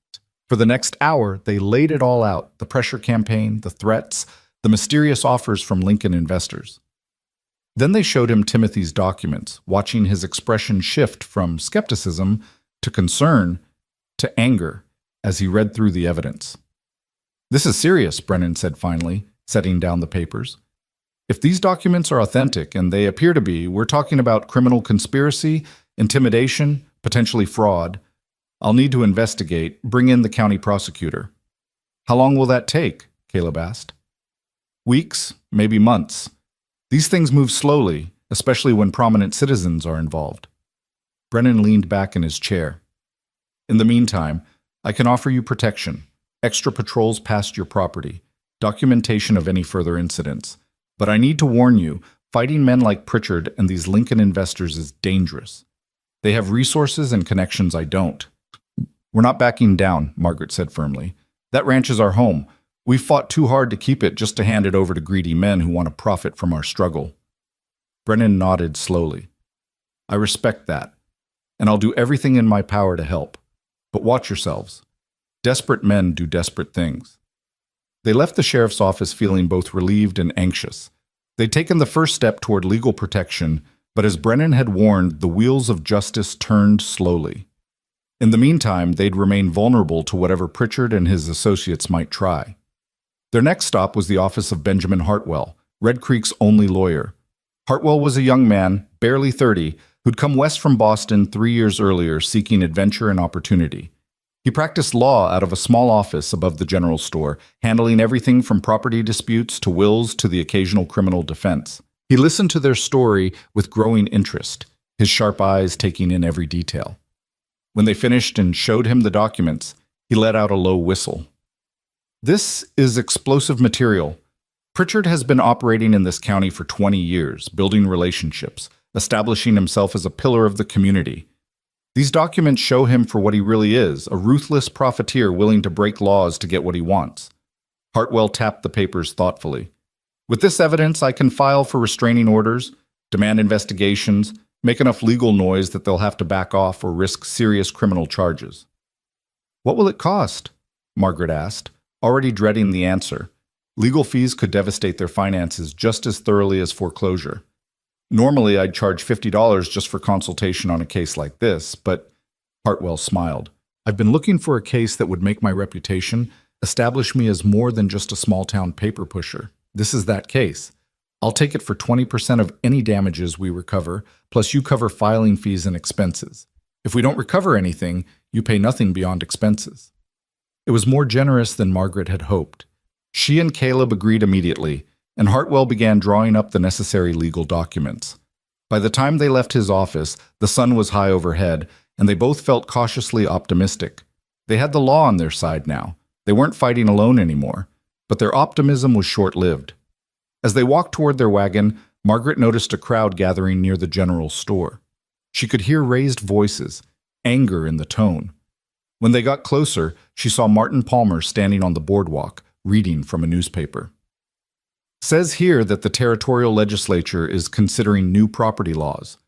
For the next hour, they laid it all out, the pressure campaign, the threats, the mysterious offers from Lincoln investors. Then they showed him Timothy's documents, watching his expression shift from skepticism to concern to anger as he read through the evidence. "This is serious," Brennan said finally, setting down the papers. "If these documents are authentic, and they appear to be, we're talking about criminal conspiracy, intimidation, potentially fraud. I'll need to investigate, bring in the county prosecutor." "How long will that take?" Caleb asked. "Weeks, maybe months. These things move slowly, especially when prominent citizens are involved." Brennan leaned back in his chair. "In the meantime, I can offer you protection, extra patrols past your property, documentation of any further incidents. But I need to warn you, fighting men like Pritchard and these Lincoln investors is dangerous. They have resources and connections I don't." "We're not backing down," Margaret said firmly. "That ranch is our home. We've fought too hard to keep it just to hand it over to greedy men who want to profit from our struggle." Brennan nodded slowly. "I respect that, and I'll do everything in my power to help. But watch yourselves. Desperate men do desperate things." They left the sheriff's office feeling both relieved and anxious. They'd taken the first step toward legal protection, but as Brennan had warned, the wheels of justice turned slowly. In the meantime, they'd remain vulnerable to whatever Pritchard and his associates might try. Their next stop was the office of Benjamin Hartwell, Red Creek's only lawyer. Hartwell was a young man, barely 30, who'd come west from Boston 3 years earlier seeking adventure and opportunity. He practiced law out of a small office above the general store, handling everything from property disputes to wills to the occasional criminal defense. He listened to their story with growing interest, his sharp eyes taking in every detail. When they finished and showed him the documents, he let out a low whistle. "This is explosive material. Pritchard has been operating in this county for 20 years, building relationships, establishing himself as a pillar of the community. These documents show him for what he really is, a ruthless profiteer willing to break laws to get what he wants." Hartwell tapped the papers thoughtfully. "With this evidence, I can file for restraining orders, demand investigations, make enough legal noise that they'll have to back off or risk serious criminal charges." "What will it cost?" Margaret asked, already dreading the answer. Legal fees could devastate their finances just as thoroughly as foreclosure. "Normally, I'd charge $50 just for consultation on a case like this, but—" Hartwell smiled. "I've been looking for a case that would make my reputation, establish me as more than just a small-town paper pusher. This is that case. I'll take it for 20% of any damages we recover, plus you cover filing fees and expenses. If we don't recover anything, you pay nothing beyond expenses." It was more generous than Margaret had hoped. She and Caleb agreed immediately, and Hartwell began drawing up the necessary legal documents. By the time they left his office, the sun was high overhead, and they both felt cautiously optimistic. They had the law on their side now. They weren't fighting alone anymore, but their optimism was short-lived. As they walked toward their wagon, Margaret noticed a crowd gathering near the general store. She could hear raised voices, anger in the tone. When they got closer, she saw Martin Palmer standing on the boardwalk, reading from a newspaper. "Says here that the territorial legislature is considering new property laws.